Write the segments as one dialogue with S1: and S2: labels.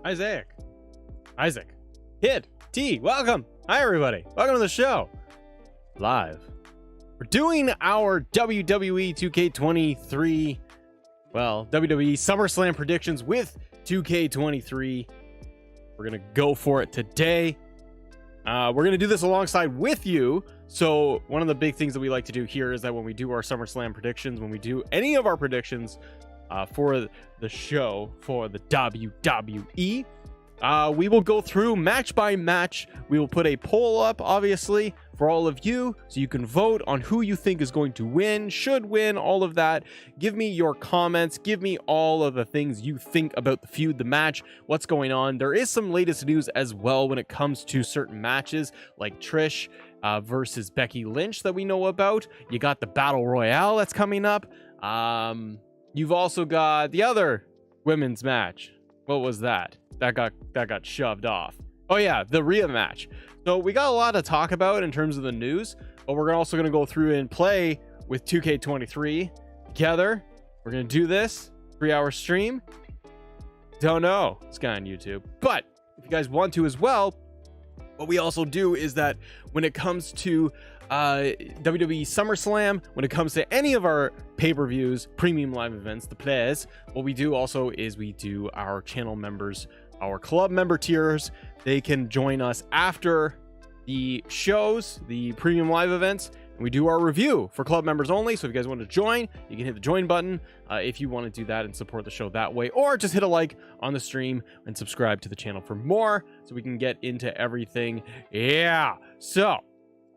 S1: Isaac, Kid, T, welcome. Hi, everybody. Welcome to the show. Live. We're doing our WWE 2K23, well, WWE Summerslam Predictions with 2K23. We're going to go for it today. We're going to do this alongside with you. So one of the big things that we like to do here is that when we do our SummerSlam predictions, when we do any of our predictions for the show, for the WWE, we will go through match by match. We will put a poll up, obviously, for all of you, so you can vote on who you think is going to win, should win, all of that. Give me your comments. Give me all of the things you think about the feud, the match, what's going on. There is some latest news as well when it comes to certain matches, like Trish versus Becky Lynch that we know about. You got the Battle Royale that's coming up. You've also got the other women's match. What was that? That got shoved off. Oh yeah, the Rhea match. So we got a lot to talk about in terms of the news, but we're also going to go through and play with 2K23 together. We're going to do this 3-hour stream. Don't know. It's guy on YouTube. But if you guys want to as well, what we also do is that when it comes to WWE Summerslam, when it comes to any of our pay-per-views, premium live events, the plays, what we do also is we do our channel members, our club member tiers. They can join us after the shows, the premium live events, and we do our review for club members only. So if you guys want to join, you can hit the join button if you want to do that and support the show that way, or just hit a like on the stream and subscribe to the channel for more so we can get into everything. Yeah, so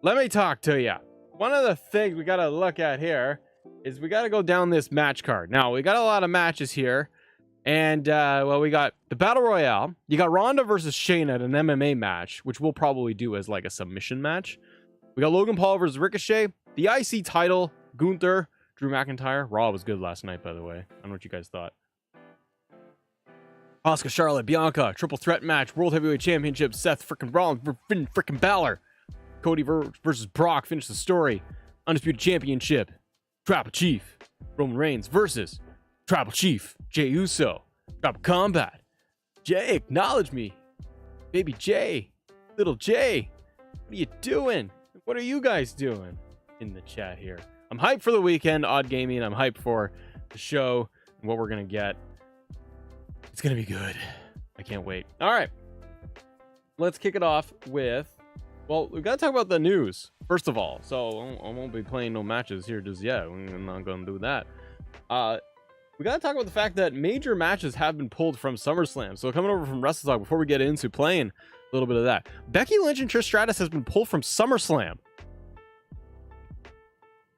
S1: let me talk to you. One of the things we got to look at here is we got to go down this match card. Now, we got a lot of matches here. And, well, we got the Battle Royale. You got Ronda versus Shayna at an MMA match, which we'll probably do as like a submission match. We got Logan Paul versus Ricochet. The IC title, Gunther, Drew McIntyre. Raw was good last night, by the way. I don't know what you guys thought. Asuka, Charlotte, Bianca, triple threat match, World Heavyweight Championship, Seth frickin' Rollins, Finn frickin' Balor. Cody versus Brock, finish the story. Undisputed Championship, Tribal Chief, Roman Reigns versus Tribal Chief, Jey Uso. Tribal Combat. Jay, acknowledge me. Baby Jay. Little Jay. What are you doing? What are you guys doing in the chat here? I'm hyped for the weekend, Odd Gaming. I'm hyped for the show and what we're going to get. It's going to be good. I can't wait. All right. Let's kick it off with, well, we've got to talk about the news, first of all. So I won't be playing no matches here just yet. I'm not going to do that. We got to talk about the fact that major matches have been pulled from SummerSlam. So coming over from WrestleTalk, before we get into playing a little bit of that, Becky Lynch and Trish Stratus has been pulled from SummerSlam.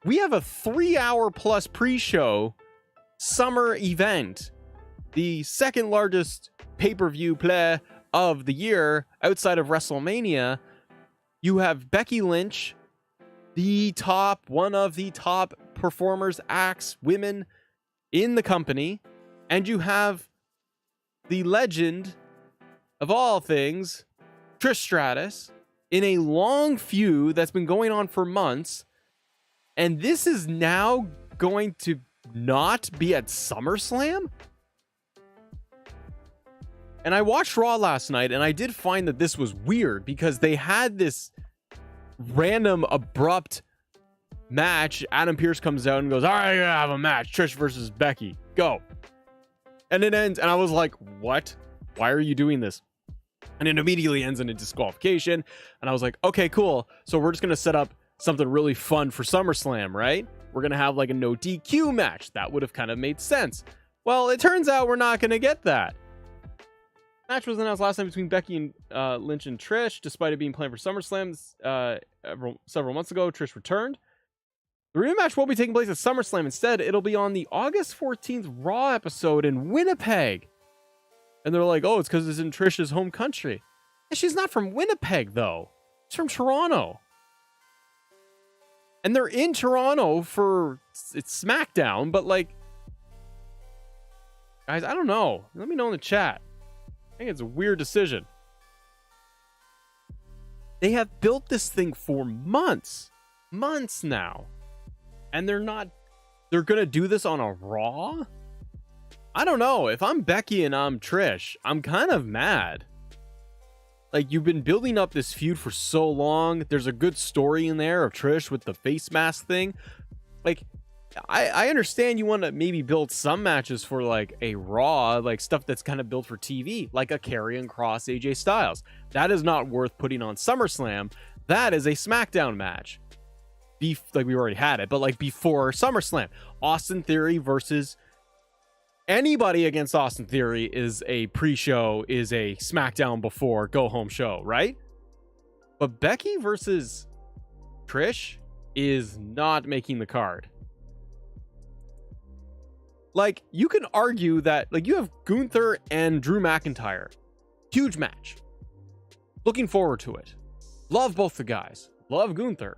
S1: We have a 3-hour plus pre-show summer event, the second largest pay-per-view play of the year outside of WrestleMania. You have Becky Lynch, one of the top performers, acts, women in the company, and you have the legend of all things, Trish Stratus, in a long feud that's been going on for months, and this is now going to not be at SummerSlam? And I watched Raw last night, and I did find that this was weird because they had this random, abrupt match. Adam Pearce comes out and goes, all right, I gotta have a match, Trish versus Becky, go. And it ends, and I was like, what? Why are you doing this? And it immediately ends in a disqualification, and I was like, okay, cool, so we're just gonna set up something really fun for SummerSlam, right? We're gonna have like a no DQ match. That would have kind of made sense. Well, it turns out we're not gonna get that. Match was announced last night between Becky and Lynch and Trish, despite it being planned for SummerSlam several months ago. Trish returned. The rematch won't be taking place at SummerSlam. Instead, it'll be on the August 14th Raw episode in Winnipeg. And they're like, oh, it's because it's in Trish's home country. And she's not from Winnipeg, though. She's from Toronto. And they're in Toronto for it's SmackDown, but like, guys, I don't know. Let me know in the chat. I think it's a weird decision. They have built this thing for months now. And they're going to do this on a Raw? I don't know. If I'm Becky and I'm Trish, I'm kind of mad. Like, you've been building up this feud for so long. There's a good story in there of Trish with the face mask thing. Like, I understand you want to maybe build some matches for like a Raw, like stuff that's kind of built for TV, like a Karrion Kross AJ Styles. That is not worth putting on SummerSlam. That is a SmackDown match. Like we already had it, but like before SummerSlam, Austin Theory versus anybody against Austin Theory is a pre-show, is a SmackDown before go home show, right? But Becky versus Trish is not making the card. Like, you can argue that, like, you have Gunther and Drew McIntyre. Huge match. Looking forward to it. Love both the guys. Love Gunther.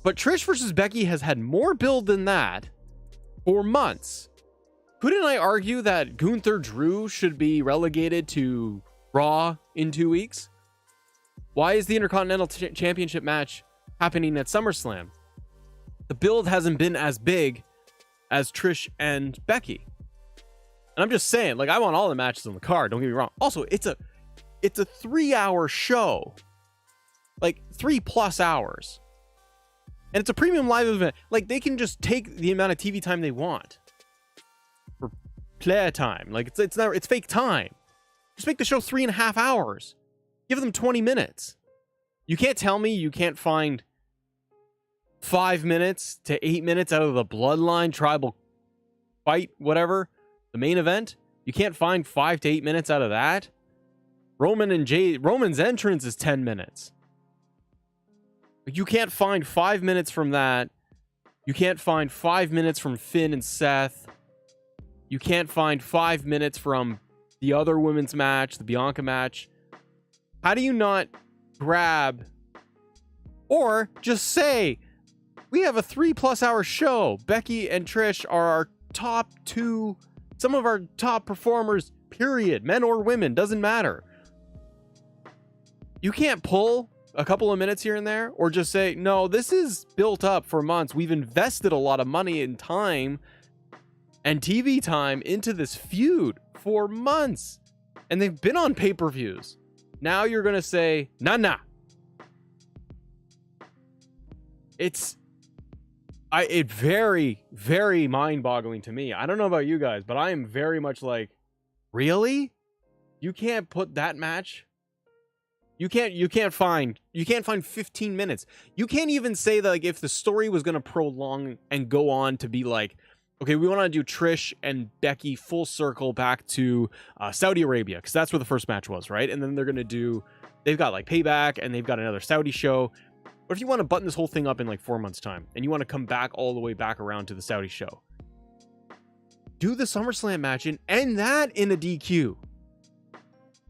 S1: But Trish versus Becky has had more build than that for months. Couldn't I argue that Gunther Drew should be relegated to Raw in 2 weeks? Why is the Intercontinental Championship match happening at SummerSlam? The build hasn't been as big as Trish and Becky. And I'm just saying, like, I want all the matches on the card, don't get me wrong. Also, it's a 3-hour show. Like, 3+ hours. And it's a premium live event. Like, they can just take the amount of TV time they want for play time. Like, it's fake time. Just make the show 3.5 hours. Give them 20 minutes. You can't tell me you can't find 5 minutes to 8 minutes out of the Bloodline tribal fight, whatever, the main event. You can't find 5 to 8 minutes out of that. Roman's entrance is 10 minutes. You can't find 5 minutes from that. You can't find 5 minutes from Finn and Seth. You can't find 5 minutes from the other women's match, the Bianca match. How do you not grab, or just say, we have a 3+ hour show. Becky and Trish are our top 2, some of our top performers, period. Men or women, doesn't matter. You can't pull a couple of minutes here and there, or just say, no, this is built up for months. We've invested a lot of money and time and TV time into this feud for months. And they've been on pay-per-views. Now you're going to say, nah. It's very, very mind-boggling to me. I don't know about you guys, but I am very much like, really? You can't put that match? You can't find 15 minutes. You can't even say that, like, if the story was going to prolong and go on to be like, okay, we want to do Trish and Becky full circle back to Saudi Arabia, because that's where the first match was, right? And then they've got like Payback, and they've got another Saudi show. But if you want to button this whole thing up in like 4 months time, and you want to come back all the way back around to the Saudi show, do the SummerSlam match and end that in a DQ.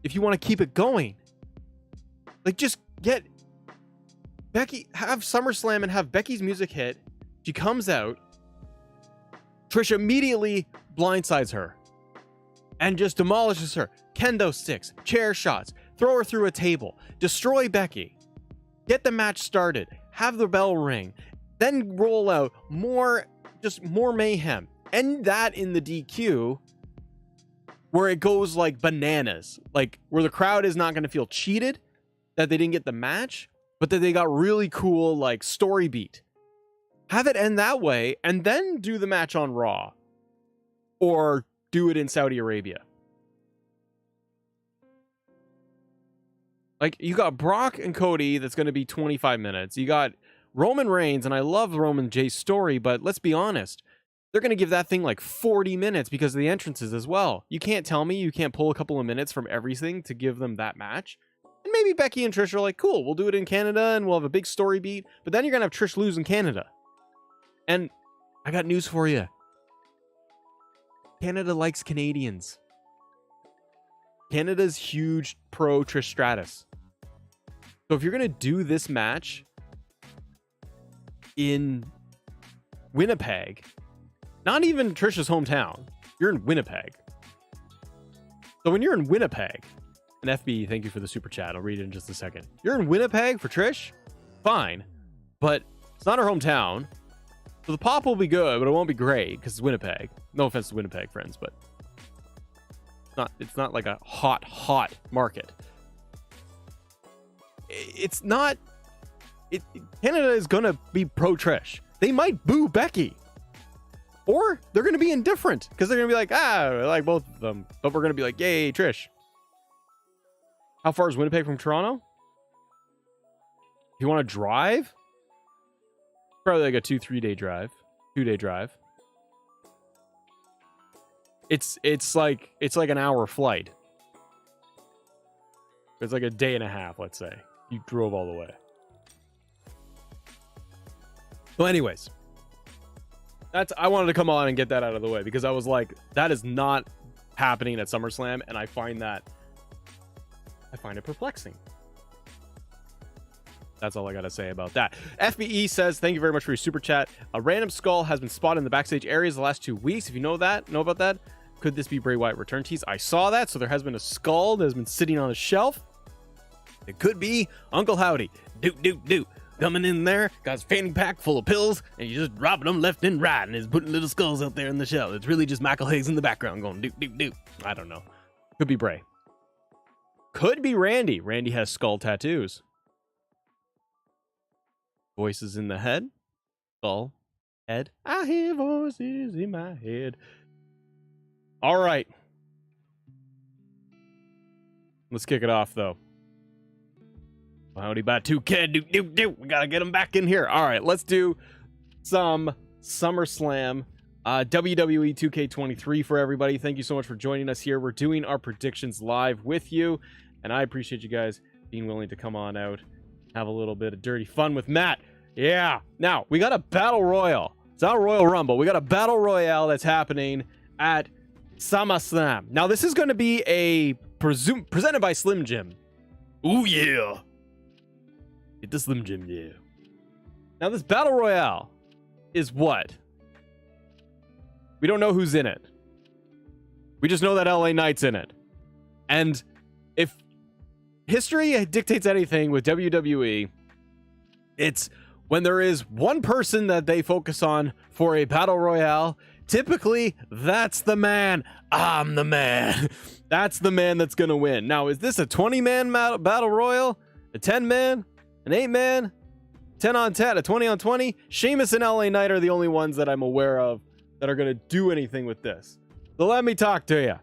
S1: If you want to keep it going, like, just get Becky, have SummerSlam and have Becky's music hit. She comes out. Trish immediately blindsides her and just demolishes her. Kendo sticks, chair shots, throw her through a table, destroy Becky. Get the match started, have the bell ring, then roll out more mayhem. End that in the DQ where it goes like bananas, like where the crowd is not going to feel cheated that they didn't get the match, but that they got really cool like story beat. Have it end that way, and then do the match on Raw, or do it in Saudi Arabia. Like, you got Brock and Cody, that's going to be 25 minutes. You got Roman Reigns, and I love Roman J's story, but let's be honest, they're going to give that thing like 40 minutes because of the entrances as well. You can't tell me you can't pull a couple of minutes from everything to give them that match. And maybe Becky and Trish are like, cool, we'll do it in Canada, and we'll have a big story beat, but then you're going to have Trish lose in Canada. And I got news for you. Canada likes Canadians. Canada's huge pro Trish Stratus. So if you're going to do this match in Winnipeg, not even Trish's hometown, you're in Winnipeg. So when you're in Winnipeg, and FB, thank you for the super chat. I'll read it in just a second. You're in Winnipeg for Trish? Fine. But it's not her hometown. So the pop will be good, but it won't be great because it's Winnipeg. No offense to Winnipeg, friends, but it's not like a hot market. It's not. Canada is gonna be pro Trish. They might boo Becky, or they're gonna be indifferent because they're gonna be like, I like both of them, but we're gonna be like, yay, Trish. How far is Winnipeg from Toronto? If you want to drive, probably like a 2-3 day drive, 2-day drive. It's like an hour flight. It's like a day and a half, let's say. You drove all the way. So anyways, I wanted to come on and get that out of the way because I was like, that is not happening at SummerSlam, and I find it perplexing. That's all I gotta say about that. FBE says, thank you very much for your super chat. A random skull has been spotted in the backstage areas the last 2 weeks. If you know about that, could this be Bray Wyatt return tease? I saw that, so there has been a skull that has been sitting on a shelf. It could be Uncle Howdy. Doot. Coming in there, got his fanny pack full of pills, and he's just dropping them left and right, and he's putting little skulls out there in the shelf. It's really just Michael Higgs in the background going doot. I don't know. Could be Bray. Could be Randy. Randy has skull tattoos. Voices in the head. Skull. Head. I hear voices in my head. All right. Let's kick it off, though. Howdy by 2K. We gotta get him back in here. All right, let's do some SummerSlam WWE 2K23 for everybody. Thank you so much for joining us here. We're doing our predictions live with you, and I appreciate you guys being willing to come on out, have a little bit of dirty fun with Matt. Yeah. Now, we got a Battle Royal. It's not a Royal Rumble. We got a Battle Royale that's happening at SummerSlam. Now, this is going to be presented by Slim Jim. Ooh, yeah. Get the Slim Jim, yeah. Now, this Battle Royale is what? We don't know who's in it. We just know that LA Knight's in it. And if history dictates anything with WWE, it's when there is one person that they focus on for a Battle Royale, typically that's the man. I'm the man. That's the man that's going to win. Now, is this a 20-man Battle Royal? A 10-man? An 8-man? 10 on 10? A 20 on 20? Sheamus and LA Knight are the only ones that I'm aware of that are going to do anything with this. So let me talk to you.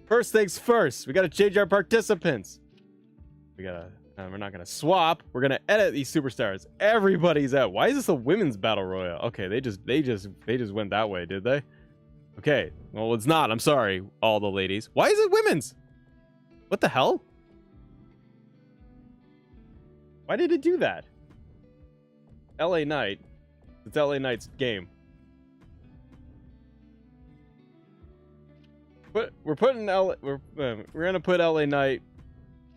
S1: First things first, we got to change our participants. We're not going to swap. We're going to edit these superstars. Everybody's out. Why is this a women's Battle Royal? Okay, they just went that way, did they? Okay, well, it's not. I'm sorry, all the ladies. Why is it women's? What the hell? Why did it do that? LA Knight. It's LA Knight's game. But we're gonna put LA Knight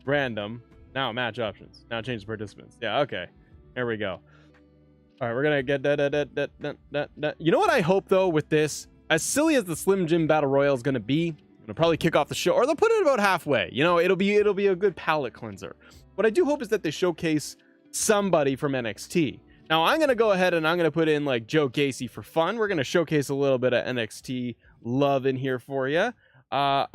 S1: random. Now match options. Now change the participants. Yeah, okay. There we go. All right, we're gonna get that. You know what I hope though with this, as silly as the Slim Jim Battle Royale is gonna be, it'll probably kick off the show, or they'll put it about halfway. You know, it'll be a good palate cleanser. What I do hope is that they showcase somebody from NXT. Now I'm gonna go ahead and I'm gonna put in like Joe Gacy for fun. We're gonna showcase a little bit of NXT love in here for you. I'm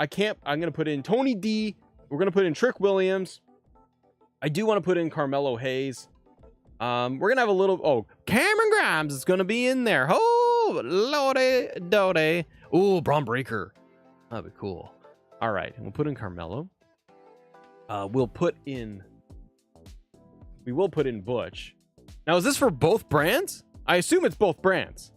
S1: gonna put in Tony D. We're gonna put in Trick Williams. I do want to put in Carmelo Hayes. We're gonna have a little. Cameron Grimes is gonna be in there. Oh, lordy dody. Oh, Braun Breaker. That'd be cool. All right, we'll put in Carmelo. We will put in Butch. Now, is this for both brands? I assume it's both brands.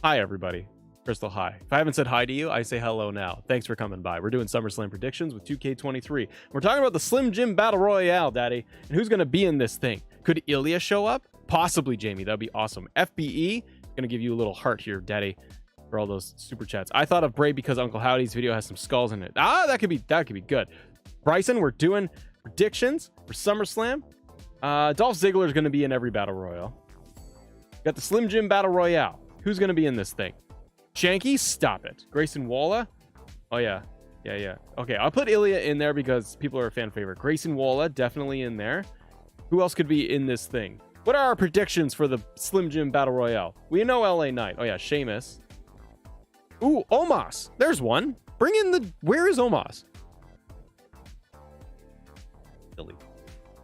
S1: Hi, everybody. Crystal, hi. If I haven't said hi to you, I say hello now. Thanks for coming by. We're doing SummerSlam Predictions with 2K23. We're talking about the Slim Jim Battle Royale, Daddy. And who's going to be in this thing? Could Ilya show up? Possibly, Jamie. That'd be awesome. FBE, going to give you a little heart here, Daddy, for all those super chats. I thought of Bray because Uncle Howdy's video has some skulls in it. That could be good. Bryson, we're doing predictions for SummerSlam. Dolph Ziggler is going to be in every Battle Royale. Got the Slim Jim Battle Royale. Who's going to be in this thing? Shanky, stop it. Grayson Waller. Oh, yeah. Okay, I'll put Ilya in there because people are a fan favorite. Grayson Waller, definitely in there. Who else could be in this thing? What are our predictions for the Slim Jim Battle Royale? We know LA Knight. Oh, yeah, Sheamus. Ooh, Omos. There's one. Bring in the... Where is Omos?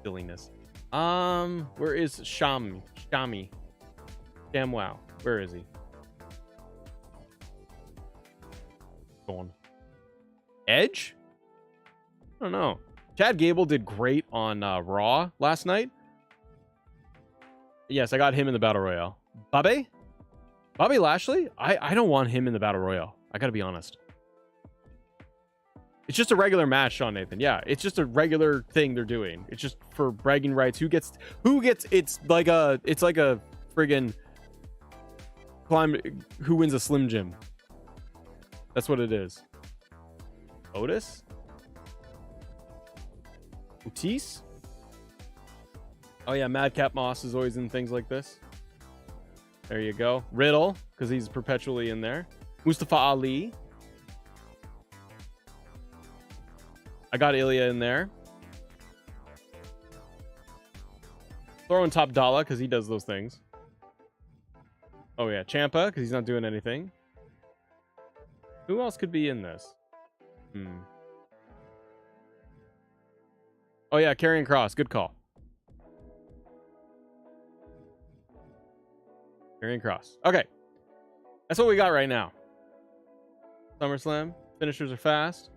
S1: Silliness. Where is Shami? Wow. Where is he? Going. Edge? I don't know. Chad Gable did great on Raw last night. Yes, I got him in the Battle Royale. Bobby Lashley? I don't want him in the Battle Royale. I gotta be honest. It's just a regular match, Sean Nathan. Yeah, it's just a regular thing they're doing. It's just for bragging rights. Who gets it's like a friggin' climb. Who wins a Slim Jim? That's what it is. Otis? Otis? Oh yeah, Madcap Moss is always in things like this. There you go. Riddle, because he's perpetually in there. Mustafa Ali. I got Ilya in there. Throw in Top Dollar because he does those things. Oh yeah, Ciampa because he's not doing anything. Who else could be in this? Oh yeah, Karrion Kross. Good call. Karrion Kross. Okay. That's what we got right now. SummerSlam. Finishers are fast.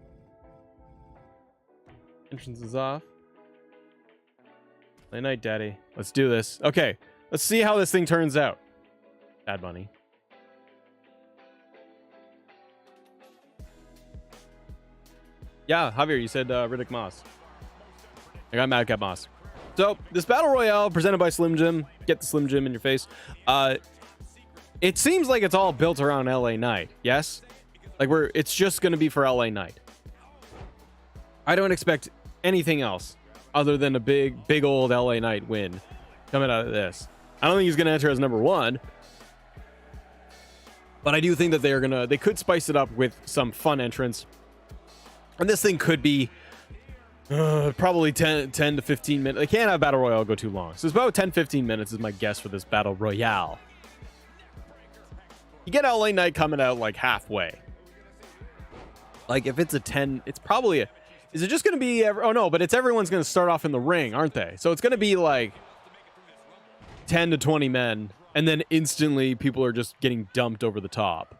S1: Entrance is off. Late night, daddy. Let's do this. Okay. Let's see how this thing turns out. Bad Bunny. Yeah, Javier, you said Riddick Moss. I got Madcap Moss. So, this Battle Royale presented by Slim Jim. Get the Slim Jim in your face. It seems like it's all built around LA Knight. Yes? Like, it's just going to be for LA Knight. I don't expect anything else other than a big old LA Knight win coming out of this. I don't think he's going to enter as number one. But I do think that they could spice it up with some fun entrance. And this thing could be probably 10 to 15 minutes. They can't have Battle Royale go too long. So it's about 10-15 minutes is my guess for this Battle Royale. You get LA Knight coming out like halfway. Like if it's a 10, it's probably a... Is it just going to be... Oh no, but everyone's going to start off in the ring, aren't they? So it's going to be like 10 to 20 men. And then instantly people are just getting dumped over the top.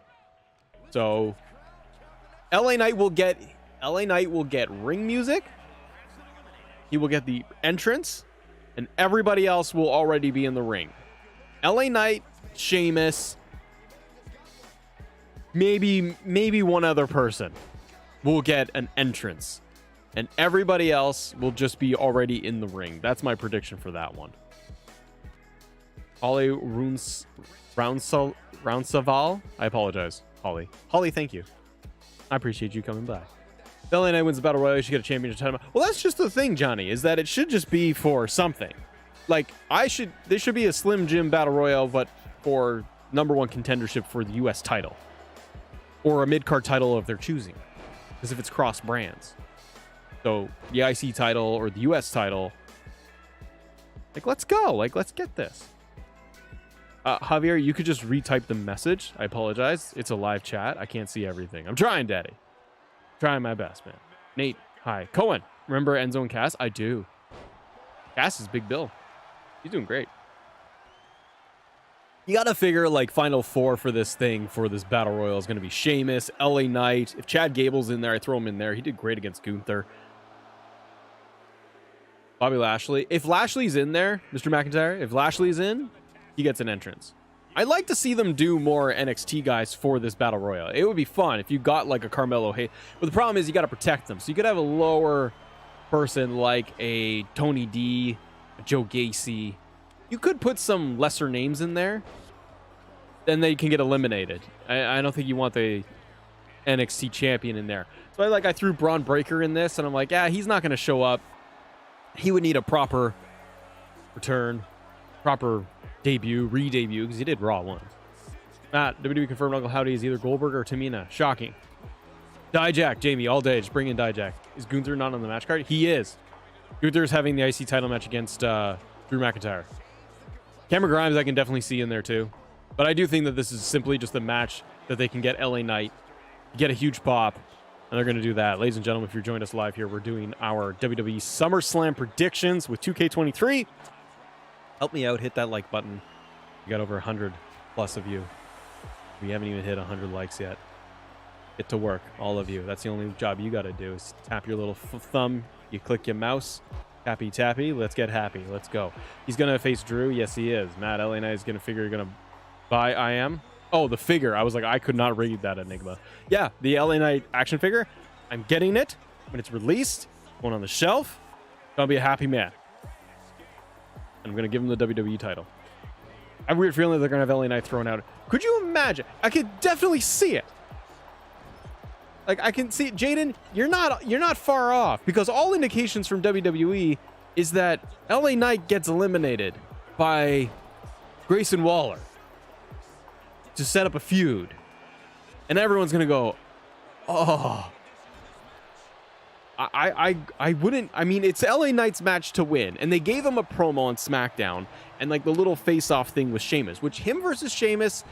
S1: So LA Knight will get ring music. He will get the entrance, and everybody else will already be in the ring. LA Knight, Sheamus, maybe one other person will get an entrance, and everybody else will just be already in the ring. That's my prediction for that one. Holly Roundsaval. I apologize, Holly. Holly, thank you. I appreciate you coming by. LA Knight wins the Battle Royale. You should get a championship title. Well, that's just the thing, Johnny, is that it should just be for something. Like, there should be a Slim Jim Battle Royale, but for #1 contendership for the U.S. title. Or a mid-card title of their choosing. Because if it's cross brands. So, the IC title or the U.S. title. Like, let's go. Like, let's get this. Javier, you could just retype the message. I apologize. It's a live chat. I can't see everything. I'm trying, Daddy. Trying my best, man. Nate, hi. Cohen, remember Endzone Cass? I do. Cass is Big Bill. He's doing great. You gotta figure, like, final four for this thing, for this Battle Royal is gonna be Sheamus, LA Knight. If Chad Gable's in there, I throw him in there. He did great against Gunther. Bobby Lashley. If Lashley's in there, Mr. McIntyre, if Lashley's in, he gets an entrance. I'd like to see them do more NXT guys for this Battle Royale. It would be fun if you got like a Carmelo Hayes. But the problem is you got to protect them. So you could have a lower person like a Tony D, a Joe Gacy. You could put some lesser names in there. Then they can get eliminated. I don't think you want the NXT champion in there. So I threw Braun Breaker in this. And I'm like, he's not going to show up. He would need a proper return. Proper debut, re-debut, because he did Raw once. Matt, WWE confirmed Uncle Howdy is either Goldberg or Tamina. Shocking. Dijak, Jamie, all day. Just bring in Dijak. Is Gunther not on the match card? He is. Gunther's having the IC title match against Drew McIntyre. Cameron Grimes, I can definitely see in there too. But I do think that this is simply just a match that they can get LA Knight, get a huge pop, and they're going to do that. Ladies and gentlemen, if you're joining us live here, we're doing our WWE Summerslam Predictions with 2K23. Help me out. Hit that like button. We got over 100 plus of you. We haven't even hit 100 likes yet. Get to work, all of you. That's the only job you got to do is tap your little thumb. You click your mouse. Tappy, tappy. Let's get happy. Let's go. He's going to face Drew. Yes, he is. Matt, LA Knight is going to figure you're going to buy I am. Oh, the figure. I was like, I could not read that enigma. Yeah, the LA Knight action figure. I'm getting it when it's released. Going on the shelf. Gonna be a happy man. And I'm going to give him the WWE title. I have a weird feeling that they're going to have LA Knight thrown out. Could you imagine? I could definitely see it. Like, I can see, Jaden, you're not far off, because all indications from WWE is that LA Knight gets eliminated by Grayson Waller to set up a feud. And everyone's going to go, oh. I wouldn't, I mean, it's LA Knight's match to win. And they gave him a promo on SmackDown and like the little face-off thing with Sheamus, which him versus Sheamus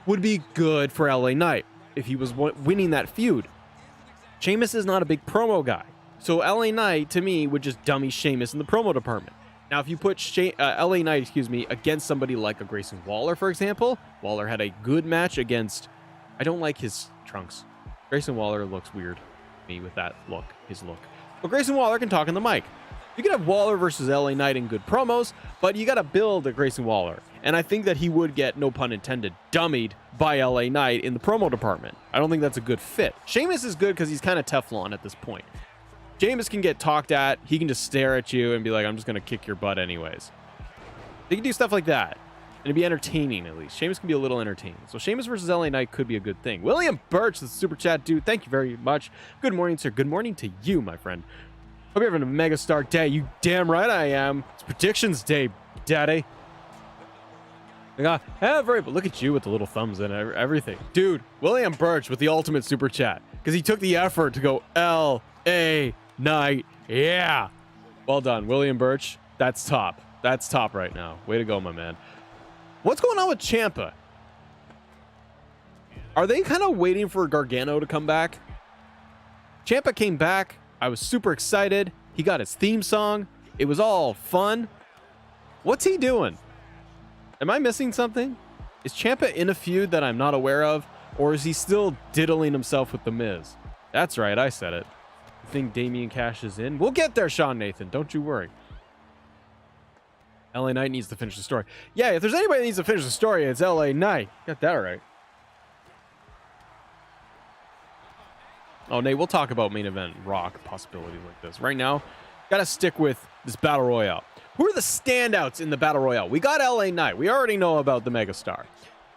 S1: would be good for LA Knight if he was winning that feud. Sheamus is not a big promo guy. So LA Knight, to me, would just dummy Sheamus in the promo department. Now, if you put LA Knight, against somebody like a Grayson Waller, for example, Waller had a good match against, I don't like his trunks. Grayson Waller looks weird to me with that look, his look. But Grayson Waller can talk in the mic. You can have Waller versus LA Knight in good promos, but you got to build a Grayson Waller. And I think that he would get, no pun intended, dummied by LA Knight in the promo department. I don't think that's a good fit. Sheamus is good because he's kind of Teflon at this point. Sheamus can get talked at. He can just stare at you and be like, I'm just going to kick your butt anyways. They can do stuff like that. And it'd be entertaining, at least. Sheamus can be a little entertaining. So Sheamus versus LA Knight could be a good thing. William Birch, the super chat dude. Thank you very much. Good morning, sir. Good morning to you, my friend. Hope you're having a megastar day. You damn right I am. It's predictions day, daddy. But look at you with the little thumbs and everything. Dude, William Birch with the ultimate super chat. Because he took the effort to go L.A. Knight. Yeah. Well done, William Birch. That's top. That's top right now. Way to go, my man. What's going on with Ciampa? Are they kind of waiting for Gargano to come back? Ciampa came back. I was super excited. He got his theme song. It was all fun. What's he doing? Am I missing something? Is Ciampa in a feud that I'm not aware of? Or is he still diddling himself with The Miz? That's right, I said it. You think Damian Cash is in? We'll get there, Sean Nathan. Don't you worry. LA Knight needs to finish the story. Yeah, if there's anybody that needs to finish the story, it's LA Knight. Got that right. Oh, Nate, we'll talk about main event Rock possibilities like this. Right now, got to stick with this Battle Royale. Who are the standouts in the Battle Royale? We got LA Knight. We already know about the Megastar.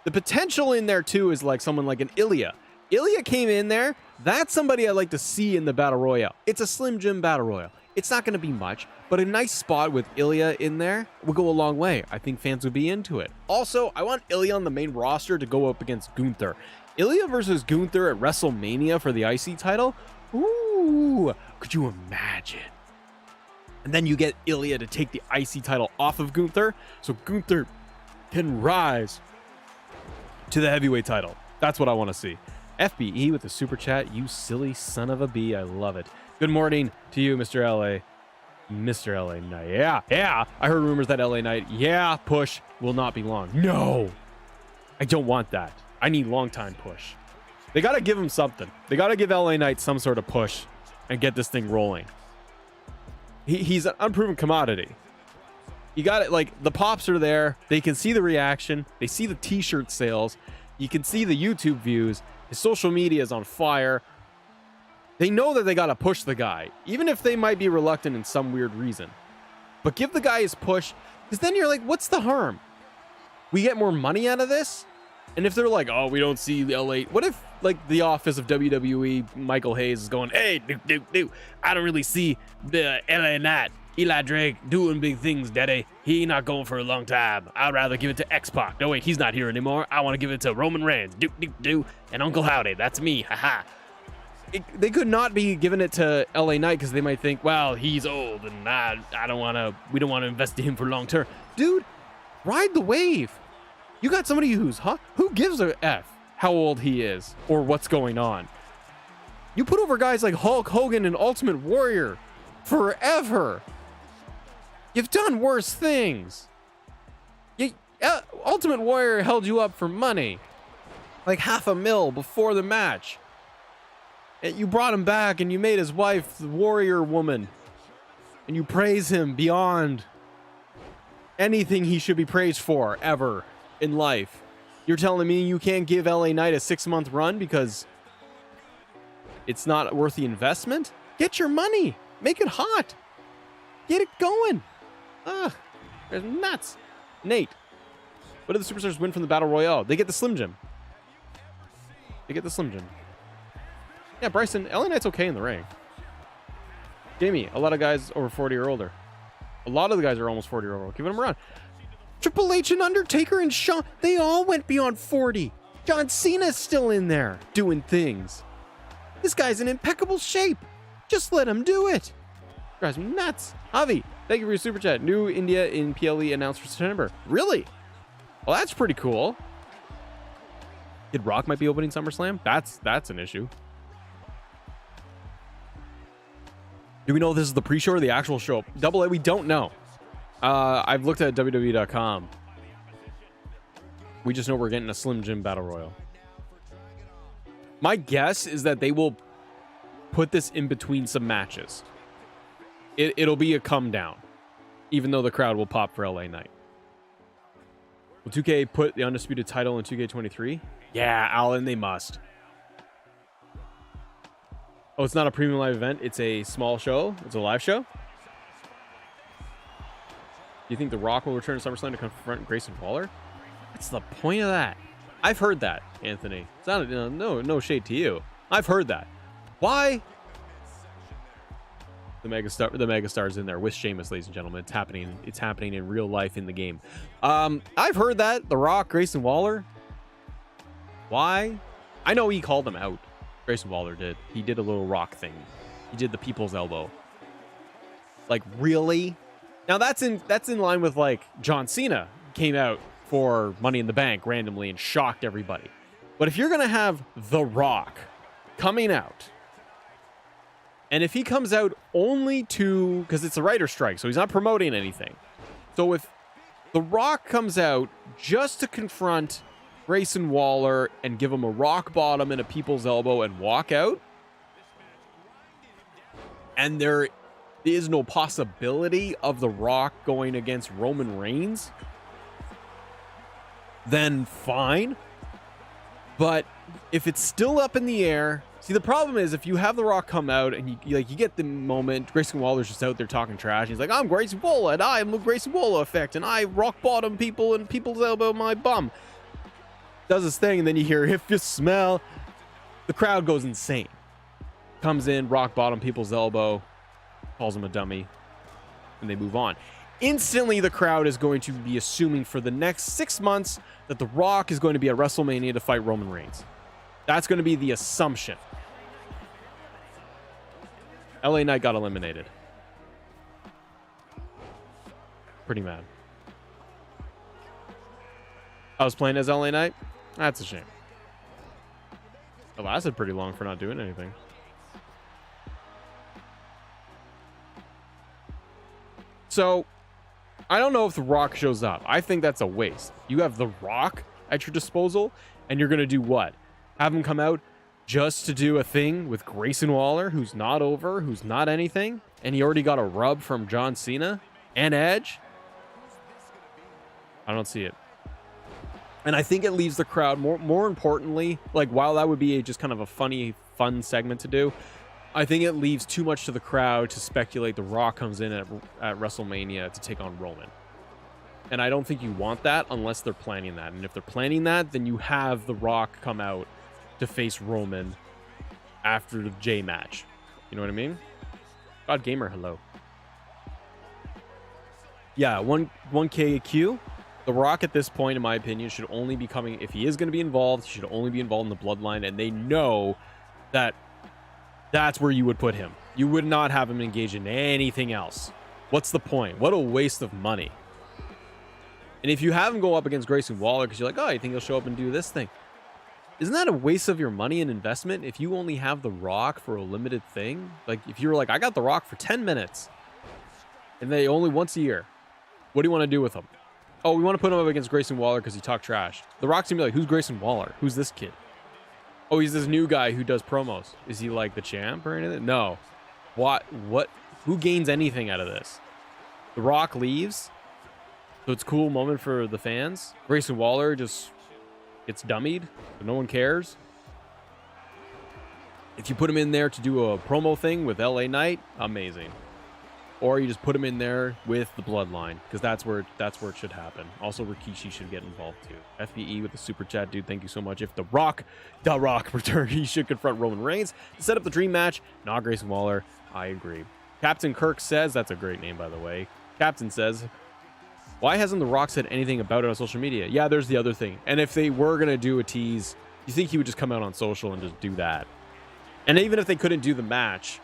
S1: The potential in there, too, is like someone like an Ilya. Ilya came in there. That's somebody I'd like to see in the Battle Royale. It's a Slim Jim Battle Royale. It's not going to be much, but a nice spot with Ilya in there will go a long way. I think fans would be into it. Also, I want Ilya on the main roster to go up against Gunther. Ilya versus Gunther at WrestleMania for the IC title? Ooh, could you imagine? And then you get Ilya to take the IC title off of Gunther, so Gunther can rise to the heavyweight title. That's what I want to see. FBE with the super chat. You silly son of a bee. I love it. Good morning to you, Mr. LA. Mr. LA Knight. Yeah. I heard rumors that LA Knight, push will not be long. No, I don't want that. I need long time push. They got to give him something. They got to give LA Knight some sort of push and get this thing rolling. He's an unproven commodity. You got it. Like, the pops are there. They can see the reaction. They see the t-shirt sales. You can see the YouTube views. His social media is on fire. They know that they got to push the guy, even if they might be reluctant in some weird reason. But give the guy his push, because then you're like, what's the harm? We get more money out of this? And if they're like, oh, we don't see the LA, what if like the office of WWE, Michael Hayes is going, hey, I don't really see the LA Knight, Eli Drake doing big things, daddy. He not going for a long time. I'd rather give it to X-Pac. No, wait, he's not here anymore. I want to give it to Roman Reigns, and Uncle Howdy. That's me, haha. They could not be giving it to LA Knight because they might think, well, he's old and we don't want to invest in him for long term. Dude, Ride the wave. You got somebody who gives a F how old he is or what's going on. You put over guys like Hulk Hogan and Ultimate Warrior forever. You've done worse things. Ultimate Warrior held you up for money. Like $500,000 before the match. And you brought him back and you made his wife the warrior woman. And you praise him beyond anything he should be praised for ever in life. You're telling me you can't give LA Knight a 6-month run because it's not worth the investment? Get your money. Make it hot. Get it going. There's nuts. Nate, what do the Superstars win from the Battle Royale? They get the Slim Jim. Yeah, Bryson, LA Knight's okay in the ring. Jamie, a lot of guys over 40 or older. A lot of the guys are almost 40 or older. Giving them a run. Triple H and Undertaker and Shawn, they all went beyond 40. John Cena's still in there doing things. This guy's in impeccable shape. Just let him do it. Drives me nuts. Javi, thank you for your super chat. New India in PLE announced for September. Really? Well, that's pretty cool. Kid Rock might be opening SummerSlam. That's an issue. Do we know if this is the pre-show or the actual show? Double A, we don't know. I've looked at WWE.com. We just know we're getting a Slim Jim Battle Royal. My guess is that they will put this in between some matches. It'll be a come down, even though the crowd will pop for LA Knight. Will 2K put the undisputed title in 2K23? Yeah, Alan, they must. Oh, it's not a premium live event. It's a small show. It's a live show. Do you think The Rock will return to SummerSlam to confront Grayson Waller? What's the point of that? I've heard that, Anthony. It's not no shade to you. I've heard that. Why? The megastar's in there with Sheamus, ladies and gentlemen. It's happening. It's happening in real life in the game. I've heard that. The Rock, Grayson Waller. Why? I know he called him out. Grayson Waller did. He did a little Rock thing. He did the people's elbow. Like, really? Now that's in line with like John Cena came out for Money in the Bank randomly and shocked everybody. But if you're gonna have The Rock coming out, and if he comes out only to, because it's a writer's strike, so he's not promoting anything. So if The Rock comes out just to confront Grayson Waller and give him a rock bottom and a people's elbow and walk out, and there is no possibility of The Rock going against Roman Reigns, then fine. But if it's still up in the air, see, the problem is if you have The Rock come out and you get the moment, Grayson Waller's just out there talking trash. He's like, I'm Grayson Waller and I am the Grayson Waller effect and I rock bottom people and people's elbow my bum. Does his thing, and then you hear, if you smell, the crowd goes insane. Comes in, rock bottom people's elbow, calls him a dummy, and they move on. Instantly, the crowd is going to be assuming for the next 6 months that The Rock is going to be at WrestleMania to fight Roman Reigns. That's going to be the assumption. LA Knight got eliminated. Pretty mad. I was playing as LA Knight. That's a shame. It lasted pretty long for not doing anything. So, I don't know if The Rock shows up. I think that's a waste. You have The Rock at your disposal, and you're going to do what? Have him come out just to do a thing with Grayson Waller, who's not over, who's not anything, and he already got a rub from John Cena and Edge? I don't see it. And I think it leaves the crowd, more importantly, like, while that would be just kind of a fun segment to do, I think it leaves too much to the crowd to speculate The Rock comes in at WrestleMania to take on Roman. And I don't think you want that unless they're planning that. And if they're planning that, then you have The Rock come out to face Roman after the J match. You know what I mean? God Gamer, hello. Yeah, 1KQ. The Rock at this point, in my opinion, should only be coming, if he is going to be involved, he should only be involved in the bloodline, and they know that that's where you would put him. You would not have him engage in anything else. What's the point? What a waste of money. And if you have him go up against Grayson Waller because you're like, oh, you think he'll show up and do this thing? Isn't that a waste of your money and investment if you only have The Rock for a limited thing? Like, if you're like, I got The Rock for 10 minutes and they only once a year, what do you want to do with him? Oh, we want to put him up against Grayson Waller because he talked trash. The Rock's going to be like, who's Grayson Waller? Who's this kid? Oh, he's this new guy who does promos. Is he like the champ or anything? No. What? Who gains anything out of this? The Rock leaves. So it's a cool moment for the fans. Grayson Waller just gets dummied, but no one cares. If you put him in there to do a promo thing with LA Knight, amazing. Or you just put him in there with the Bloodline, because that's where it should happen. Also, Rikishi should get involved too. FBE with the super chat, dude. Thank you so much. If The Rock returned, he should confront Roman Reigns to set up the dream match. Not Grayson Waller. I agree. Captain Kirk says, that's a great name, by the way. Captain says, why hasn't The Rock said anything about it on social media? Yeah, there's the other thing. And if they were going to do a tease, you think he would just come out on social and just do that? And even if they couldn't do the match,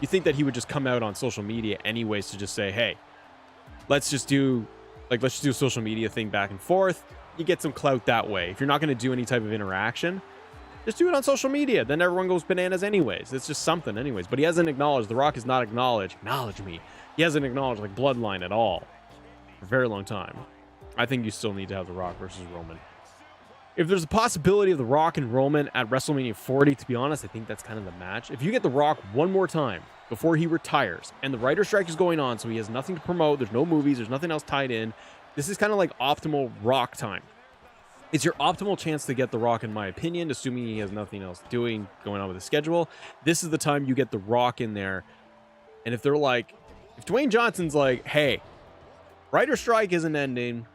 S1: you think that he would just come out on social media anyways to just say, hey, let's just do a social media thing back and forth. You get some clout that way. If you're not going to do any type of interaction, just do it on social media. Then everyone goes bananas anyways. It's just something anyways. But he hasn't acknowledged, The Rock has not acknowledged, he hasn't acknowledged like Bloodline at all for a very long time. I think you still need to have The Rock versus Roman. If there's a possibility of The Rock and Roman at WrestleMania 40, to be honest, I think that's kind of the match. If you get The Rock one more time before he retires, and the writer strike is going on, so he has nothing to promote, there's no movies, there's nothing else tied in, this is kind of like optimal Rock time. It's your optimal chance to get The Rock, in my opinion, assuming he has nothing else going on with his schedule. This is the time you get The Rock in there. And if they're like, if Dwayne Johnson's like, hey, writer strike isn't ending,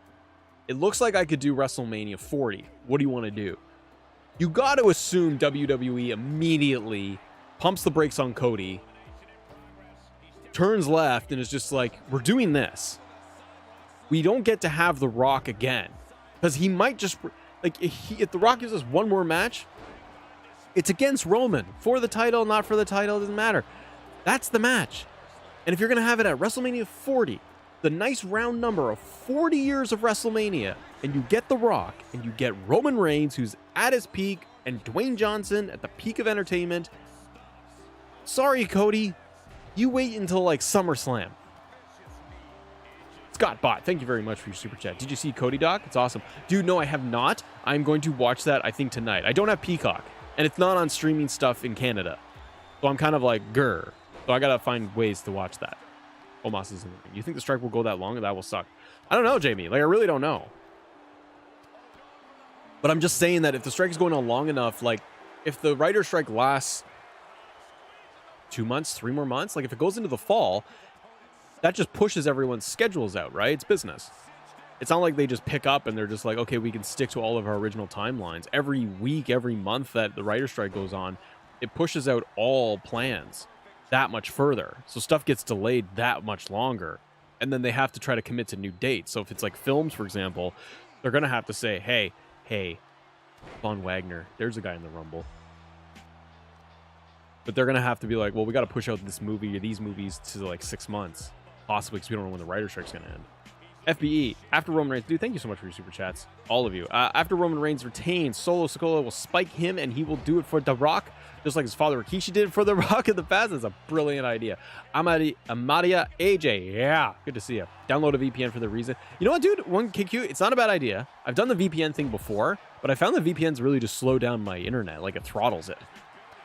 S1: it looks like I could do WrestleMania 40. What do you want to do? You got to assume WWE immediately pumps the brakes on Cody, turns left, and is just like, we're doing this. We don't get to have The Rock again. Because he might just, like, if The Rock gives us one more match, it's against Roman. For the title, not for the title, it doesn't matter. That's the match. And if you're going to have it at WrestleMania 40, the nice round number of 40 years of WrestleMania, and you get The Rock, and you get Roman Reigns, who's at his peak, and Dwayne Johnson at the peak of entertainment. Sorry, Cody. You wait until, like, SummerSlam. Scott Bot, thank you very much for your super chat. Did you see Cody Doc? It's awesome. Dude, no, I have not. I'm going to watch that, I think, tonight. I don't have Peacock, and it's not on streaming stuff in Canada. So I'm kind of like, grr. So I got to find ways to watch that. Omos is in the ring. You think the strike will go that long? Or that will suck? I don't know, Jamie. Like, I really don't know. But I'm just saying that if the strike is going on long enough, like, if the writer strike lasts 2 months, 3 more months, like, if it goes into the fall, that just pushes everyone's schedules out, right? It's business. It's not like they just pick up and they're just like, okay, we can stick to all of our original timelines. Every week, every month that the writer strike goes on, it pushes out all plans that much further. So stuff gets delayed that much longer. And then they have to try to commit to new dates. So if it's like films, for example, they're going to have to say, hey, Von Wagner, there's a guy in the Rumble. But they're going to have to be like, well, we got to push out this movie or these movies to like 6 months. Possibly, because we don't know when the writer strike's going to end. FBE, after Roman Reigns, dude, thank you so much for your super chats. All of you. After Roman Reigns retains, Solo Sikoa will spike him and he will do it for The Rock, just like his father Rikishi did for The Rock in the past. That's a brilliant idea. Amadia AJ, yeah, good to see you. Download a VPN for the reason. You know what, dude? One KQ, it's not a bad idea. I've done the VPN thing before, but I found that VPNs really just slow down my internet, like it throttles it.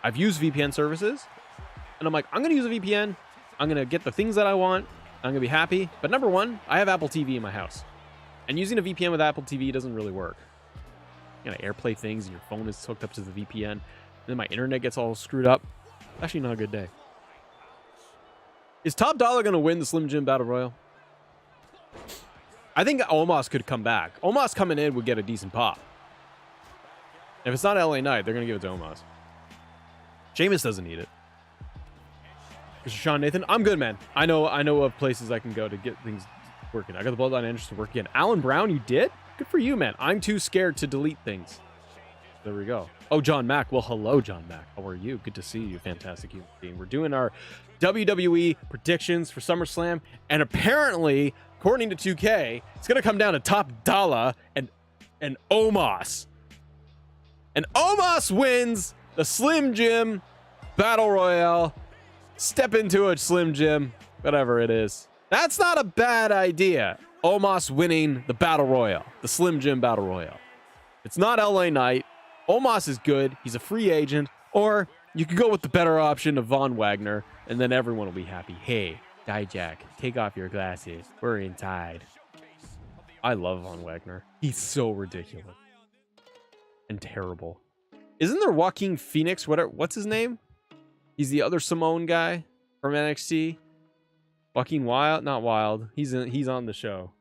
S1: I've used VPN services, and I'm like, I'm going to use a VPN. I'm going to get the things that I want. I'm going to be happy. But number one, I have Apple TV in my house. And using a VPN with Apple TV doesn't really work. You gotta AirPlay things, and your phone is hooked up to the VPN. And then my internet gets all screwed up. Actually, not a good day. Is Top Dollar going to win the Slim Jim Battle Royal? I think Omos could come back. Omos coming in would get a decent pop. If it's not LA Knight, they're going to give it to Omos. Sheamus doesn't need it. Mr. Sean Nathan, I'm good, man. I know of places I can go to get things working. I got the Bloodline entrance to work again. Alan Brown, you did? Good for you, man. I'm too scared to delete things. There we go. Oh, John Mack. Well, hello, John Mack. How are you? Good to see you. Fantastic human being. We're doing our WWE predictions for SummerSlam, and apparently according to 2K, it's going to come down to Top Dollar and Omos. And Omos wins the Slim Jim Battle Royale. Step into it, Slim Jim. Whatever it is. That's not a bad idea. Omos winning the Battle Royale. The Slim Jim Battle Royale. It's not LA Knight. Omos is good. He's a free agent. Or you could go with the better option of Von Wagner. And then everyone will be happy. Hey, Dijak, take off your glasses. We're inside. I love Von Wagner. He's so ridiculous. And terrible. Isn't there Joaquin Phoenix? What's his name? He's the other Simone guy from NXT. Joaquin Wild? Not Wild. He's on the show.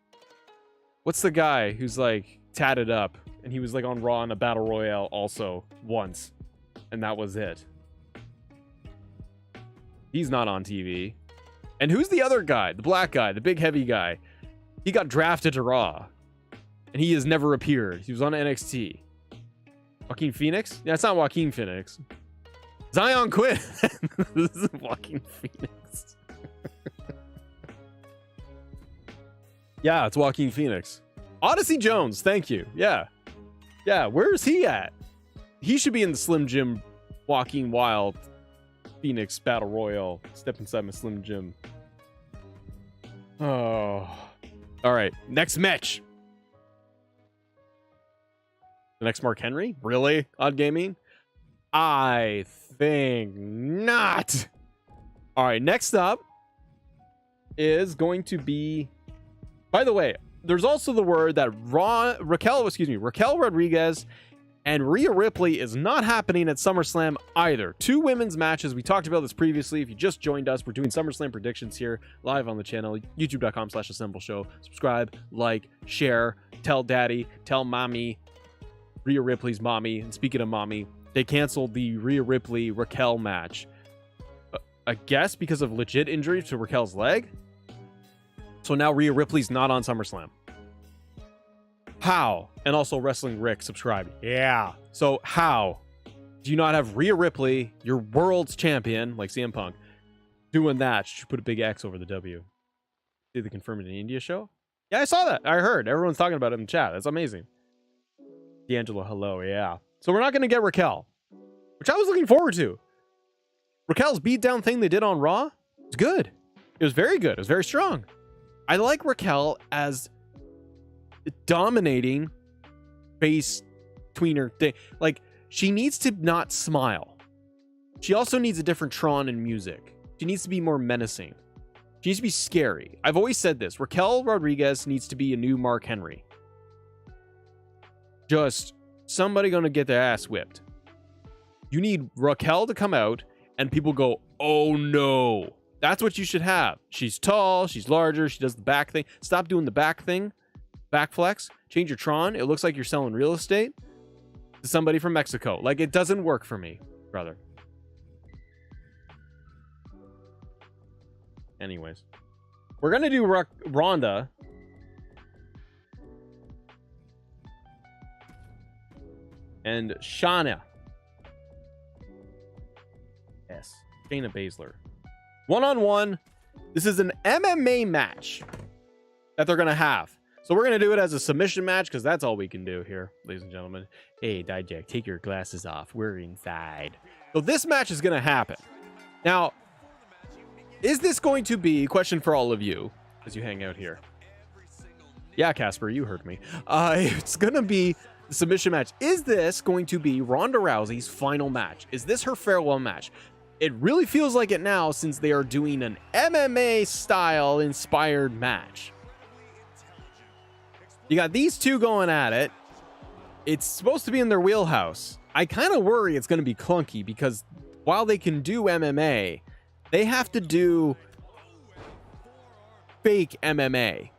S1: What's the guy who's like tatted up? And he was like on Raw in a Battle Royale also once. And that was it. He's not on TV. And who's the other guy? The black guy, the big heavy guy. He got drafted to Raw. And he has never appeared. He was on NXT. Joaquin Phoenix? Yeah, it's not Joaquin Phoenix. Zion Quinn. This is Joaquin Phoenix. Yeah, it's Joaquin Phoenix. Odyssey Jones, thank you. Yeah. Yeah, where's he at? He should be in the Slim Jim Joaquin Wild Phoenix Battle Royale. Step inside my Slim Jim. Oh. All right, next match. The next Mark Henry? Really? Odd Gaming? I think not. All right, next up is going to be... By the way, there's also the word that Raquel Rodriguez and Rhea Ripley is not happening at SummerSlam either. 2 women's matches. We talked about this previously. If you just joined us, we're doing SummerSlam predictions here live on the channel, youtube.com/assemble show. Subscribe, like, share, tell daddy, tell mommy, Rhea Ripley's mommy. And speaking of mommy, they canceled the Rhea Ripley Raquel match. I guess because of legit injury to Raquel's leg. So now Rhea Ripley's not on SummerSlam. How? And also Wrestling Rick, subscribe. Yeah. So how do you not have Rhea Ripley, your world's champion, like CM Punk, doing that? Should you put a big X over the W? Did they confirm it in the India show? Yeah, I saw that. I heard. Everyone's talking about it in the chat. That's amazing. D'Angelo, hello. Yeah. So we're not going to get Raquel, which I was looking forward to. Raquel's beatdown thing they did on Raw, it's good. It was very good. It was very strong. I like Raquel as dominating face tweener thing. Like, she needs to not smile. She also needs a different Tron in music. She needs to be more menacing. She needs to be scary. I've always said this. Raquel Rodriguez needs to be a new Mark Henry. Just somebody gonna get their ass whipped. You need Raquel to come out and people go, oh no. That's what you should have. She's tall, she's larger, she does the back thing. Stop doing the back thing. Back flex. Change your Tron. It looks like you're selling real estate to somebody from Mexico. Like, it doesn't work for me, brother. Anyways. We're going to do Ronda. And Shayna. Yes. Shayna Baszler. One-on-one. This is an MMA match that they're going to have. So we're going to do it as a submission match because that's all we can do here, ladies and gentlemen. Hey, Dijak, take your glasses off. We're inside. So this match is going to happen. Now, is this going to be, question for all of you as you hang out here. Yeah, Casper, you heard me. It's going to be the submission match. Is this going to be Ronda Rousey's final match? Is this her farewell match? It really feels like it now since they are doing an MMA style inspired match. You got these two going at it. It's supposed to be in their wheelhouse. I kind of worry it's going to be clunky because while they can do MMA, they have to do fake MMA.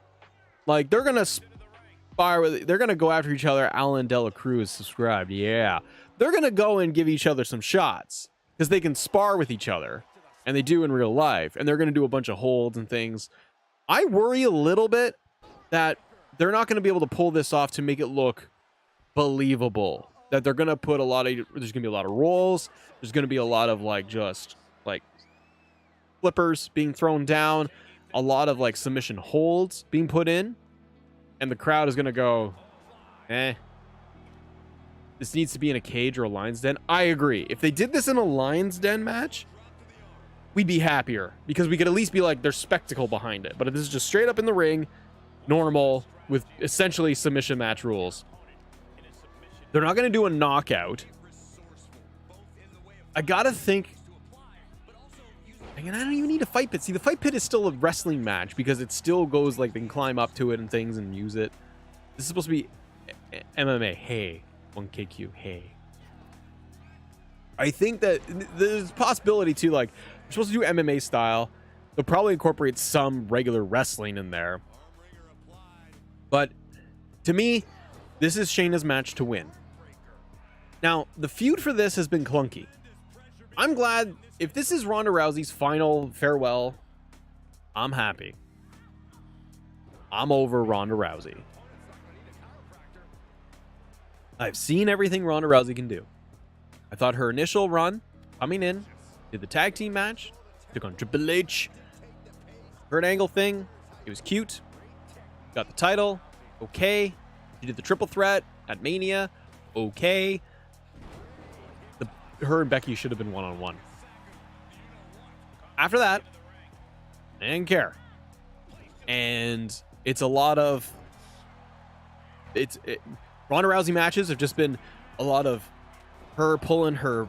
S1: Like, they're going to spar with, they're going to go after each other. Alan Dela Cruz subscribed. Yeah. They're going to go and give each other some shots because they can spar with each other and they do in real life. And they're going to do a bunch of holds and things. I worry a little bit that they're not going to be able to pull this off to make it look believable. That they're going to put a lot of, there's going to be a lot of rolls. There's going to be a lot of like, just like flippers being thrown down. a lot of like submission holds being put in, and the crowd is going to go, this needs to be in a cage or a lion's den. I agree. If they did this in a lion's den match, we'd be happier because we could at least be like, there's spectacle behind it. But if this is just straight up in the ring, normal, with essentially submission match rules, they're not going to do a knockout. I got to think, and I don't even need a fight pit. See, the fight pit is still a wrestling match because it still goes like they can climb up to it and things and use it. This is supposed to be MMA. Hey, 1KQ. Hey. I think that there's a possibility too, like, we're supposed to do MMA style. They'll probably incorporate some regular wrestling in there. But to me, this is Shayna's match to win. Now, the feud for this has been clunky. I'm glad if this is Ronda Rousey's final farewell, I'm happy. I'm over Ronda Rousey. I've seen everything Ronda Rousey can do. I thought her initial run, coming in, did the tag team match, took on Triple H, Kurt Angle thing, it was cute, got the title, okay. She did the triple threat at Mania, okay. Her and Becky should have been one-on-one. After that, I didn't care. And it's a lot of... Ronda Rousey matches have just been a lot of her pulling her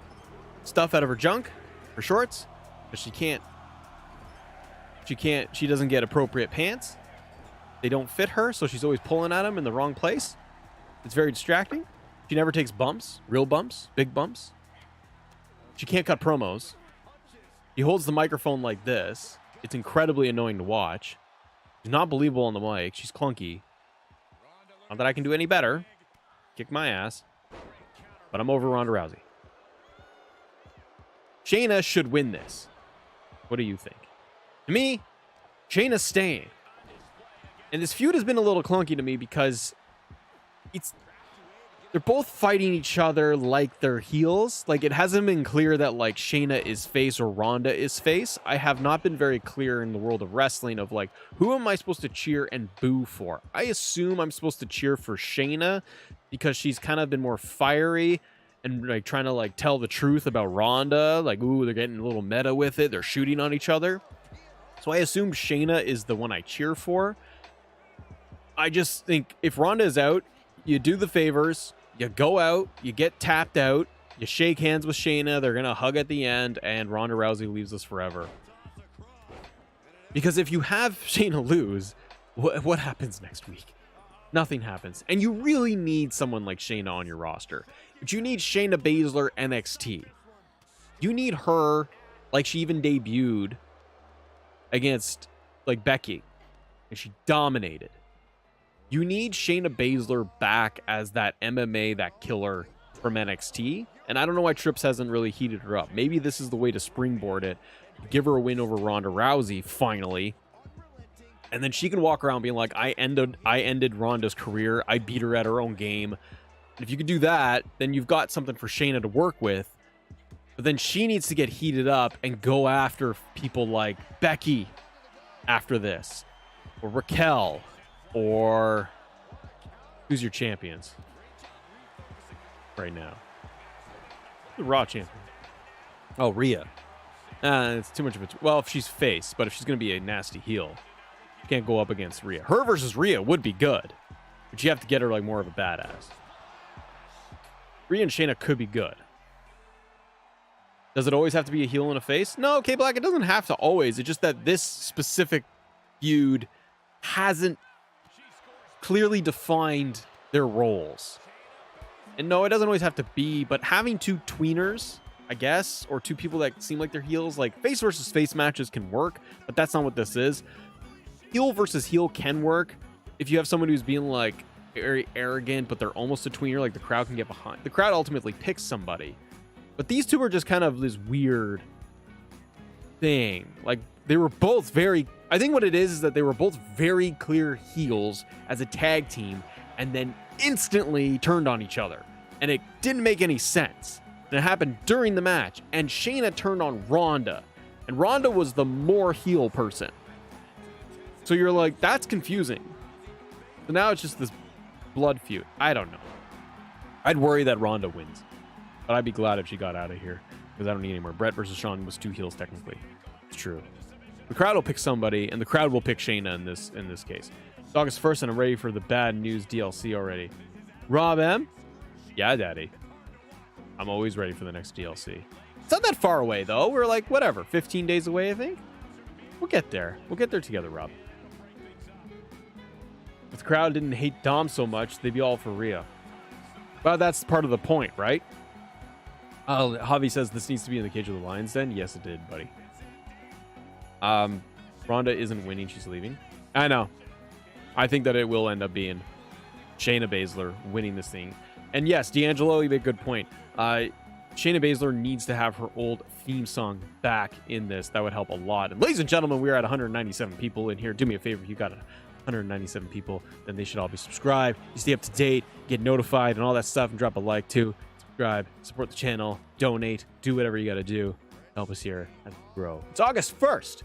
S1: stuff out of her junk, her shorts, but she doesn't get appropriate pants. They don't fit her, so she's always pulling at them in the wrong place. It's very distracting. She never takes bumps, real bumps, big bumps. She can't cut promos. He holds the microphone like this. It's incredibly annoying to watch. She's not believable on the mic. She's clunky. Not that I can do any better. Kick my ass. But I'm over Ronda Rousey. Shayna should win this. What do you think? To me, Shayna's staying. And this feud has been a little clunky to me because they're both fighting each other like they're heels. Like, it hasn't been clear that, like, Shayna is face or Ronda is face. I have not been very clear in the world of wrestling of, like, who am I supposed to cheer and boo for? I assume I'm supposed to cheer for Shayna because she's kind of been more fiery and, like, trying to, like, tell the truth about Ronda. Like, ooh, they're getting a little meta with it. They're shooting on each other. So I assume Shayna is the one I cheer for. I just think if Ronda is out, you do the favors. You go out, you get tapped out, you shake hands with Shayna, they're going to hug at the end, and Ronda Rousey leaves us forever. Because if you have Shayna lose, what happens next week? Nothing happens. And you really need someone like Shayna on your roster. But you need Shayna Baszler NXT. You need her, like she even debuted against, like, Becky. And she dominated. You need Shayna Baszler back as that MMA, that killer from NXT. And I don't know why Trips hasn't really heated her up. Maybe this is the way to springboard it. Give her a win over Ronda Rousey, finally. And then she can walk around being like, I ended Ronda's career. I beat her at her own game. And if you could do that, then you've got something for Shayna to work with. But then she needs to get heated up and go after people like Becky after this. Or Raquel. Or who's your champions right now? The Raw champion. Oh, Rhea. It's too much of a... Well, if she's face, but if she's going to be a nasty heel, you can't go up against Rhea. Her versus Rhea would be good, but you have to get her like more of a badass. Rhea and Shayna could be good. Does it always have to be a heel and a face? No, K-Black, it doesn't have to always. It's just that this specific feud hasn't clearly defined their roles. And no, it doesn't always have to be, but having two tweeners, I guess, or two people that seem like they're heels, like face versus face matches can work, but that's not what this is. Heel versus heel can work if you have someone who's being like very arrogant, but they're almost a tweener, like the crowd can get behind. The crowd ultimately picks somebody. But these two are just kind of this weird thing. Like, they were both very... I think what it is that they were both very clear heels as a tag team and then instantly turned on each other. And it didn't make any sense. And it happened during the match. And Shayna turned on Ronda. And Ronda was the more heel person. So you're like, that's confusing. So now it's just this blood feud. I don't know. I'd worry that Ronda wins, but I'd be glad if she got out of here because I don't need any more. Brett versus Shawn was 2 heels technically. It's true. The crowd will pick somebody, and the crowd will pick Shayna in this case. It's August 1st, and I'm ready for the bad news DLC already. Rob M? Yeah, Daddy. I'm always ready for the next DLC. It's not that far away, though. We're like, whatever, 15 days away, I think? We'll get there. We'll get there together, Rob. If the crowd didn't hate Dom so much, they'd be all for Rhea. Well, that's part of the point, right? Javi says this needs to be in the Cage of the Lions Den. Yes, it did, buddy. Ronda isn't winning. She's leaving. I know. I think that it will end up being Shayna Baszler winning this thing. And yes, D'Angelo, you made a good point. Shayna Baszler needs to have her old theme song back in this. That would help a lot. And ladies and gentlemen, we are at 197 people in here. Do me a favor. If you got 197 people, then they should all be subscribed. You stay up to date, get notified, and all that stuff, and drop a like too. Subscribe, support the channel, donate, do whatever you got to do. Help us here as we grow. It's August 1st.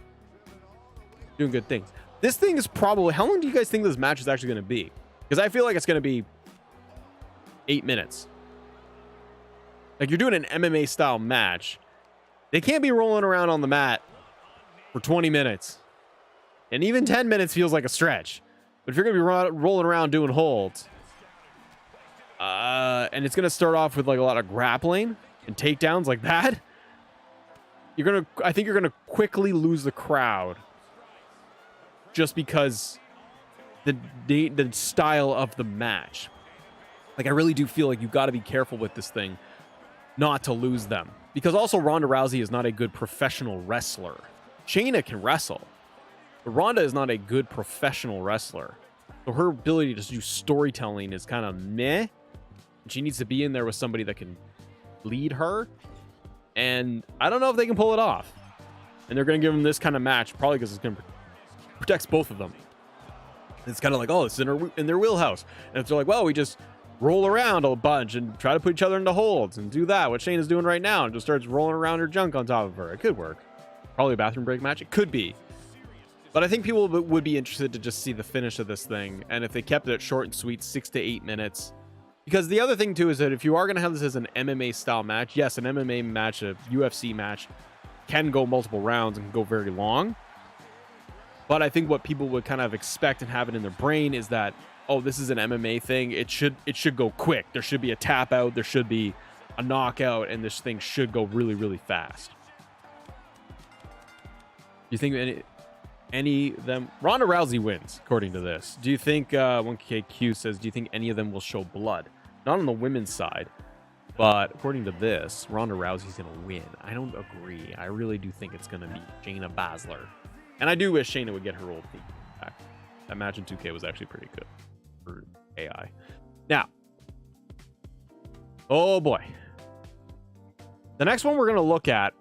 S1: Doing good things. This thing is probably... How long do you guys think this match is actually going to be? Because I feel like it's going to be 8 minutes. Like, you're doing an MMA style match. They can't be rolling around on the mat for 20 minutes. And even 10 minutes feels like a stretch. But if you're going to be rolling around doing holds, and it's going to start off with like a lot of grappling and takedowns like that, I think you're going to quickly lose the crowd just because the style of the match. Like, I really do feel like you got to be careful with this thing not to lose them, because also Ronda Rousey is not a good professional wrestler. Shayna can wrestle, but Ronda is not a good professional wrestler. So her ability to do storytelling is kind of meh. And she needs to be in there with somebody that can lead her. And I don't know if they can pull it off. And they're going to give them this kind of match, probably because it's going to protect both of them. It's kind of like, oh, it's in their wheelhouse. And if they're like, well, we just roll around a bunch and try to put each other into holds and do that, what Shayna's doing right now, and just starts rolling around her junk on top of her. It could work. Probably a bathroom break match. It could be. But I think people would be interested to just see the finish of this thing. And if they kept it short and sweet, 6 to 8 minutes. Because the other thing, too, is that if you are going to have this as an MMA-style match, yes, an MMA match, a UFC match, can go multiple rounds and can go very long. But I think what people would kind of expect and have it in their brain is that, oh, this is an MMA thing. It should go quick. There should be a tap out. There should be a knockout. And this thing should go really, really fast. Do you think any of them... Ronda Rousey wins, according to this. Do you think... 1KQ says, do you think any of them will show blood? Not on the women's side. But according to this, Ronda Rousey's going to win. I don't agree. I really do think it's going to be Shayna Baszler. And I do wish Shayna would get her old theme back. That match in 2K was actually pretty good for AI. Now, oh boy. The next one we're going to look at,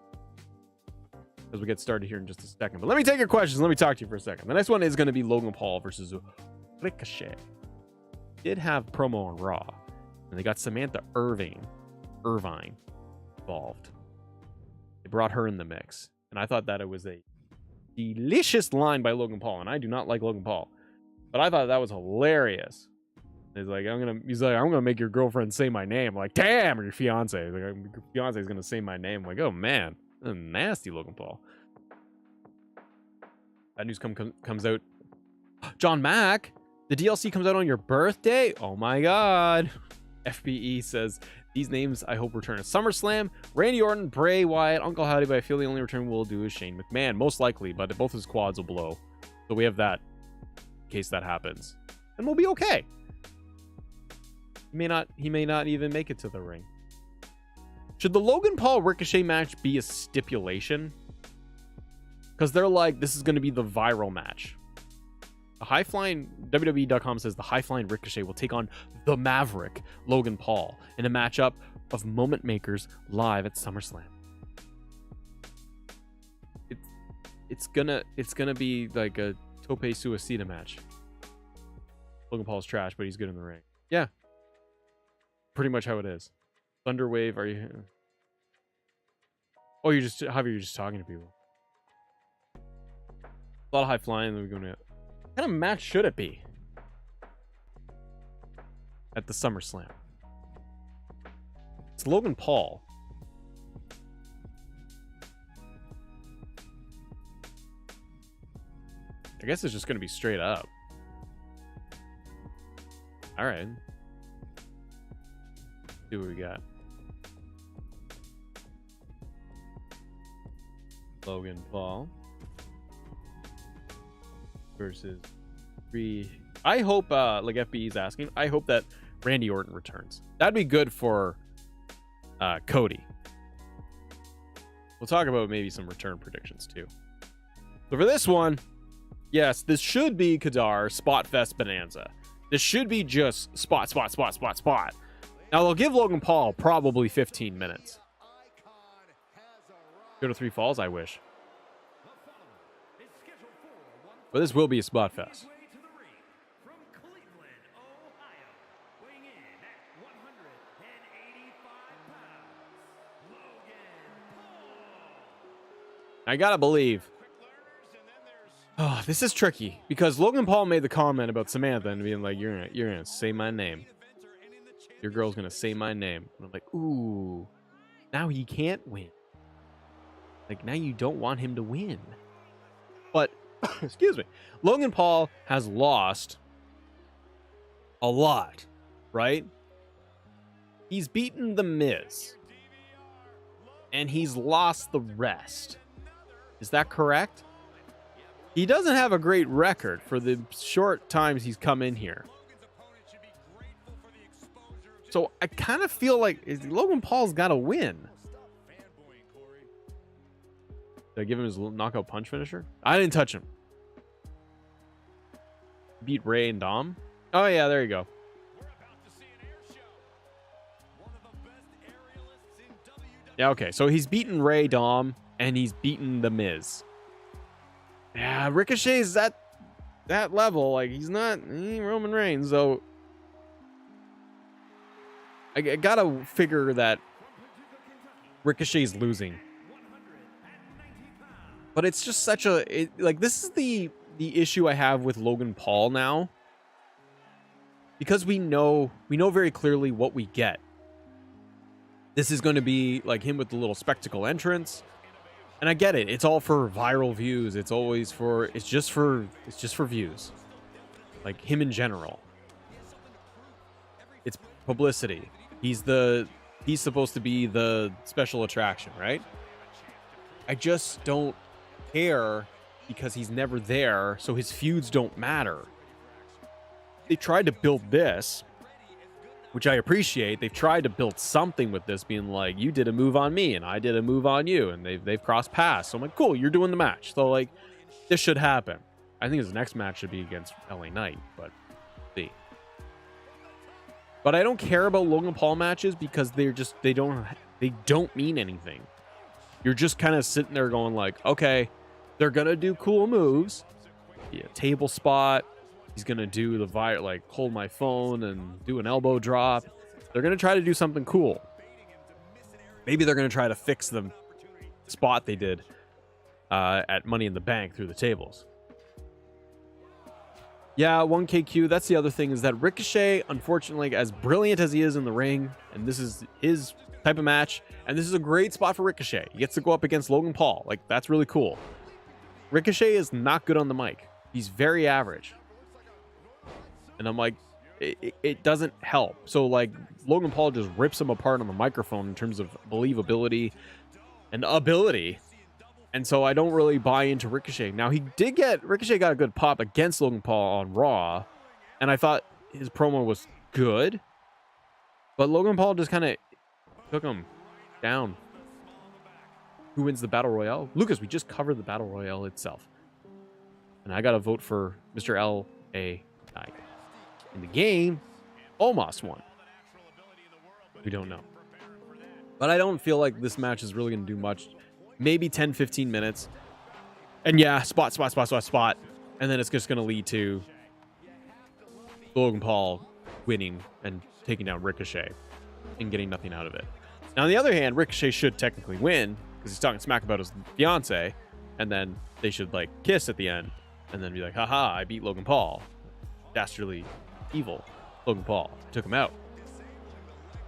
S1: as we get started here in just a second. But let me take your questions. Let me talk to you for a second. The next one is going to be Logan Paul versus Ricochet. Did have promo on Raw. And they got Samantha Irvine involved. They brought her in the mix. And I thought that it was a delicious line by Logan Paul. And I do not like Logan Paul. But I thought that was hilarious. He's like, I'm gonna make your girlfriend say my name. I'm like, damn, or your fiance. Like, your fiance is gonna say my name. I'm like, oh man, nasty Logan Paul. That news comes out. John Mack, the DLC comes out on your birthday. Oh my god. FBE says these names I hope return at SummerSlam. Randy Orton, Bray Wyatt, Uncle Howdy, but I feel the only return we'll do is Shane McMahon, most likely. But both his quads will blow, so we have that in case that happens, and we'll be okay. He may not even make it to the ring. Should the Logan Paul Ricochet match be a stipulation? Because they're like, this is going to be the viral match. The high-flying WWE.com says the high-flying Ricochet will take on the Maverick Logan Paul in a matchup of moment makers live at SummerSlam. It's gonna be like a Tope Suicida match. Logan Paul's trash, but he's good in the ring. Yeah. Pretty much how it is. Thunderwave, are you... Oh, you're just talking to people. A lot of high flying, then we're going to... What kind of match should it be at the SummerSlam? It's Logan Paul. I guess it's just going to be straight up. All right. See what we got. Logan Paul versus three. I hope, like FBE's asking, I hope that Randy Orton returns. That'd be good for Cody. We'll talk about maybe some return predictions too. So for this one, yes, this should be Kadar Spot Fest Bonanza. This should be just spot. Now they'll give Logan Paul probably 15 minutes. Go to 3 falls, I wish. But this will be a spot fest. I gotta believe. Oh, this is tricky because Logan Paul made the comment about Samantha and being like, "You're gonna say my name. Your girl's gonna say my name." And I'm like, "Ooh, now he can't win. Like now you don't want him to win." But excuse me, Logan Paul has lost a lot, right? He's beaten The Miz, and he's lost the rest. Is that correct? He doesn't have a great record for the short times he's come in here. So I kind of feel like Logan Paul's got to win. Did I give him his knockout punch finisher? I didn't touch him. Beat Ray and Dom. Oh, yeah, there you go. Yeah, okay. So he's beaten Ray, Dom, and he's beaten The Miz. Yeah, Ricochet's at that level. Like, he ain't Roman Reigns, so I gotta figure that Ricochet's losing. But it's just such a... like, this is the issue I have with Logan Paul now. Because we know very clearly what we get. This is going to be like him with the little spectacle entrance. And I get it. It's all for viral views. It's just for views. Like him in general. It's publicity. He's supposed to be the special attraction, right? I just don't care because he's never there, so his feuds don't matter. They tried to build this, which I appreciate. They've tried to build something with this, being like, you did a move on me and I did a move on you, and they've crossed paths. So I'm like, cool, you're doing the match. So like, this should happen. I think his next match should be against LA Knight, but see. But I don't care about Logan Paul matches because they don't mean anything. You're just kind of sitting there going like, okay, they're gonna do cool moves. Yeah, table spot. He's going to do the like hold my phone and do an elbow drop. They're going to try to do something cool. Maybe they're going to try to fix the spot they did at Money in the Bank through the tables. Yeah, 1KQ. That's the other thing, is that Ricochet, unfortunately, as brilliant as he is in the ring, and this is his type of match, and this is a great spot for Ricochet. He gets to go up against Logan Paul. Like, that's really cool. Ricochet is not good on the mic. He's very average. And I'm like, it doesn't help. So, like, Logan Paul just rips him apart on the microphone in terms of believability and ability. And so I don't really buy into Ricochet. Now, Ricochet got a good pop against Logan Paul on Raw. And I thought his promo was good. But Logan Paul just kind of took him down. Who wins the Battle Royale? Lucas, we just covered the Battle Royale itself. And I got to vote for Mr. L.A. Knight. In the game, Omos won. We don't know. But I don't feel like this match is really going to do much. Maybe 10, 15 minutes. And yeah, spot. And then it's just going to lead to Logan Paul winning and taking down Ricochet and getting nothing out of it. Now, on the other hand, Ricochet should technically win because he's talking smack about his fiance. And then they should, like, kiss at the end. and then be like, haha, I beat Logan Paul. Dastardly evil Logan Paul. Took him out.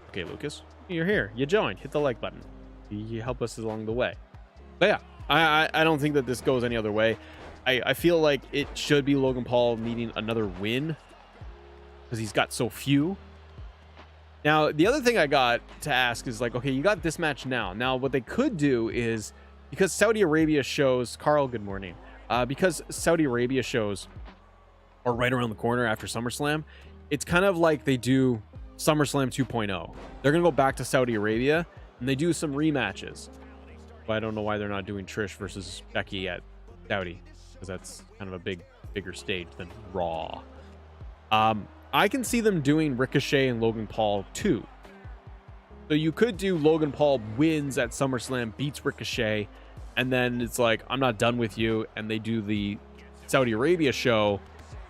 S1: Okay, Lucas, you're here. You joined. Hit the like button. You help us along the way. But yeah, I don't think that this goes any other way. I feel like it should be Logan Paul needing another win because he's got so few. Now, the other thing I got to ask is like, okay, you got this match now. Now, what they could do is, because Saudi Arabia shows, Carl, good morning. Because Saudi Arabia shows are right around the corner after SummerSlam, it's kind of like they do SummerSlam 2.0. They're going to go back to Saudi Arabia and they do some rematches. But I don't know why they're not doing Trish versus Becky at Saudi, because that's kind of a bigger stage than Raw. I can see them doing Ricochet and Logan Paul too. So you could do Logan Paul wins at SummerSlam, beats Ricochet, and then it's like, I'm not done with you, and they do the Saudi Arabia show,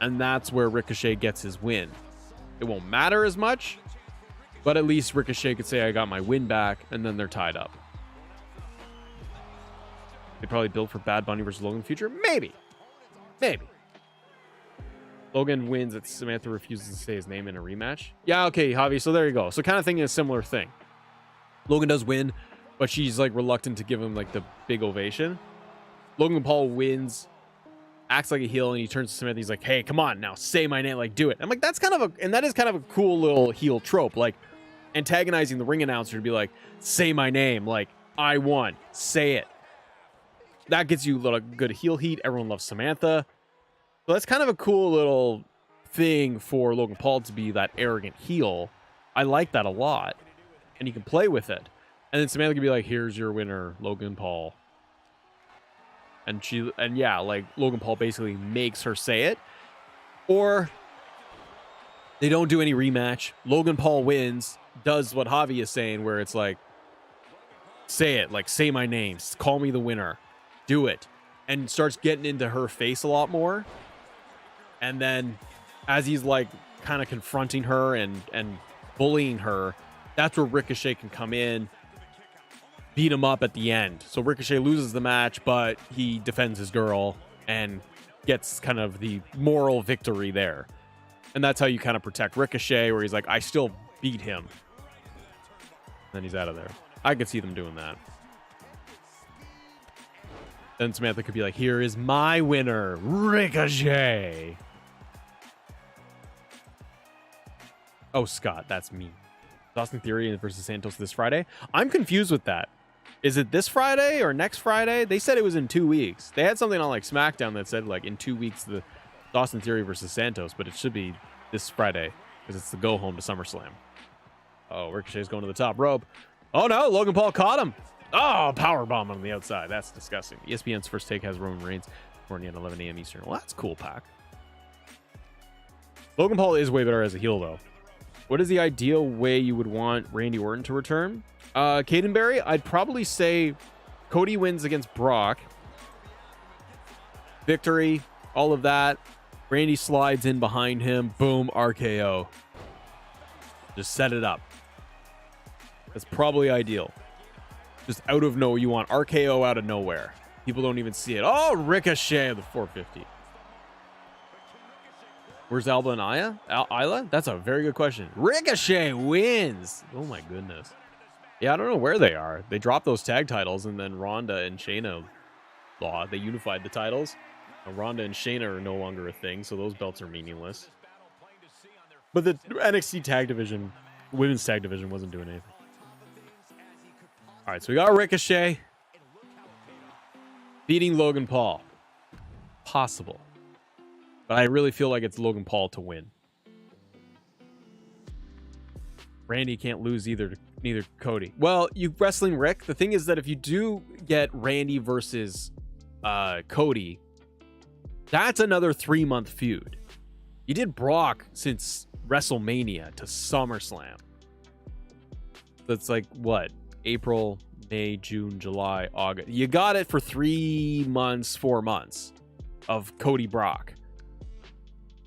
S1: and that's where Ricochet gets his win. It won't matter as much, but at least Ricochet could say, I got my win back, and then they're tied up. They probably build for Bad Bunny versus Logan in the future? Maybe. Logan wins that Samantha refuses to say his name in a rematch. Yeah, okay, Javi. So there you go. So kind of thinking a similar thing. Logan does win, but she's like reluctant to give him like the big ovation. Logan Paul wins, acts like a heel, and he turns to Samantha. He's like, hey, come on now, say my name, like do it. I'm like, that's kind of that is kind of a cool little heel trope, like antagonizing the ring announcer to be like, say my name, like I won, say it. That gets you a little good heel heat. Everyone loves Samantha. So that's kind of a cool little thing for Logan Paul to be that arrogant heel. I like that a lot. And he can play with it. And then Samantha can be like, here's your winner, Logan Paul. And yeah, like Logan Paul basically makes her say it. Or they don't do any rematch. Logan Paul wins, does what Javi is saying, where it's like, say it, like say my name, call me the winner, do it. And starts getting into her face a lot more. And then as he's like kind of confronting her and bullying her, that's where Ricochet can come in, beat him up at the end. So Ricochet loses the match, but he defends his girl and gets kind of the moral victory there. And that's how you kind of protect Ricochet, where he's like, I still beat him. Then he's out of there. I could see them doing that. Then Samantha could be like, here is my winner, Ricochet. Oh, Scott, that's me. Austin Theory versus Santos this Friday. I'm confused with that. Is it this Friday or next Friday? They said it was in 2 weeks. They had something on like SmackDown that said like in 2 weeks the Austin Theory versus Santos, but it should be this Friday because it's the go home to SummerSlam. Oh, Ricochet's going to the top rope. Oh no, Logan Paul caught him. Oh, powerbomb on the outside. That's disgusting. ESPN's First Take has Roman Reigns morning at 11 a.m. Eastern. Well, that's cool, Pac. Logan Paul is way better as a heel, though. What is the ideal way you would want Randy Orton to return? Cadenberry, I'd probably say Cody wins against Brock. Victory, all of that. Randy slides in behind him. Boom, RKO. Just set it up. That's probably ideal. Just out of nowhere. You want RKO out of nowhere. People don't even see it. Oh, Ricochet of the 450. Where's Alba and Isla? That's a very good question. Ricochet wins. Oh my goodness. Yeah, I don't know where they are. They dropped those tag titles, and then Ronda and Shayna, they unified the titles. Now, Ronda and Shayna are no longer a thing, so those belts are meaningless. But the NXT tag division, women's tag division, wasn't doing anything. All right, so we got Ricochet beating Logan Paul. Possible. But I really feel like it's Logan Paul to win. Randy can't lose neither Cody. Well, you wrestling Rick. The thing is that if you do get Randy versus Cody, that's another 3-month feud. You did Brock since WrestleMania to SummerSlam. That's like what? April, May, June, July, August. You got it for 3 months, 4 months of Cody Brock.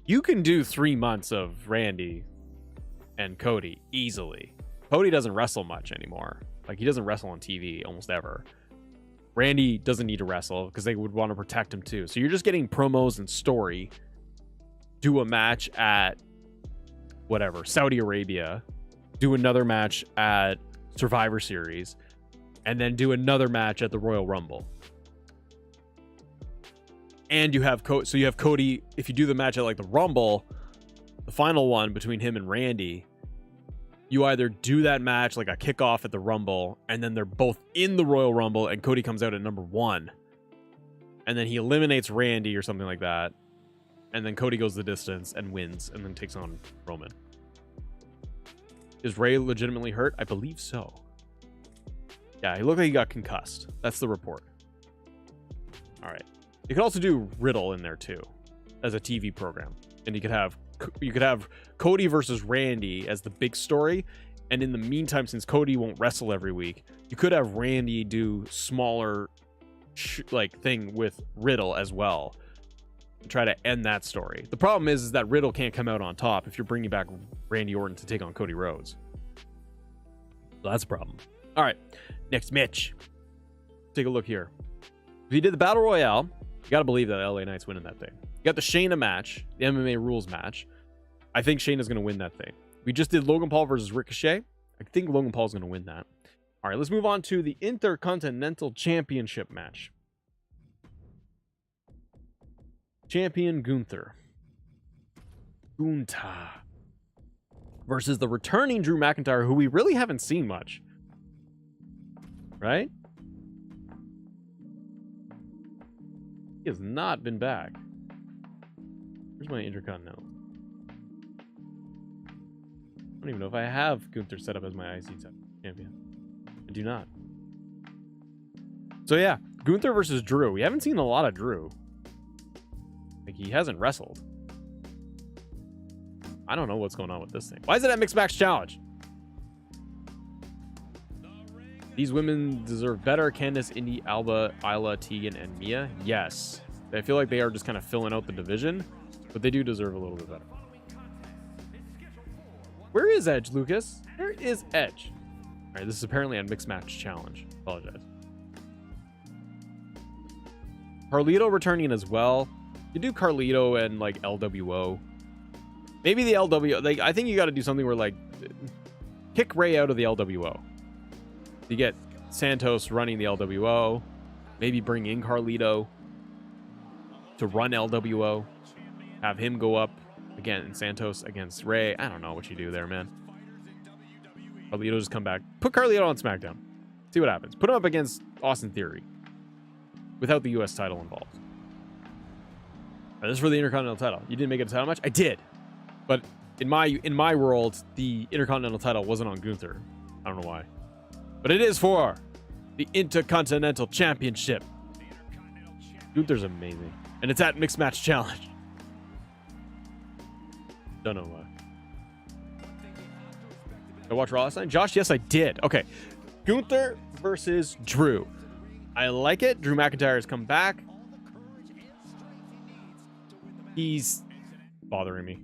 S1: You can do 3 months of Randy and Cody easily. Cody doesn't wrestle much anymore. Like, he doesn't wrestle on TV almost ever. Randy doesn't need to wrestle because they would want to protect him too. So you're just getting promos and story. Do a match at whatever, Saudi Arabia. Do another match at Survivor Series. And then do another match at the Royal Rumble. And you have so you have Cody. If you do the match at like the Rumble, the final one between him and Randy, you either do that match like a kickoff at the Rumble, and then they're both in the Royal Rumble, and Cody comes out at number 1, and then he eliminates Randy or something like that, and then Cody goes the distance and wins, and then takes on Roman. Is Ray legitimately hurt? I believe so. Yeah, he looked like he got concussed. That's the report. All right. You could also do Riddle in there too, as a TV program, and you could have Cody versus Randy as the big story, and in the meantime, since Cody won't wrestle every week, you could have Randy do smaller thing with Riddle as well, and try to end that story. The problem is that Riddle can't come out on top if you're bringing back Randy Orton to take on Cody Rhodes. So that's a problem. All right, next Mitch. Take a look here. If you did the Battle Royale, you got to believe that LA Knight's winning that thing. You got the Shayna match, the MMA rules match. I think Shayna's going to win that thing. We just did Logan Paul versus Ricochet. I think Logan Paul's going to win that. All right, let's move on to the Intercontinental Championship match. Champion Gunther versus the returning Drew McIntyre, who we really haven't seen much. Right? He has not been back. Where's my Intercontinental? I don't even know if I have Gunther set up as my IC champion. I do not. So yeah, Gunther versus Drew. We haven't seen a lot of Drew. Like, he hasn't wrestled. I don't know what's going on with this thing. Why is it at Mixed Match Challenge? These women deserve better. Candice, Indy, Alba, Isla, Tegan, and Mia. Yes. I feel like they are just kind of filling out the division, but they do deserve a little bit better. Where is Edge, Lucas? Where is Edge? All right, this is apparently a Mixed Match Challenge. Apologize. Carlito returning as well. You do Carlito and like LWO. Maybe the LWO. Like, I think you got to do something where like kick Ray out of the LWO. You get Santos running the LWO. Maybe bring in Carlito to run LWO. Have him go up again in Santos against Ray. I don't know what you do there, man. Carlito just come back. Put Carlito on SmackDown. See what happens. Put him up against Austin Theory without the US title involved. All right, this is for the Intercontinental title. You didn't make it a title match? I did. But in my world, the Intercontinental title wasn't on Gunther. I don't know why. But it is for the Intercontinental Championship. Gunther's amazing. And it's at Mixed Match Challenge. Don't know why. Did I watch Raw last night? Josh, yes, I did. Okay. Gunther versus Drew. I like it. Drew McIntyre has come back. He's bothering me.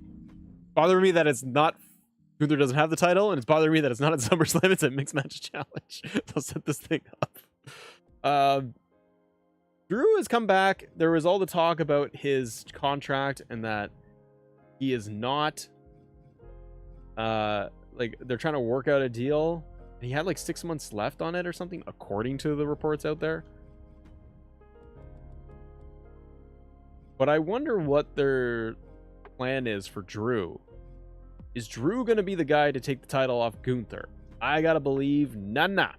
S1: Bothering me that it's not... Gunther doesn't have the title, and it's bothering me that it's not at SummerSlam, it's at Mixed Match Challenge. They'll set this thing up. Drew has come back. There was all the talk about his contract and that he is not... like, they're trying to work out a deal. He had like 6 months left on it or something, according to the reports out there. But I wonder what their plan is for Drew. Is Drew going to be the guy to take the title off Gunther? I gotta believe, nah.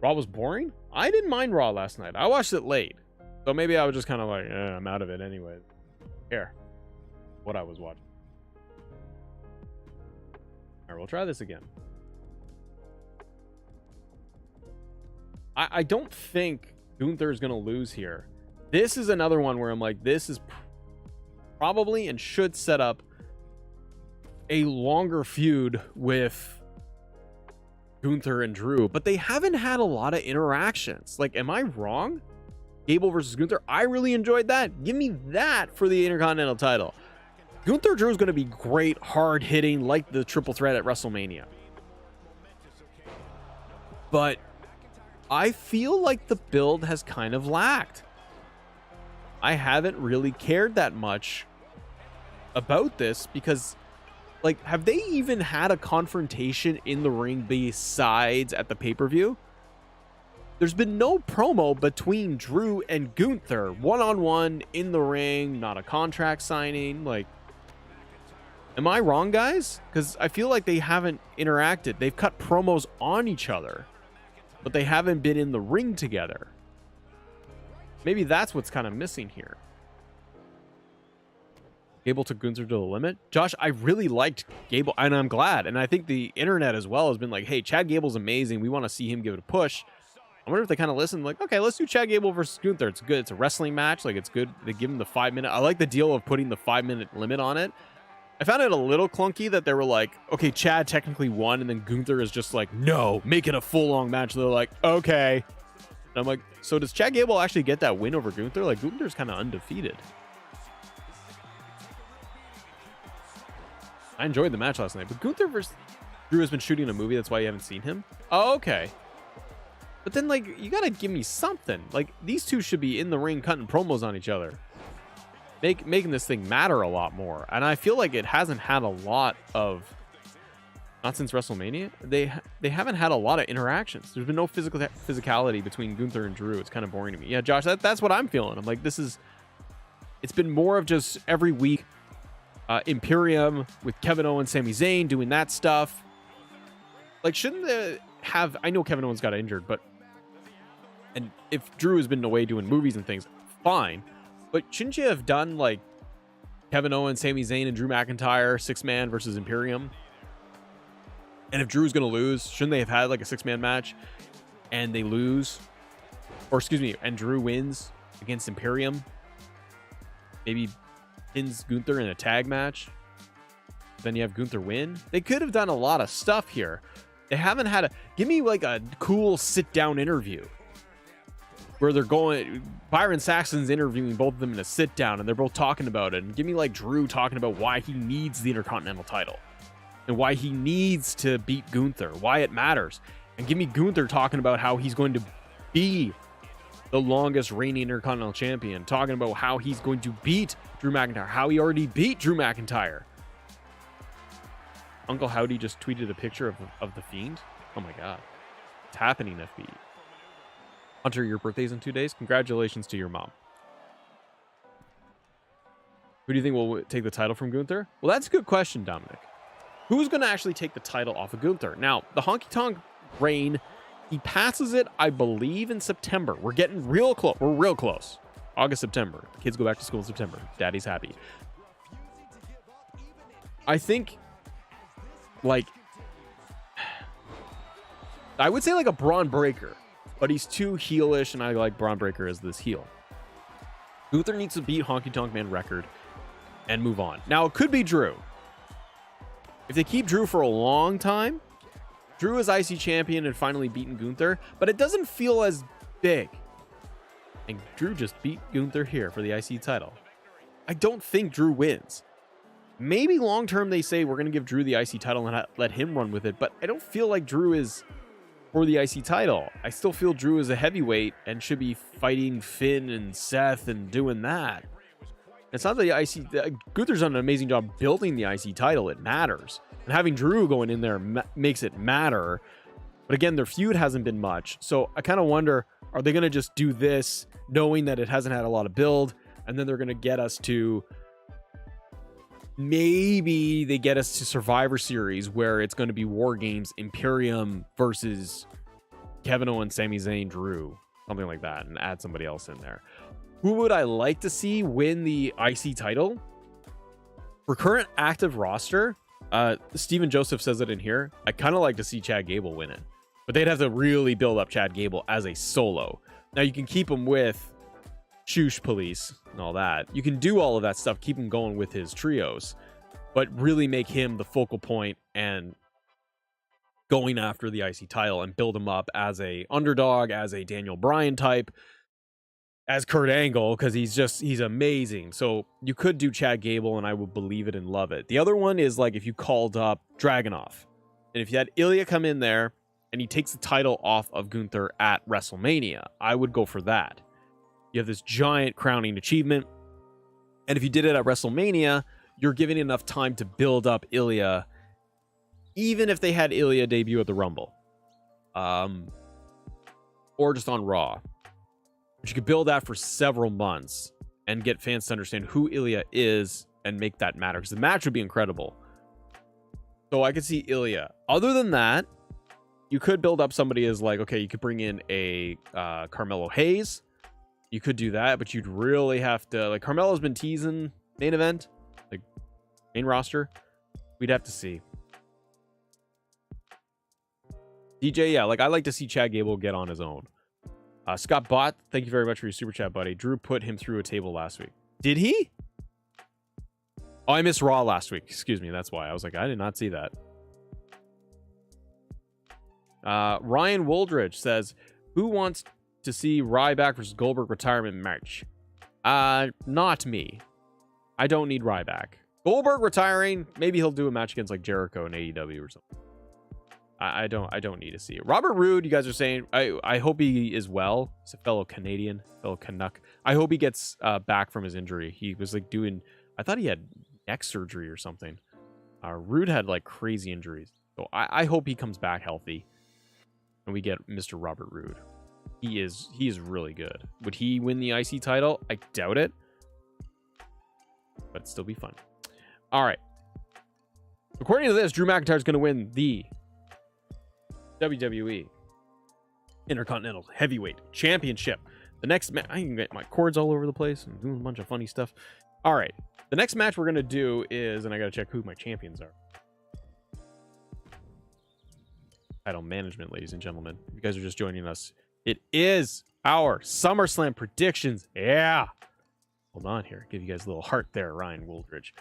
S1: Raw was boring? I didn't mind Raw last night. I watched it late. So maybe I was just kind of like, I'm out of it anyway. Care what I was watching. Alright, we'll try this again. I don't think Gunther is going to lose here. This is another one where I'm like, this is probably and should set up a longer feud with Gunther and Drew, but they haven't had a lot of interactions. Like, am I wrong? Gable versus Gunther, I really enjoyed that. Give me that for the Intercontinental title. Gunther Drew is going to be great, hard hitting, like the triple threat at WrestleMania. But I feel like the build has kind of lacked. I haven't really cared that much about this because, like, have they even had a confrontation in the ring besides at the pay-per-view? There's been no promo between Drew and Gunther, one-on-one in the ring, not a contract signing. Like, am I wrong, guys? Because I feel like they haven't interacted. They've cut promos on each other, but they haven't been in the ring together. Maybe that's what's kind of missing here. Gable took Gunther to the limit. Josh, I really liked Gable, and I'm glad. And I think the internet as well has been like, hey, Chad Gable's amazing. We want to see him give it a push. I wonder if they kind of listen, like, okay, let's do Chad Gable versus Gunther. It's good. It's a wrestling match. Like, it's good. They give him the 5-minute. I like the deal of putting the 5-minute limit on it. I found it a little clunky that they were like, okay, Chad technically won, and then Gunther is just like, no, make it a full-long match. And they're like, okay. And I'm like, so does Chad Gable actually get that win over Gunther? Like, Gunther's kind of undefeated. I enjoyed the match last night, but Gunther versus Drew has been shooting a movie. That's why you haven't seen him. Oh, okay. But then, like, you got to give me something. Like, these two should be in the ring cutting promos on each other. Making this thing matter a lot more. And I feel like it hasn't had a lot of... Not since WrestleMania. They haven't had a lot of interactions. There's been no physicality between Gunther and Drew. It's kind of boring to me. Yeah, Josh, that's what I'm feeling. I'm like, this is... It's been more of just every week. Imperium with Kevin Owens, Sami Zayn doing that stuff. Like, shouldn't they have... I know Kevin Owens got injured, but... And if Drew has been away doing movies and things, fine. But shouldn't you have done, like, Kevin Owens, Sami Zayn, and Drew McIntyre, 6-man versus Imperium? And if Drew's going to lose, shouldn't they have had, like, a 6-man match? And they lose? Or, excuse me, and Drew wins against Imperium? Maybe pins Gunther in a tag match? Then you have Gunther win? They could have done a lot of stuff here. They haven't had a... Give me, like, a cool sit-down interview. Where they're going, Byron Saxton's interviewing both of them in a sit down and they're both talking about it. And give me like Drew talking about why he needs the Intercontinental title and why he needs to beat Gunther, why it matters. And give me Gunther talking about how he's going to be the longest reigning Intercontinental champion, talking about how he's going to beat Drew McIntyre, how he already beat Drew McIntyre. Uncle Howdy just tweeted a picture of the Fiend. Oh my God. It's happening, FB. Hunter, your birthday's in 2 days. Congratulations to your mom. Who do you think will take the title from Gunther? Well, that's a good question, Dominic. Who's going to actually take the title off of Gunther? Now, the Honky Tonk reign, he passes it, I believe, in September. We're getting real close. We're real close. August, September. The kids go back to school in September. Daddy's happy. I think, like, I would say like a Braun Breaker. But he's too heelish, and I like Braun Breaker as this heel. Gunther needs to beat Honky Tonk Man record and move on. Now, it could be Drew. If they keep Drew for a long time, Drew is IC champion and finally beaten Gunther, but it doesn't feel as big. And Drew just beat Gunther here for the IC title. I don't think Drew wins. Maybe long term they say we're going to give Drew the IC title and let him run with it, but I don't feel like Drew is... for the IC title. I still feel Drew is a heavyweight and should be fighting Finn and Seth and doing that. It's not the IC... Gunther's done an amazing job building the IC title. It matters. And having Drew going in there makes it matter. But again, their feud hasn't been much. So I kind of wonder, are they going to just do this knowing that it hasn't had a lot of build? And then they're going to get us to... Maybe they get us to Survivor Series where it's going to be War Games, Imperium versus Kevin Owens, Sami Zayn, Drew, something like that, and add somebody else in there. Who would I like to see win the IC title? For current active roster, Steven Joseph says it in here. I kind of like to see Chad Gable win it, but they'd have to really build up Chad Gable as a solo. Now you can keep him with Shoosh Police and all that. You can do all of that stuff, keep him going with his trios, but really make him the focal point and going after the IC title and build him up as a underdog, as a Daniel Bryan type, as Kurt Angle, because he's amazing. So you could do Chad Gable and I would believe it and love it. The other one is like if you called up Dragunov and if you had Ilya come in there and he takes the title off of Gunther at WrestleMania. I would go for that. You have this giant crowning achievement, and if you did it at WrestleMania, you're giving enough time to build up Ilya, even if they had Ilya debut at the Rumble. Or just on Raw. But you could build that for several months and get fans to understand who Ilya is and make that matter, because the match would be incredible. So I could see Ilya. Other than that, you could build up somebody as like, okay, you could bring in a Carmelo Hayes. You could do that, but you'd really have to, like, Carmelo's been teasing main event, like main roster. We'd have to see. DJ, yeah, like I like to see Chad Gable get on his own. Scott Bott, thank you very much for your super chat, buddy. Drew put him through a table last week. Did he? Oh, I missed Raw last week. Excuse me. That's why I was like, I did not see that. Ryan Woldridge says, who wants to see Ryback versus Goldberg retirement match? Not me. I don't need Ryback. Goldberg retiring, maybe he'll do a match against like Jericho in AEW or something. I don't need to see it. Robert Roode, you guys are saying, I hope he is well. He's a fellow Canadian, fellow Canuck. I hope he gets back from his injury. He was like doing, I thought he had neck surgery or something. Roode had like crazy injuries. So I hope he comes back healthy and we get Mr. Robert Roode. He is really good. Would he win the IC title? I doubt it. But it'd still be fun. All right. According to this, Drew McIntyre is going to win the WWE Intercontinental Heavyweight Championship. The next match, I can get my cords all over the place. I'm doing a bunch of funny stuff. All right. The next match we're going to do is, and I got to check who my champions are. Title management, ladies and gentlemen. If you guys are just joining us, it is our SummerSlam predictions. Yeah. Hold on here. Give you guys a little heart there, Ryan Woldridge.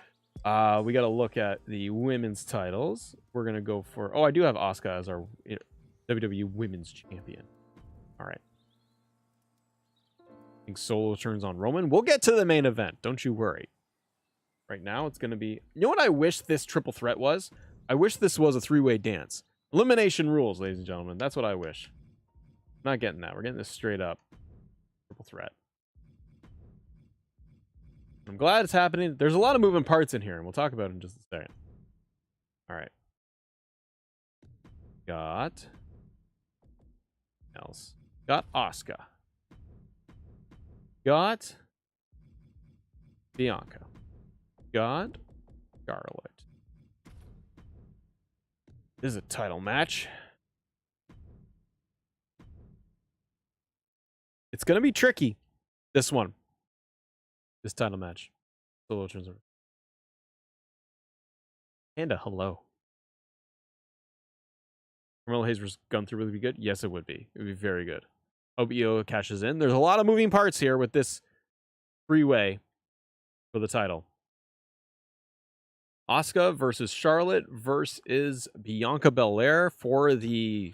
S1: We got to look at the women's titles. We're going to go for... Oh, I do have Asuka as our WWE Women's Champion. All right. I think Solo turns on Roman. We'll get to the main event. Don't you worry. Right now, it's going to be... You know what I wish this triple threat was? I wish this was a three-way dance. Elimination rules, ladies and gentlemen. That's what I wish. Not getting that. We're getting this straight up. Triple threat. I'm glad it's happening. There's a lot of moving parts in here, and we'll talk about it in just a second. All right. Got else. Got Asuka. Got Bianca. Got Charlotte. This is a title match. It's going to be tricky, this one. This title match. Solo turns over. And a hello. Carmelo Hayes versus Gunther would be good? Yes, it would be. It would be very good. OBO cashes in. There's a lot of moving parts here with this three-way for the title. Asuka versus Charlotte versus Bianca Belair for the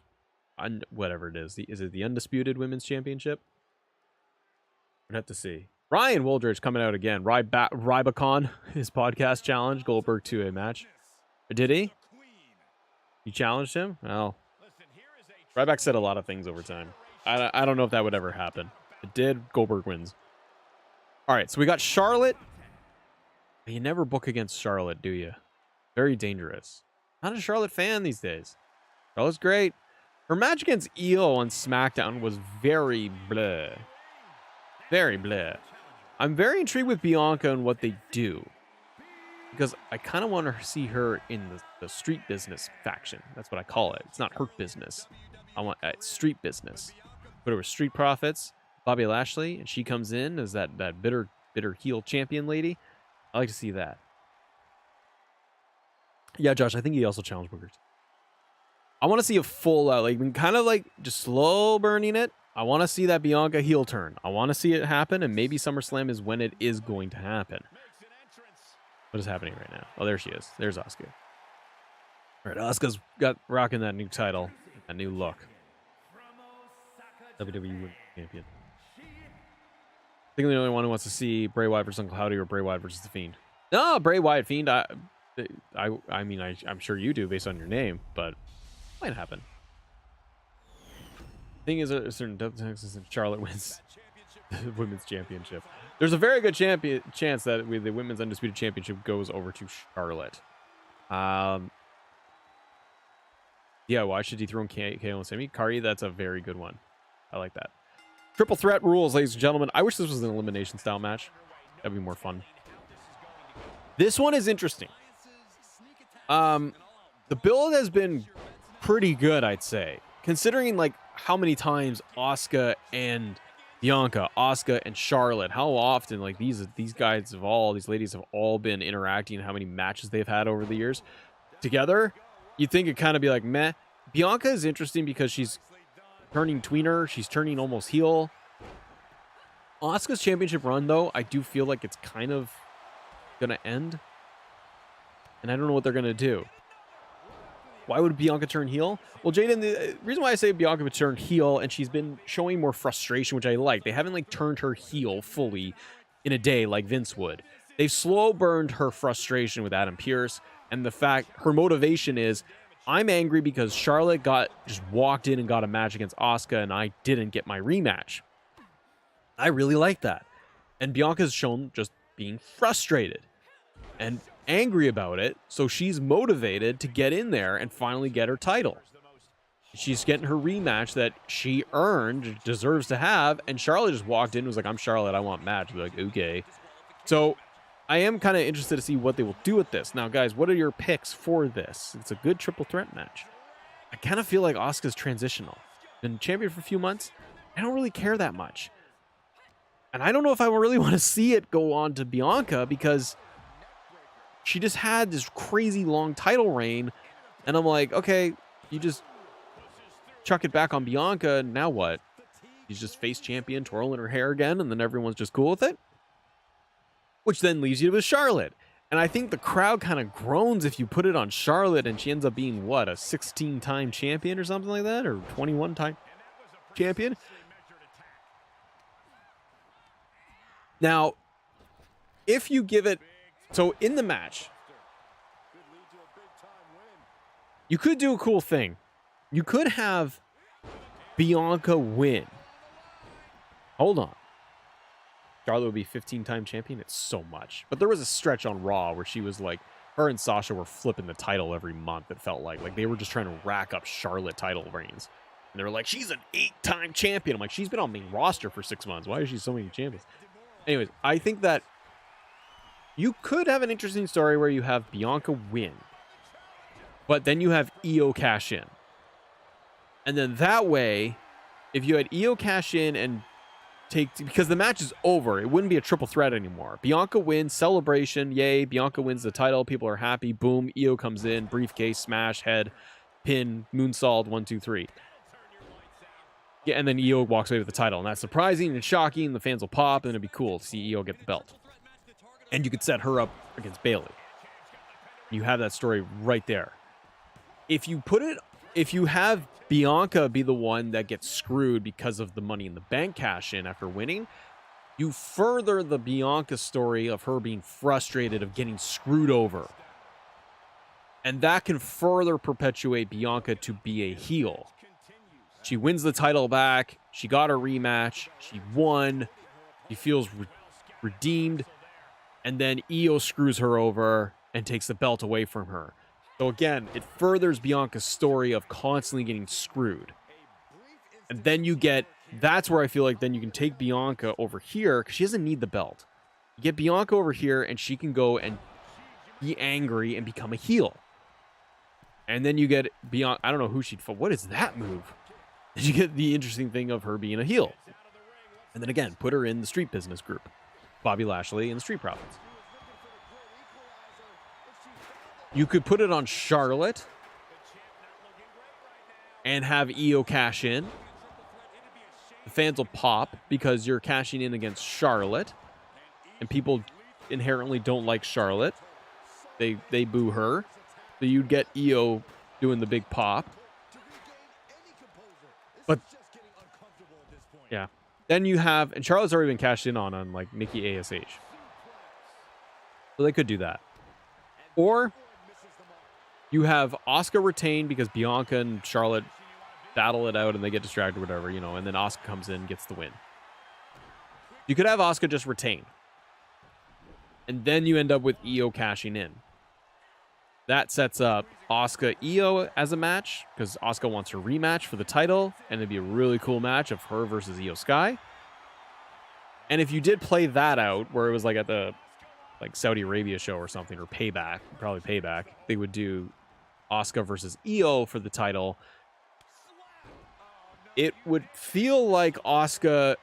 S1: whatever it is. Is it the Undisputed Women's Championship? We'd have to see. Ryan Woldridge coming out again. Rybacon, his podcast challenge Goldberg to a match. Did he? You challenged him? Well, Ryback said a lot of things over time. I don't know if that would ever happen. It did. Goldberg wins. All right, so we got Charlotte. You never book against Charlotte, do you? Very dangerous. Not a Charlotte fan these days. Charlotte's great. Her match against Io on SmackDown was very bleh. Very bleh. I'm very intrigued with Bianca and what they do. Because I kind of want to see her in the street business faction. That's what I call it. It's not Hurt Business. I want street business. Put her with Street Profits, Bobby Lashley, and she comes in as that bitter heel champion lady. I like to see that. Yeah, Josh, I think he also challenged Booker. I want to see a full out, like, kind of like just slow burning it. I want to see that Bianca heel turn. I want to see it happen, and maybe SummerSlam is when it is going to happen. What is happening right now? Oh, there she is. There's Asuka. All right, Asuka's got rocking that new title, that new look. WWE Women's Champion. I think the only one who wants to see Bray Wyatt versus Uncle Howdy or Bray Wyatt versus The Fiend. No, Bray Wyatt Fiend. I mean, I'm sure you do based on your name, but it might happen. Thing is, a certain Texas and Charlotte wins the women's championship. There's a very good chance that the women's undisputed championship goes over to Charlotte. Yeah, why should dethrone KO and Sami? Kari, that's a very good one. I like that. Triple threat rules, ladies and gentlemen. I wish this was an elimination style match. That'd be more fun. This one is interesting. The build has been pretty good, I'd say, considering like how many times Asuka and Bianca, Asuka and Charlotte, how often like these guys have all, these ladies have all been interacting, how many matches they've had over the years together. You'd think it'd kind of be like meh. Bianca is interesting because she's turning tweener, she's turning almost heel. Asuka's championship run, though, I do feel like it's kind of gonna end, and I don't know what they're gonna do. Why would Bianca turn heel? Well, Jaden, the reason why I say Bianca would turn heel, and she's been showing more frustration, which I like. They haven't like turned her heel fully in a day like Vince would. They've slow burned her frustration with Adam Pearce, and the fact her motivation is, I'm angry because Charlotte just walked in and got a match against Asuka, and I didn't get my rematch. I really like that. And Bianca's shown just being frustrated and angry about it, so she's motivated to get in there and finally get her title. She's getting her rematch that she earned, deserves to have, and Charlotte just walked in and was like, I'm Charlotte, I want match. We're like, okay. So I am kind of interested to see what they will do with this. Now, guys, what are your picks for this? It's a good triple threat match. I kind of feel like Asuka's transitional. Been champion for a few months. I don't really care that much. And I don't know if I really want to see it go on to Bianca because she just had this crazy long title reign. And I'm like, okay, you just chuck it back on Bianca. Now what? She's just face champion, twirling her hair again, and then everyone's just cool with it? Which then leaves you with Charlotte. And I think the crowd kind of groans if you put it on Charlotte and she ends up being, what, a 16-time champion or something like that? Or 21-time champion? Now, if you give it... So, in the match, you could do a cool thing. You could have Bianca win. Hold on. Charlotte would be 15-time champion. It's so much. But there was a stretch on Raw where she was like, her and Sasha were flipping the title every month. It felt like they were just trying to rack up Charlotte title reigns. And they were like, she's an 8-time champion. I'm like, she's been on the main roster for 6 months. Why is she so many champions? Anyways, I think that you could have an interesting story where you have Bianca win, but then you have Io cash in. And then that way, if you had Io cash in and because the match is over, it wouldn't be a triple threat anymore. Bianca wins, celebration, yay, Bianca wins the title, people are happy, boom, Io comes in, briefcase, smash, head, pin, moonsault, 1, 2, 3. Yeah, and then Io walks away with the title, and that's surprising and shocking, the fans will pop, and it'd be cool to see Io get the belt. And you could set her up against Bayley. You have that story right there. If you have Bianca be the one that gets screwed because of the Money in the Bank cash in after winning, you further the Bianca story of her being frustrated of getting screwed over. And that can further perpetuate Bianca to be a heel. She wins the title back. She got her rematch. She won. She feels redeemed. And then Io screws her over and takes the belt away from her. So again, it furthers Bianca's story of constantly getting screwed. And then that's where I feel like then you can take Bianca over here because she doesn't need the belt. You get Bianca over here and she can go and be angry and become a heel. And then you get Bianca, I don't know who she'd fight. What is that move? And you get the interesting thing of her being a heel. And then again, put her in the Street Business group. Bobby Lashley and the Street Profits. You could put it on Charlotte and have Io cash in. The fans will pop because you're cashing in against Charlotte. And people inherently don't like Charlotte. They boo her. So you'd get Io doing the big pop. But yeah. Then you have, and Charlotte's already been cashed in on like Nikki ASH. So they could do that. Or you have Asuka retain because Bianca and Charlotte, battle it out and they get distracted or whatever, you know, and then Asuka comes in and gets the win. You could have Asuka just retain. And then you end up with Io cashing in. That sets up Asuka Io as a match because Asuka wants her rematch for the title, and it'd be a really cool match of her versus Io Sky. And if you did play that out, where it was like at the Saudi Arabia show or something, or Payback, probably Payback, they would do Asuka versus Io for the title. It would feel like Asuka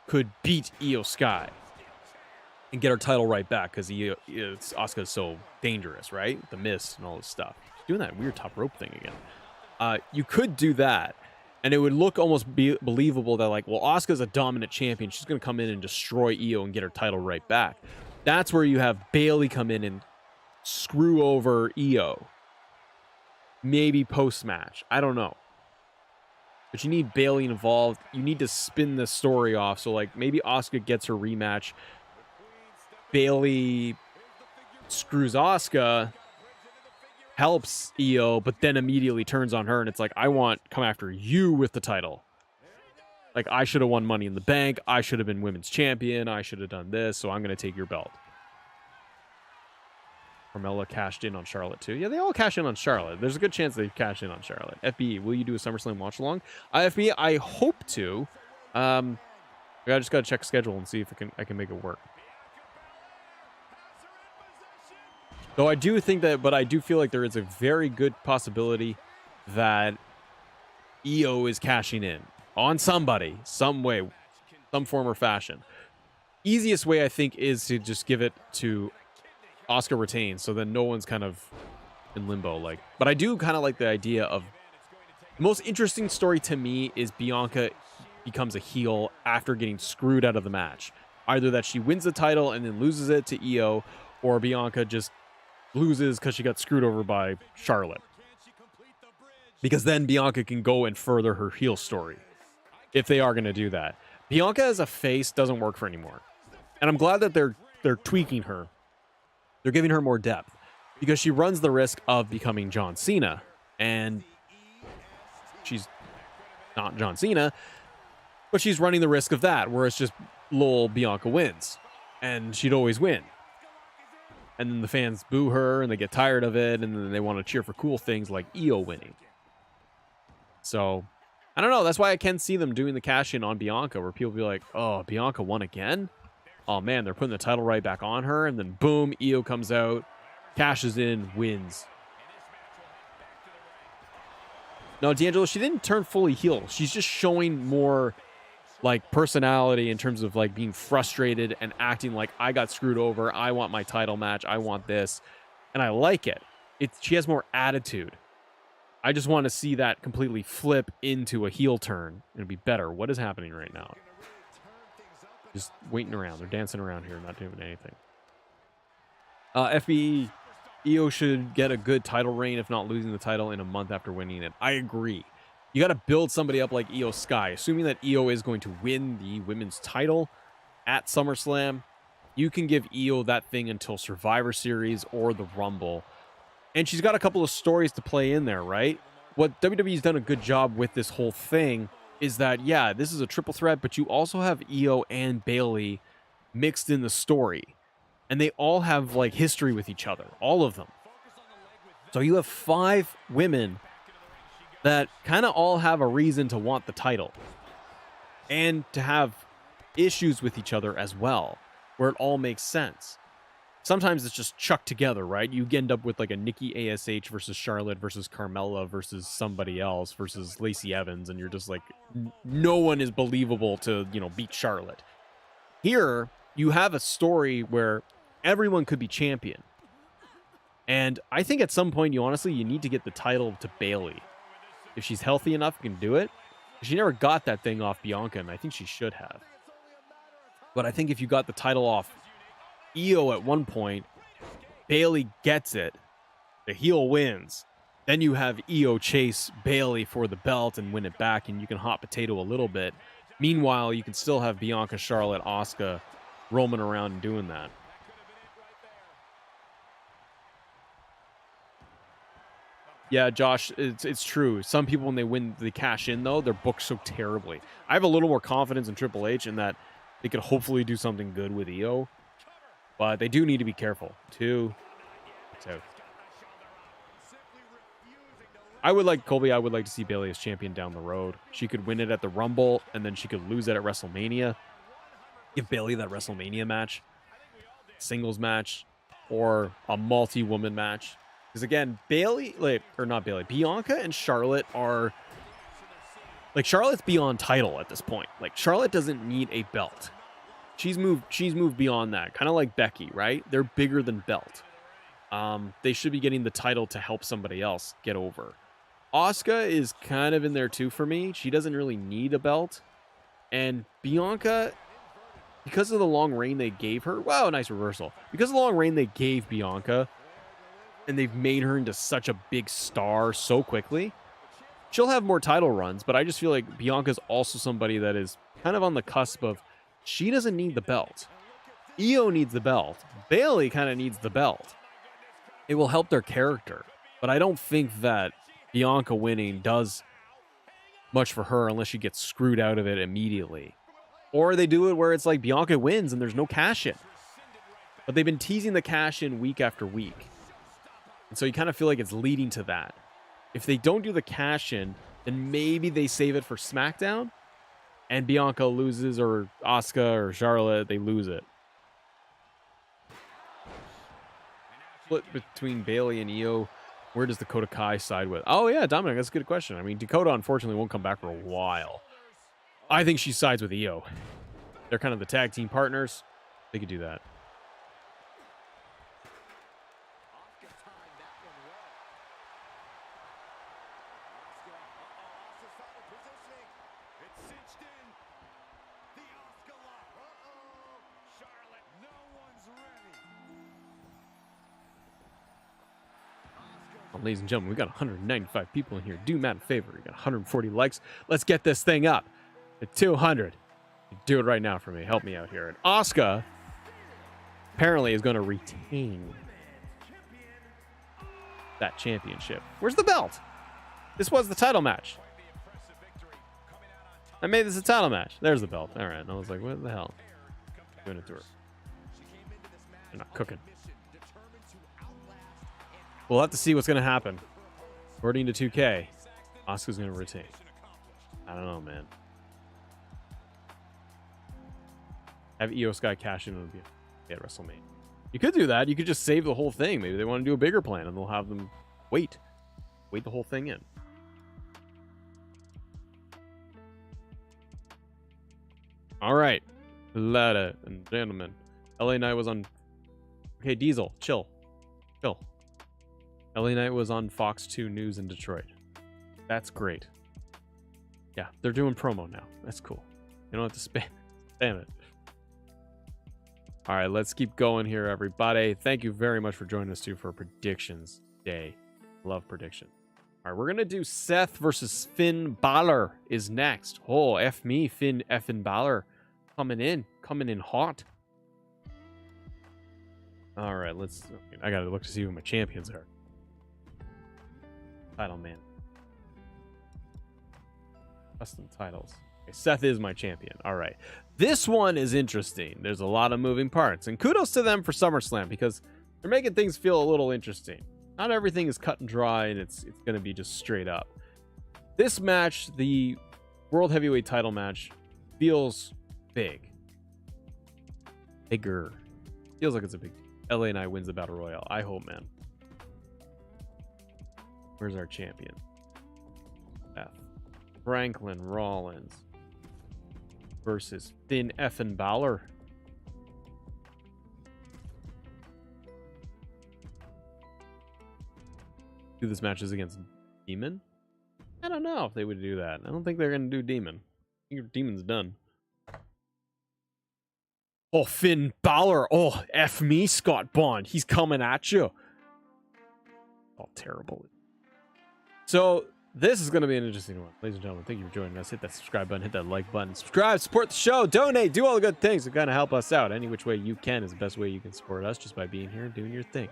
S1: could beat Io Sky and get her title right back because Asuka is so dangerous, right? The miss and all this stuff. She's doing that weird top rope thing again. You could do that, and it would look almost believable that, like, well, Asuka's a dominant champion. She's going to come in and destroy Io and get her title right back. That's where you have Bayley come in and screw over Io. Maybe post-match. I don't know. But you need Bayley involved. You need to spin the story off. So, like, maybe Asuka gets her rematch. Bayley screws Asuka, helps Io, but then immediately turns on her, and it's like, I want come after you with the title. Like, I should have won Money in the Bank. I should have been women's champion. I should have done this, so I'm going to take your belt. Carmella cashed in on Charlotte, too. Yeah, they all cash in on Charlotte. There's a good chance they cash in on Charlotte. FBE, will you do a SummerSlam watch-along? FBE, I hope to. I just got to check schedule and see if I can make it work. Though I do think that, but I do feel like there is a very good possibility that Io is cashing in on somebody, some way, some form or fashion. Easiest way, I think, is to just give it to Asuka retain, so then no one's kind of in limbo. Like, but I do kind of like the idea of the most interesting story to me is Bianca becomes a heel after getting screwed out of the match. Either that she wins the title and then loses it to Io, or Bianca just loses because she got screwed over by Charlotte. Because then Bianca can go and further her heel story if they are going to do that. Bianca as a face doesn't work for anymore. And I'm glad that they're tweaking her. They're giving her more depth because she runs the risk of becoming John Cena. And she's not John Cena, but she's running the risk of that, where it's just lol, Bianca wins. And she'd always win. And then the fans boo her and they get tired of it, and then they want to cheer for cool things like Io winning. So, I don't know. That's why I can see them doing the cash-in on Bianca, where people be like, oh, Bianca won again? Oh, man, they're putting the title right back on her, and then boom, Io comes out, cashes in, wins. No, D'Angelo, she didn't turn fully heel. She's just showing more, like, personality in terms of, like, being frustrated and acting like, I got screwed over, I want my title match, I want this, and I like it. She has more attitude. I just want to see that completely flip into a heel turn and be better. What is happening right now? Just waiting around. They're dancing around here, not doing anything. FBE, Io should get a good title reign, if not losing the title in a month after winning it. I agree. You got to build somebody up like Io Sky. Assuming that Io is going to win the women's title at SummerSlam, you can give Io that thing until Survivor Series or the Rumble. And she's got a couple of stories to play in there, right? What WWE's done a good job with this whole thing is that, yeah, this is a triple threat, but you also have Io and Bayley mixed in the story. And they all have, like, history with each other. All of them. So you have 5 women that kind of all have a reason to want the title. And to have issues with each other as well, where it all makes sense. Sometimes it's just chucked together, right? You end up with like a Nikki ASH versus Charlotte versus Carmella versus somebody else versus Lacey Evans, and you're just like, no one is believable to, you know, beat Charlotte. Here, you have a story where everyone could be champion. And I think at some point, you need to get the title to Bayley. If she's healthy enough, you can do it. She never got that thing off Bianca, and I think she should have. But I think if you got the title off Io at one point, Bayley gets it, the heel wins, then you have Io chase Bayley for the belt and win it back, and you can hot potato a little bit. Meanwhile, you can still have Bianca, Charlotte, Asuka roaming around and doing that. Yeah, Josh, it's true. Some people, when they win, they cash in, though, they're booked so terribly. I have a little more confidence in Triple H in that they could hopefully do something good with Io, but they do need to be careful. 2, it's out. I would like to see Bayley as champion down the road. She could win it at the Rumble, and then she could lose it at WrestleMania. Give Bayley that WrestleMania match, singles match, or a multi-woman match. Because again, Bianca and Charlotte are Charlotte's beyond title at this point. Like, Charlotte doesn't need a belt. She's moved beyond that. Kind of like Becky, right? They're bigger than belt. They should be getting the title to help somebody else get over. Asuka is kind of in there too for me. She doesn't really need a belt. And Bianca, because of the long reign they gave her, wow, nice reversal. Because of the long reign they gave Bianca, and they've made her into such a big star so quickly, she'll have more title runs, but I just feel like Bianca's also somebody that is kind of on the cusp of, she doesn't need the belt. Io needs the belt. Bayley kind of needs the belt. It will help their character, but I don't think that Bianca winning does much for her unless she gets screwed out of it immediately. Or they do it where it's like Bianca wins and there's no cash in. But they've been teasing the cash in week after week. And so you kind of feel like it's leading to that. If they don't do the cash in, then maybe they save it for SmackDown and Bianca loses, or Asuka or Charlotte, they lose it. Split between Bayley and Io. Where does Dakota Kai side with? Oh, yeah, Dominic, that's a good question. I mean, Dakota, unfortunately, won't come back for a while. I think she sides with Io. They're kind of the tag team partners. They could do that. Ladies and gentlemen, we got 195 people in here. Do Matt a favor. We got 140 likes. Let's get this thing up at 200. Do it right now for me. Help me out here. And Asuka apparently is going to retain that championship. Where's the belt? This was the title match. I made this a title match. There's the belt. All right. And I was like, what the hell? Doing it to her. They're not cooking. We'll have to see what's going to happen. According to 2K, Asuka's going to retain. I don't know, man. Have Io Sky cash in at WrestleMania. You could do that. You could just save the whole thing. Maybe they want to do a bigger plan, and they'll have them wait the whole thing in. All right, ladies and gentlemen. LA Knight was on... Okay, Diesel, chill. LA Knight was on Fox 2 News in Detroit. That's great. Yeah, they're doing promo now. That's cool. You don't have to spam it. All right, let's keep going here, everybody. Thank you very much for joining us, too, for Predictions Day. Love prediction. All right, we're going to do Seth versus Finn Balor is next. Oh, F me, Finn effing Balor. Coming in hot. All right, I got to look to see who my champions are. Title man. Custom titles. Okay, Seth is my champion. All right. This one is interesting. There's a lot of moving parts. And kudos to them for SummerSlam because they're making things feel a little interesting. Not everything is cut and dry and it's going to be just straight up. This match, the World Heavyweight title match, feels big. Bigger. Feels like it's a big deal. LA Knight wins the Battle Royale. I hope, man. Where's our champion? F. Franklin Rollins versus Finn effing Balor. Do this matches against Demon? I don't know if they would do that. I don't think they're going to do Demon. I think Demon's done. Oh, Finn Balor. Oh, F me, Scott Bond. He's coming at you. Oh, terrible. So, this is going to be an interesting one. Ladies and gentlemen, thank you for joining us. Hit that subscribe button, hit that like button. Subscribe, support the show, donate, do all the good things to kind of help us out. Any which way you can is the best way you can support us, just by being here and doing your thing.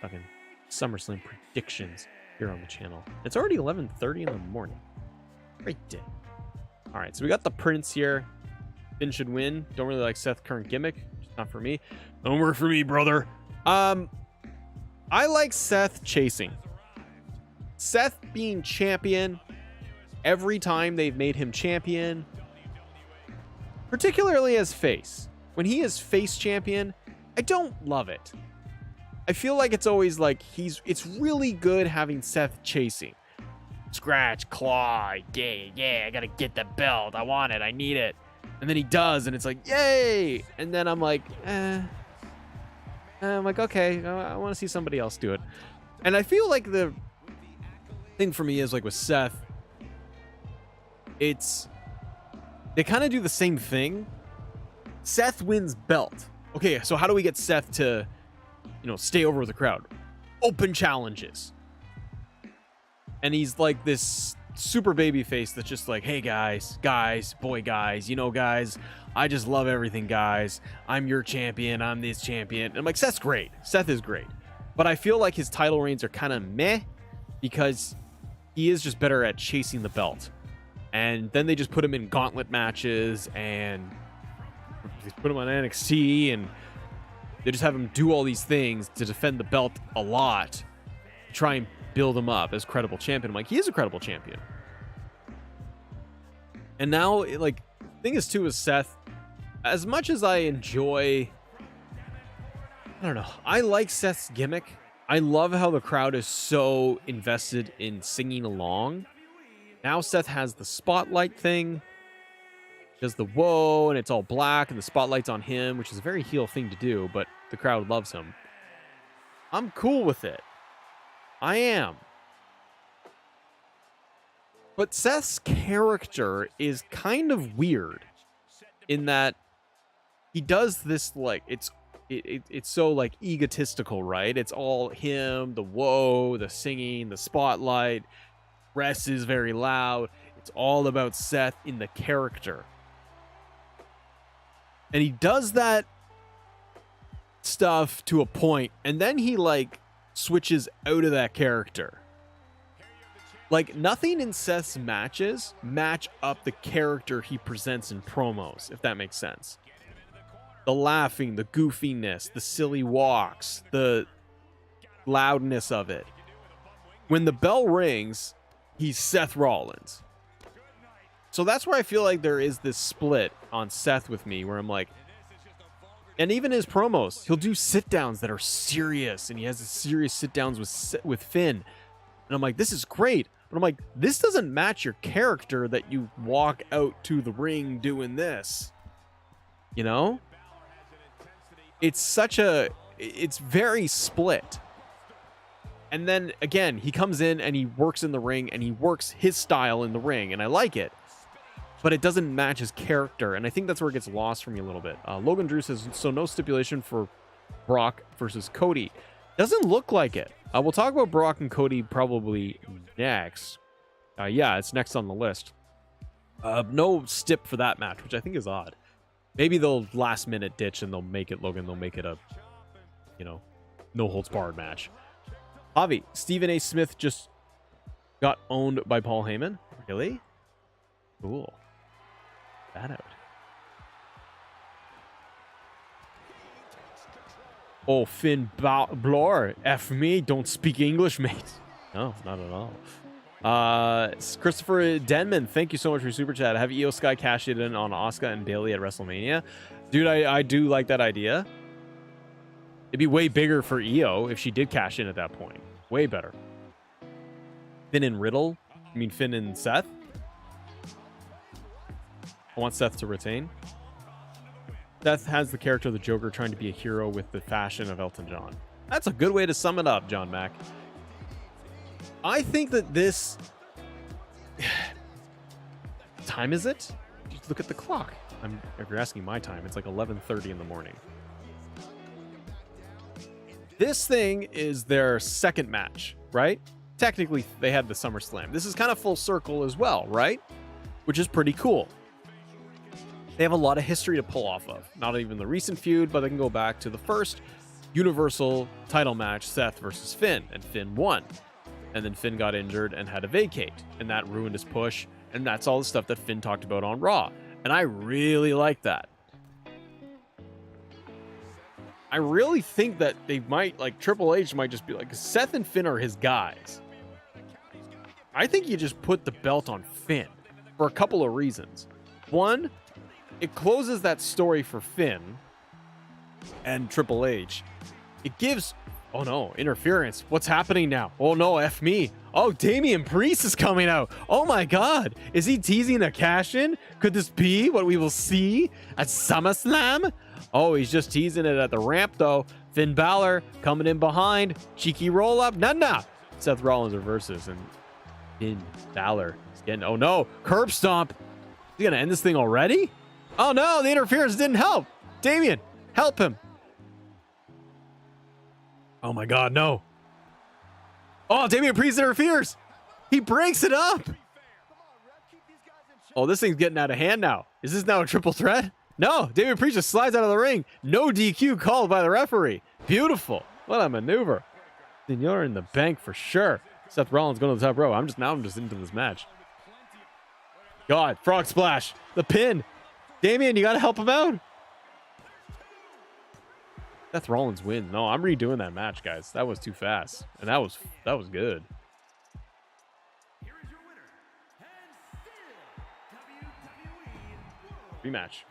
S1: Fucking SummerSlam Predictions here on the channel. It's already 11:30 in the morning. Great day. All right, so we got the Prince here. Finn should win. Don't really like Seth's current gimmick. Just not for me. Don't work for me, brother. I like Seth chasing. Seth being champion every time they've made him champion, particularly as face. When he is face champion, I don't love it. I feel like it's always like it's really good having Seth chasing. Scratch, claw, yeah, I gotta get the belt. I want it, I need it. And then he does, and it's like, yay! And then I'm like, I'm like, okay, I want to see somebody else do it. And I feel like the thing for me is like with Seth, they kind of do the same thing. Seth wins belt. Okay, so how do we get Seth to, stay over with the crowd? Open challenges. And he's like this super baby face that's just like, hey guys, boy guys, guys, I just love everything, guys. I'm your champion. I'm this champion. And I'm like, Seth's great. Seth is great. But I feel like his title reigns are kind of meh because he is just better at chasing the belt. And then they just put him in gauntlet matches and they put him on NXT and they just have him do all these things to defend the belt a lot, to try and build him up as credible champion. I'm like, he is a credible champion. And now, like, the thing is too, is Seth, as much as I enjoy, I don't know, I like Seth's gimmick. I love how the crowd is so invested in singing along. Now Seth has the spotlight thing, does the whoa, and it's all black, and the spotlight's on him, which is a very heel thing to do, but the crowd loves him. I'm cool with it. I am. But Seth's character is kind of weird in that he does this, like, it's so like egotistical, right? It's all him, the whoa, the singing, the spotlight, rest is very loud. It's all about Seth in the character. And he does that stuff to a point, and then he like switches out of that character. Like, nothing in Seth's matches match up the character he presents in promos, if that makes sense. The laughing, the goofiness, the silly walks, the loudness of it. When the bell rings, he's Seth Rollins. So that's where I feel like there is this split on Seth with me, where I'm like, and even his promos, he'll do sit-downs that are serious, and he has serious sit-downs with Finn. And I'm like, this is great. But I'm like, this doesn't match your character that you walk out to the ring doing this. It's very split. And then again, he comes in and he works in the ring and he works his style in the ring, and I like it. But it doesn't match his character, and I think that's where it gets lost for me a little bit. Logan Drew says, so no stipulation for Brock versus Cody. Doesn't look like it. We'll talk about Brock and Cody probably next. Yeah, it's next on the list. No stip for that match, which I think is odd. Maybe they'll last minute ditch and they'll make it, Logan. They'll make it a, no holds barred match. Javi, Stephen A. Smith just got owned by Paul Heyman. Really? Cool. That out. Oh, Finn Balor, F me, don't speak English, mate. No, not at all. Christopher Denman, thank you so much for your super chat. Have Io Sky cash it in on Asuka and Bayley at WrestleMania? Dude, I do like that idea. It'd be way bigger for Io if she did cash in at that point. Way better. Finn and Riddle? I mean Finn and Seth? I want Seth to retain. Seth has the character of the Joker trying to be a hero with the fashion of Elton John. That's a good way to sum it up, John Mack. I think that this... time is it? Just look at the clock. If you're asking my time, it's like 11:30 in the morning. This thing is their second match, right? Technically, they had the SummerSlam. This is kind of full circle as well, right? Which is pretty cool. They have a lot of history to pull off of. Not even the recent feud, but they can go back to the first Universal title match, Seth versus Finn, and Finn won. and then Finn got injured and had to vacate, and that ruined his push, and that's all the stuff that Finn talked about on Raw, and I really like that. I really think that they might, like, Triple H might just be like, Seth and Finn are his guys. I think you just put the belt on Finn for a couple of reasons. One, it closes that story for Finn and Triple H. It gives, oh no, interference. What's happening now? Oh no, F me. Oh, Damian Priest is coming out. Oh my God. Is he teasing a cash in? Could this be what we will see at SummerSlam? Oh, he's just teasing it at the ramp though. Finn Balor coming in behind. Cheeky roll up. Nah. Seth Rollins reverses and Finn Balor is getting, oh no, curb stomp. Is he gonna end this thing already? Oh no, the interference didn't help. Damian, help him. Oh my God, no. Oh, Damian Priest interferes. He breaks it up. Oh, this thing's getting out of hand now. Is this now a triple threat? No, Damian Priest just slides out of the ring. No DQ called by the referee. Beautiful. What a maneuver. Then you're in the bank for sure. Seth Rollins going to the top row. I'm just into this match. God, frog splash. The pin. Damian, you got to help him out. Seth Rollins wins. No, I'm redoing that match, guys. That was too fast. And that was good. Rematch.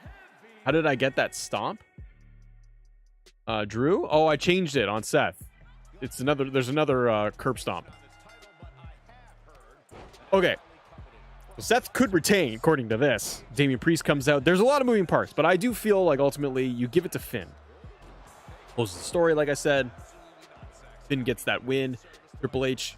S1: How did I get that stomp? Drew? Oh, I changed it on Seth. There's another curb stomp. Okay. So Seth could retain, according to this. Damian Priest comes out. There's a lot of moving parts, but I do feel like ultimately you give it to Finn. Closes the story, like I said. Finn gets that win. Triple H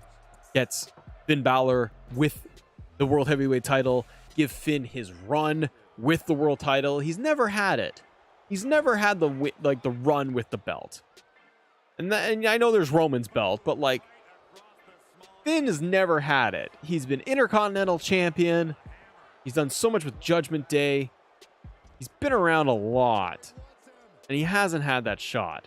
S1: gets Finn Balor with the World Heavyweight title. Give Finn his run with the world title. He's never had it. He's never had the run with the belt. And I know there's Roman's belt, but like Finn has never had it. He's been Intercontinental Champion. He's done so much with Judgment Day. He's been around a lot. And he hasn't had that shot.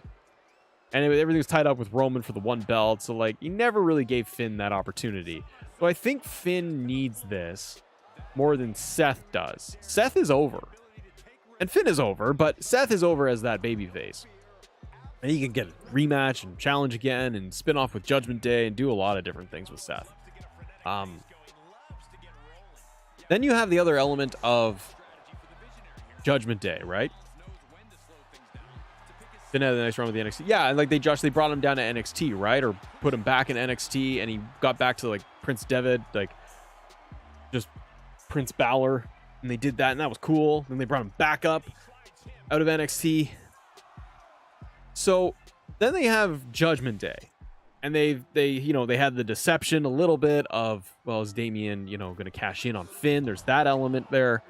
S1: And everything's tied up with Roman for the one belt. So like he never really gave Finn that opportunity. So I think Finn needs this more than Seth does. Seth is over. And Finn is over, but Seth is over as that babyface. And he can get a rematch and challenge again and spin off with Judgment Day and do a lot of different things with Seth. Then you have the other element of Judgment Day, right? Finn had a nice run with the NXT. Yeah, and like they brought him down to NXT, right? Or put him back in NXT and he got back to like Prince Devitt, like just Prince Balor, and they did that and that was cool. Then they brought him back up out of NXT. So then they have Judgment Day, and they had the deception a little bit of, well, is Damian going to cash in on Finn? There's that element there.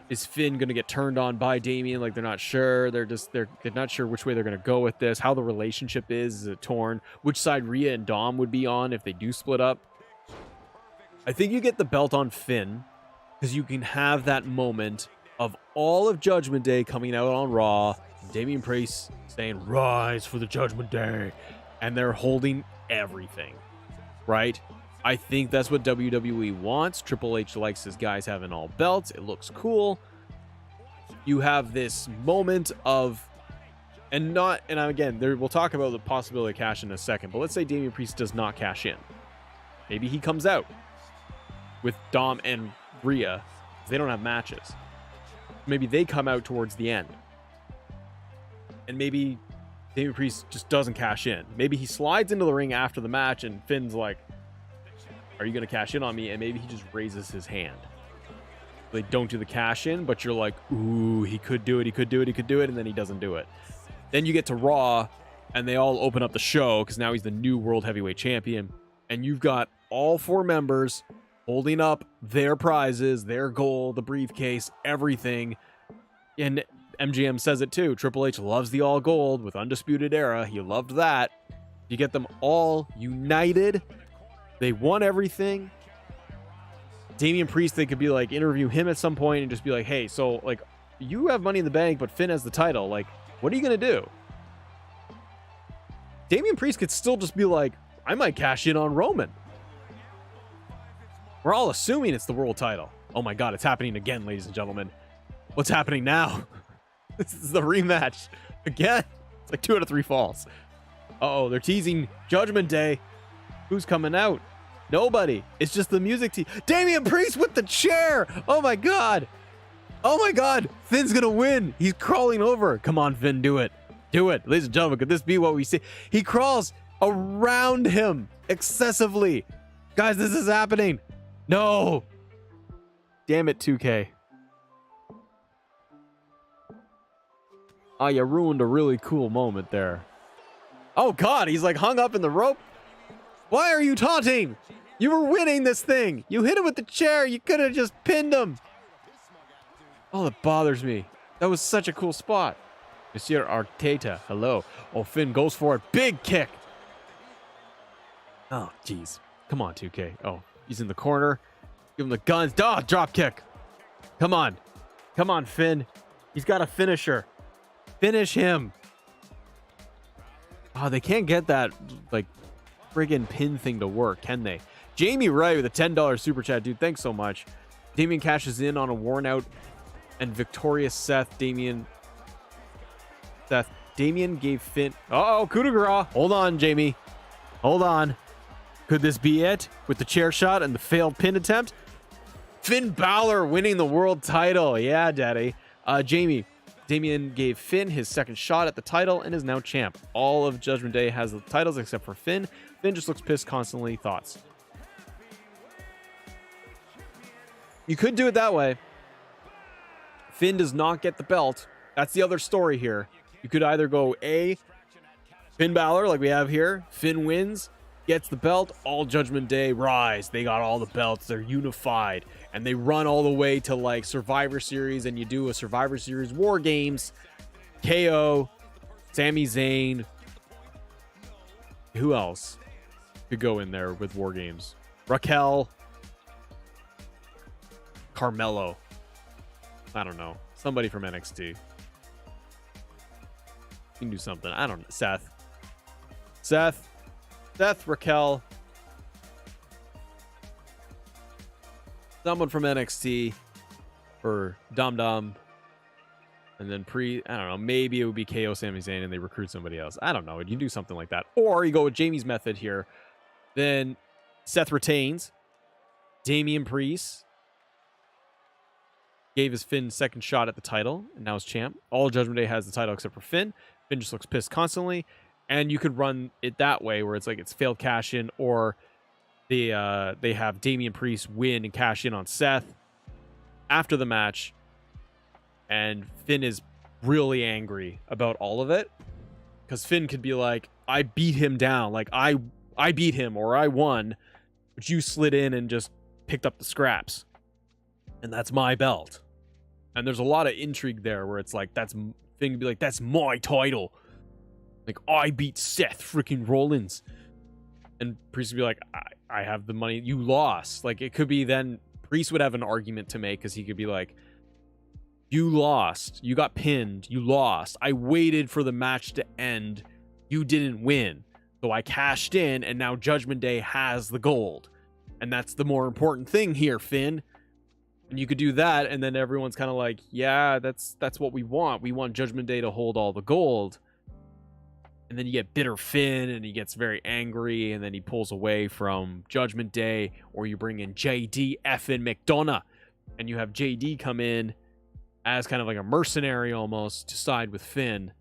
S1: Is Finn going to get turned on by Damian? Like they're not sure. They're not sure which way they're going to go with this. How the relationship is it torn? Which side Rhea and Dom would be on if they do split up? I think you get the belt on Finn because you can have that moment of all of Judgment Day coming out on Raw. Damian Priest saying, "Rise for the Judgment Day," and they're holding everything, right? I think that's what WWE wants. Triple H likes his guys having all belts. It looks cool. You have this moment of, and again, we'll talk about the possibility of cash in a second, but let's say Damian Priest does not cash in. Maybe he comes out with Dom and Rhea. They don't have matches. Maybe they come out towards the end. And maybe Damian Priest just doesn't cash in. Maybe he slides into the ring after the match and Finn's like, "Are you going to cash in on me?" And maybe he just raises his hand. They don't do the cash in, but you're like, ooh, he could do it, and then he doesn't do it. Then you get to Raw, and they all open up the show, because now he's the new World Heavyweight Champion, and you've got all 4 members holding up their prizes, their gold, the briefcase, everything. And MGM says it too. Triple H loves the all gold with Undisputed Era. He loved that. You get them all united. They won everything. Damian Priest, they could be like, interview him at some point and just be like, "Hey, so like you have Money in the Bank, but Finn has the title. Like, what are you going to do?" Damian Priest could still just be like, I might cash in on Roman. We're all assuming it's the world title. Oh my God, it's happening again, ladies and gentlemen. What's happening now? This is the rematch again. It's like 2 out of 3 falls. Uh-oh, they're teasing Judgment Day. Who's coming out? Nobody. It's just the music team. Damian Priest with the chair. Oh my God. Oh my God. Finn's gonna win. He's crawling over. Come on, Finn, do it. Do it. Ladies and gentlemen, could this be what we see? He crawls around him excessively. Guys, this is happening. No. Damn it, 2K. Oh, you ruined a really cool moment there. Oh God, he's like hung up in the rope. Why are you taunting? You were winning this thing. You hit him with the chair. You could have just pinned him. Oh, that bothers me. That was such a cool spot. Monsieur Arteta, hello. Oh, Finn goes for it. Big kick. Oh, jeez. Come on, 2K. Oh, he's in the corner. Give him the guns. Oh, drop kick. Come on. Come on, Finn. He's got a finisher. Finish him. Oh, they can't get that, like, friggin' pin thing to work, can they? Jamie Wright with a $10 super chat, dude. Thanks so much. Damien cashes in on a worn out and victorious Seth. Damien gave Finn. Uh-oh, coup de grace. Hold on, Jamie. Hold on. Could this be it? With the chair shot and the failed pin attempt? Finn Balor winning the world title. Yeah, daddy. Damien gave Finn his second shot at the title and is now champ. All of Judgment Day has the titles except for Finn. Finn just looks pissed constantly. Thoughts? You could do it that way. Finn does not get the belt. That's the other story here. You could either go A, Finn Balor like we have here. Finn wins, gets the belt. All Judgment Day rise. They got all the belts. They're unified. And they run all the way to like Survivor Series, and you do a Survivor Series War Games. KO, Sami Zayn. Who else could go in there with War Games? Raquel. Carmelo. I don't know. Somebody from NXT. You can do something. I don't know. Seth, Raquel. Someone from NXT for Dom Dom. And then I don't know, maybe it would be KO Sami Zayn and they recruit somebody else. I don't know. You do something like that. Or you go with Jamie's method here. Then Seth retains. Damian Priest gave his Finn second shot at the title and now is champ. All Judgment Day has the title except for Finn. Finn just looks pissed constantly. And you could run it that way where it's like it's failed cash in, or they have Damian Priest win and cash in on Seth after the match. And Finn is really angry about all of it. Because Finn could be like, I beat him down. Like, I beat him, or I won. But you slid in and just picked up the scraps. And that's my belt. And there's a lot of intrigue there where it's like, Finn could be like, that's my title. Like, I beat Seth freaking Rollins. And Priest would be like, I have the money. You lost. Like, it could be then Priest would have an argument to make because he could be like, you lost. You got pinned. You lost. I waited for the match to end. You didn't win. So I cashed in, and now Judgment Day has the gold. And that's the more important thing here, Finn. And you could do that, and then everyone's kind of like, yeah, that's what we want. We want Judgment Day to hold all the gold. And then you get bitter Finn, and he gets very angry, and then he pulls away from Judgment Day, or you bring in JD effing McDonough, and you have JD come in as kind of like a mercenary almost to side with Finn.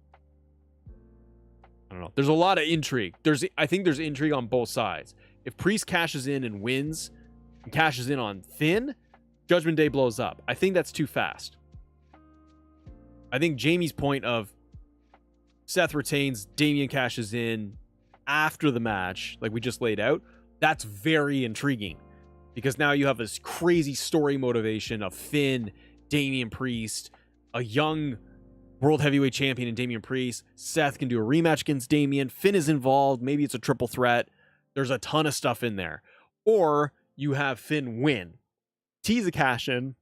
S1: I don't know. There's a lot of intrigue. I think there's intrigue on both sides. If Priest cashes in and wins, and cashes in on Finn, Judgment Day blows up. I think that's too fast. I think Jamie's point of Seth retains, Damian cashes in after the match, like we just laid out, that's very intriguing. Because now you have this crazy story motivation of Finn, Damian Priest, a young world heavyweight champion in Damian Priest. Seth can do a rematch against Damian. Finn is involved. Maybe it's a triple threat. There's a ton of stuff in there. Or you have Finn win. Tease a cash in.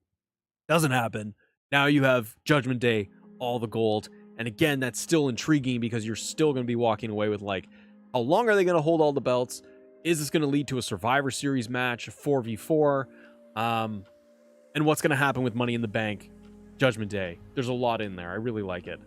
S1: Doesn't happen. Now you have Judgment Day, all the gold. And again, that's still intriguing because you're still going to be walking away with like, how long are they going to hold all the belts? Is this going to lead to a Survivor Series match, a 4v4? And what's going to happen with Money in the Bank, Judgment Day? There's a lot in there. I really like it.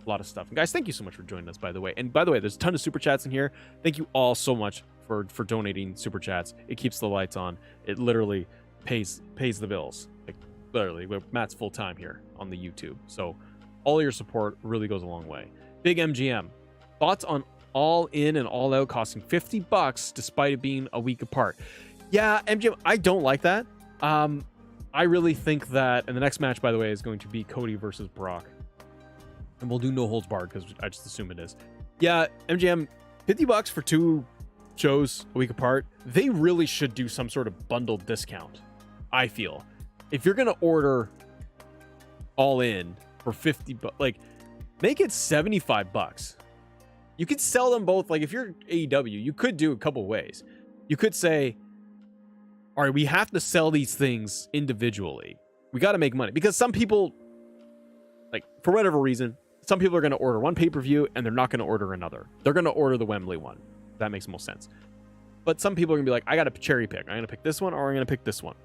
S1: A lot of stuff. And guys, thank you so much for joining us, by the way. And by the way, there's a ton of super chats in here. Thank you all so much for donating super chats. It keeps the lights on. It literally pays the bills. Like, literally, Matt's full time here on the YouTube. So all your support really goes a long way. Big MGM. Thoughts on All In and All Out costing $50 despite it being a week apart? Yeah, MGM, I don't like that. I really think that, and the next match, by the way, is going to be Cody versus Brock. And we'll do no holds barred because I just assume it is. Yeah, MGM, $50 for 2 shows a week apart. They really should do some sort of bundled discount, I feel. If you're going to order All In for $50, like, make it $75. You could sell them both. Like, if you're AEW, you could do a couple ways. You could say, all right, we have to sell these things individually. We got to make money. Because some people, like, for whatever reason, some people are going to order one pay-per-view and they're not going to order another. They're going to order the Wembley one. That makes most sense. But some people are going to be like, I got to cherry pick. I'm going to pick this one or I'm going to pick this one.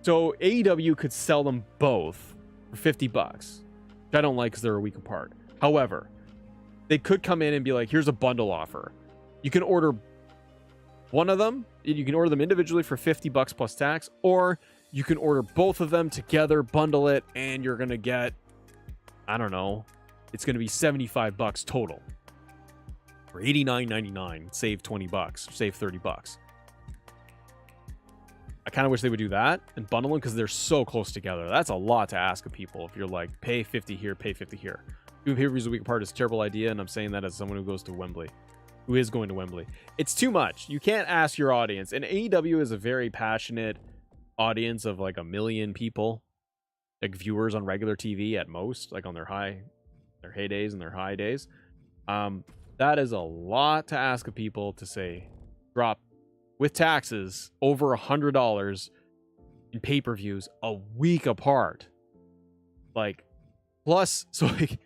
S1: So AEW could sell them both for $50, which I don't like because they're a week apart. However, they could come in and be like, here's a bundle offer. You can order one of them. You can order them individually for $50 plus tax, or you can order both of them together, bundle it, and you're going to get, I don't know, it's going to be $75 total. For $89.99, save $20, save $30. I kind of wish they would do that and bundle them because they're so close together. That's a lot to ask of people if you're like, pay 50 here, pay 50 here. Doing pay-per-views a week apart is a terrible idea, and I'm saying that as someone who goes to Wembley. Who is going to Wembley. It's too much. You can't ask your audience. And AEW is a very passionate audience of like 1 million people. Like viewers on regular TV at most. Like on their heydays and their high days. That is a lot to ask of people to say, drop with taxes over $100 in pay-per-views a week apart. Like, plus, so like,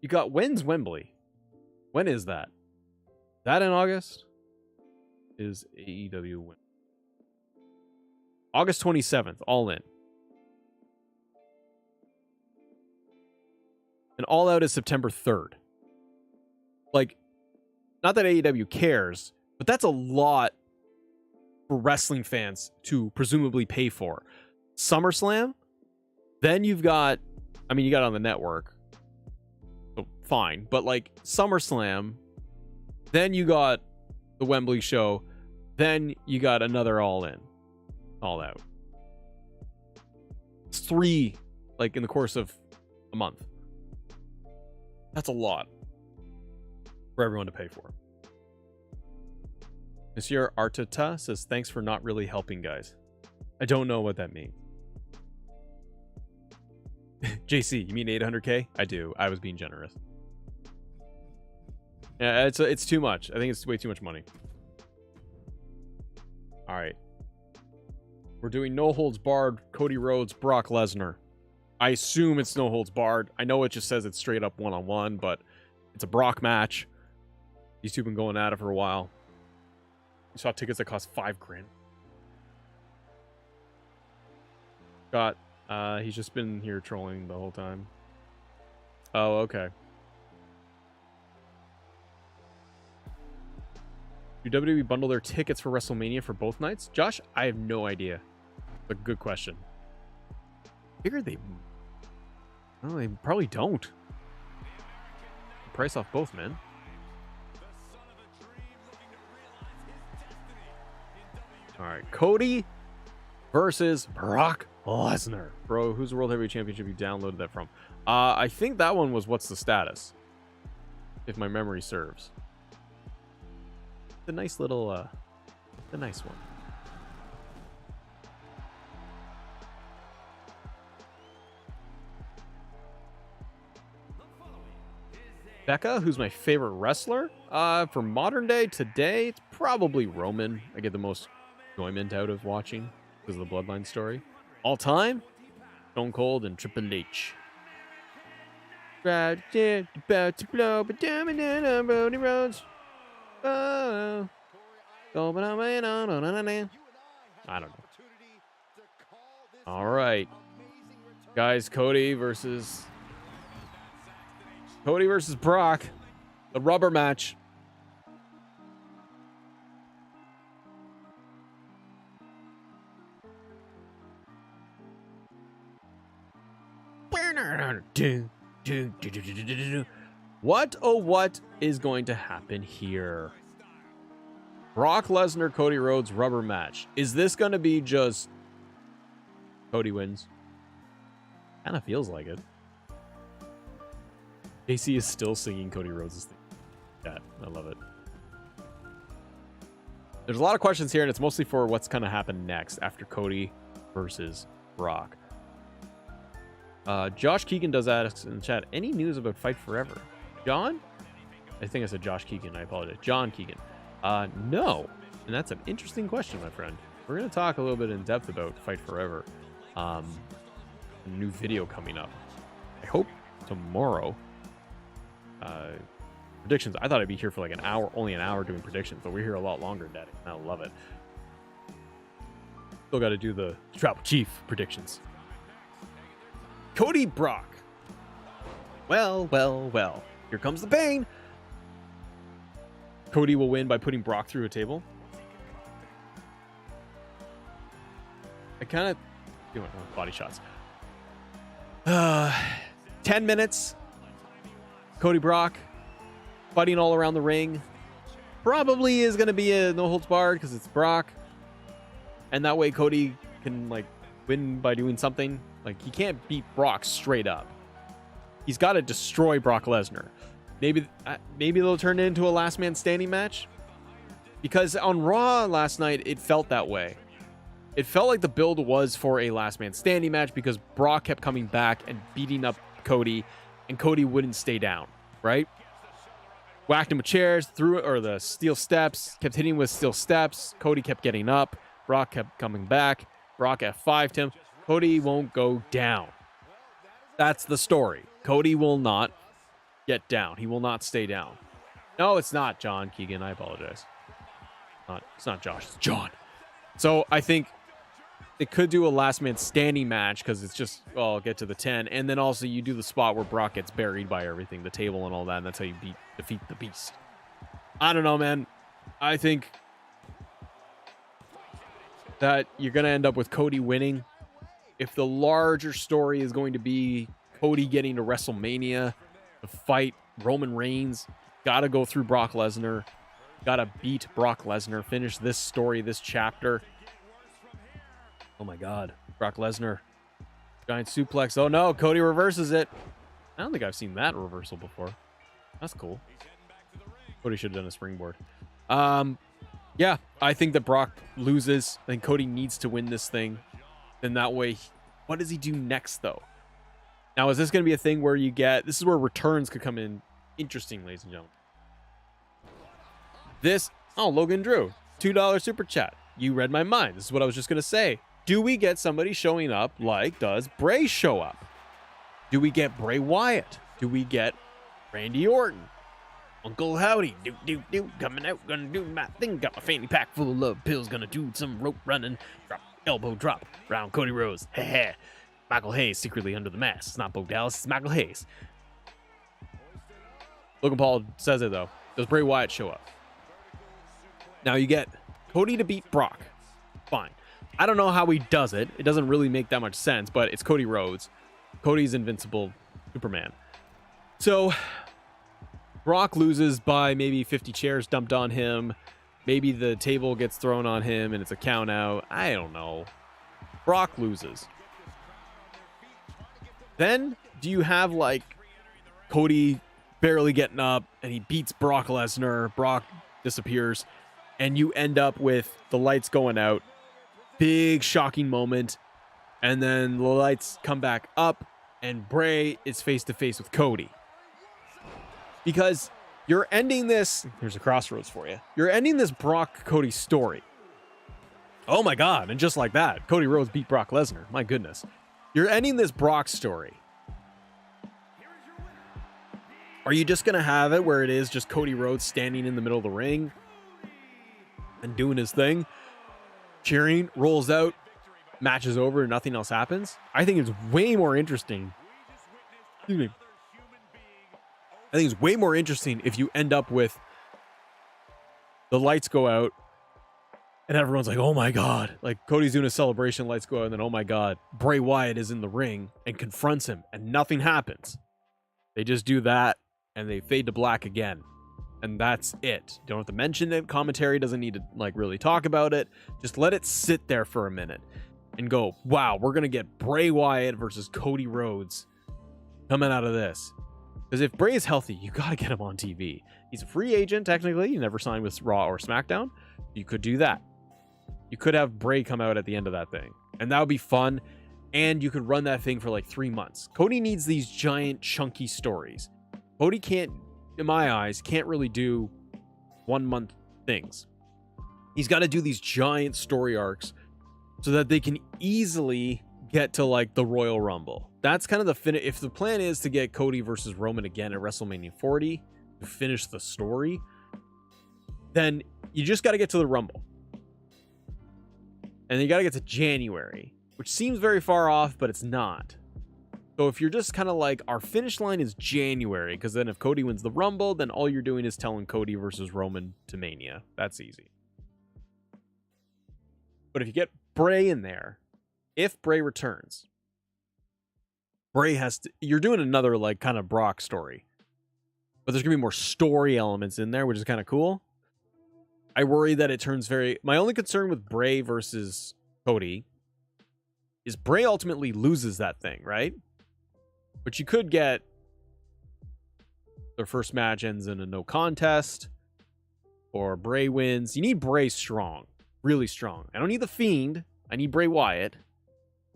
S1: you got, when's Wembley? When is that? That in August is AEW win. August 27th, All In. And All Out is September 3rd. Like, not that AEW cares, but that's a lot for wrestling fans to presumably pay for. SummerSlam, then you've got, I mean, you got it on the network. So fine, but like SummerSlam, then you got the Wembley show. Then you got another All In. All Out. It's 3, like, in the course of a month. That's a lot for everyone to pay for. Monsieur Arteta says, thanks for not really helping, guys. I don't know what that means. JC, you mean 800K? I do. I was being generous. Yeah, it's too much. I think it's way too much money. All right. We're doing no holds barred. Cody Rhodes, Brock Lesnar. I assume it's no holds barred. I know it just says it's straight up one-on-one, but it's a Brock match. These two have been going at it for a while. You saw tickets that cost $5,000. Got, he's just been here trolling the whole time. Oh, okay. Do WWE bundle their tickets for WrestleMania for both nights? Josh, I have no idea. It's a good question. I figured they... Well, they probably don't. Price off both, man. Alright, Cody versus Brock Lesnar. Bro, who's the World Heavyweight Championship you downloaded that from? I think that one was What's the Status? If my memory serves. The nice little, the nice one. Becca, who's my favorite wrestler? For modern day, today, it's probably Roman. I get the most enjoyment out of watching because of the Bloodline story. All time, Stone Cold and Triple H. About to blow, but down and Roads. I don't know. All right, guys. Cody versus Brock, the rubber match. What is going to happen here? Brock Lesnar, Cody Rhodes rubber match. Is this going to be just Cody wins? Kind of feels like it. JC is still singing Cody Rhodes' theme. Yeah, I love it. There's a lot of questions here, and it's mostly for what's going to happen next after Cody versus Brock. Josh Keegan does ask in the chat, any news about Fight Forever? John? I think I said Josh Keegan. I apologize. John Keegan. No. And that's an interesting question, my friend. We're going to talk a little bit in depth about Fight Forever. A new video coming up. I hope tomorrow. Predictions. I thought I'd be here for like an hour, only an hour doing predictions, but we're here a lot longer, Daddy. I love it. Still got to do the Tribal Chief predictions. Cody Brock. Well. Here comes the pain. Cody will win by putting Brock through a table. I kind of doing body shots. 10 minutes. Cody Brock fighting all around the ring. Probably is going to be a no holds barred because it's Brock. And that way Cody can like win by doing something. Like he can't beat Brock straight up. He's got to destroy Brock Lesnar. Maybe they'll turn it into a last man standing match. Because on Raw last night, it felt that way. It felt like the build was for a last man standing match because Brock kept coming back and beating up Cody, and Cody wouldn't stay down, right? Whacked him with chairs, threw it, or the steel steps, kept hitting with steel steps. Cody kept getting up. Brock kept coming back. Brock F5'd him. Cody won't go down. That's the story. Cody will not get down. He will not stay down. No, it's not John Keegan. I apologize. It's not Josh. It's John. So I think they could do a last man standing match because it's just, well, I'll get to the 10. And then also you do the spot where Brock gets buried by everything, the table and all that. And that's how you defeat the beast. I don't know, man. I think that you're going to end up with Cody winning. If the larger story is going to be Cody getting to WrestleMania to fight Roman Reigns, got to go through Brock Lesnar, got to beat Brock Lesnar, finish this story, this chapter. Oh my God, Brock Lesnar, giant suplex. Oh no, Cody reverses it. I don't think I've seen that reversal before. That's cool. Cody should have done a springboard. Yeah, I think that Brock loses. I think Cody needs to win this thing. Then that way, what does he do next though? Now, is this going to be a thing where you get, this is where returns could come in interesting, ladies and gentlemen. Logan Drew, $2 super chat. You read my mind. This is what I was just going to say. Do we get somebody showing up like does Bray show up? Do we get Bray Wyatt? Do we get Randy Orton? Uncle Howdy, coming out, gonna do my thing. Got my fanny pack full of love pills, gonna do some rope running. Drop, elbow drop, round Cody Rhodes. Heh. Michael Hayes secretly under the mask. It's not Bo Dallas, it's Michael Hayes. Logan Paul says it though. Does Bray Wyatt show up? Now you get Cody to beat Brock. Fine. I don't know how he does it. It doesn't really make that much sense, but it's Cody Rhodes. Cody's invincible Superman. So Brock loses by maybe 50 chairs dumped on him. Maybe the table gets thrown on him and it's a count out. I don't know. Brock loses. Then do you have like Cody barely getting up and he beats Brock Lesnar. Brock disappears and you end up with the lights going out. Big shocking moment. And then the lights come back up and Bray is face to face with Cody. Because you're ending this, here's a crossroads for you. You're ending this Brock-Cody story. Oh my God, and just like that, Cody Rhodes beat Brock Lesnar. My goodness. You're ending this Brock story. Are you just going to have it where it is just Cody Rhodes standing in the middle of the ring and doing his thing, cheering, rolls out, match is over, and nothing else happens? I think it's way more interesting. Excuse me. I think it's way more interesting if you end up with the lights go out and everyone's like, oh my God. Like Cody's doing a celebration, lights go out, and then, oh my God, Bray Wyatt is in the ring and confronts him and nothing happens. They just do that and they fade to black again. And that's it. Don't have to mention it. Commentary doesn't need to like really talk about it. Just let it sit there for a minute and go, wow, we're going to get Bray Wyatt versus Cody Rhodes coming out of this. Because if Bray is healthy, you got to get him on TV. He's a free agent, technically. He never signed with Raw or SmackDown. You could do that. You could have Bray come out at the end of that thing. And that would be fun. And you could run that thing for like 3 months. Cody needs these giant, chunky stories. Cody can't, in my eyes, can't really do 1 month things. He's got to do these giant story arcs so that they can easily get to like the Royal Rumble. That's kind of the if the plan is to get Cody versus Roman again at WrestleMania 40 to finish the story, then you just got to get to the Rumble. And you got to get to January, which seems very far off, but it's not. So if you're just kind of like, our finish line is January, because then if Cody wins the Rumble, then all you're doing is telling Cody versus Roman to Mania. That's easy. But if you get Bray in there, if Bray returns, Bray has to, you're doing another like kind of Brock story. But there's going to be more story elements in there, which is kind of cool. I worry that it turns very... My only concern with Bray versus Cody is Bray ultimately loses that thing, right? But you could get their first match ends in a no contest, or Bray wins. You need Bray strong, really strong. I don't need the Fiend. I need Bray Wyatt.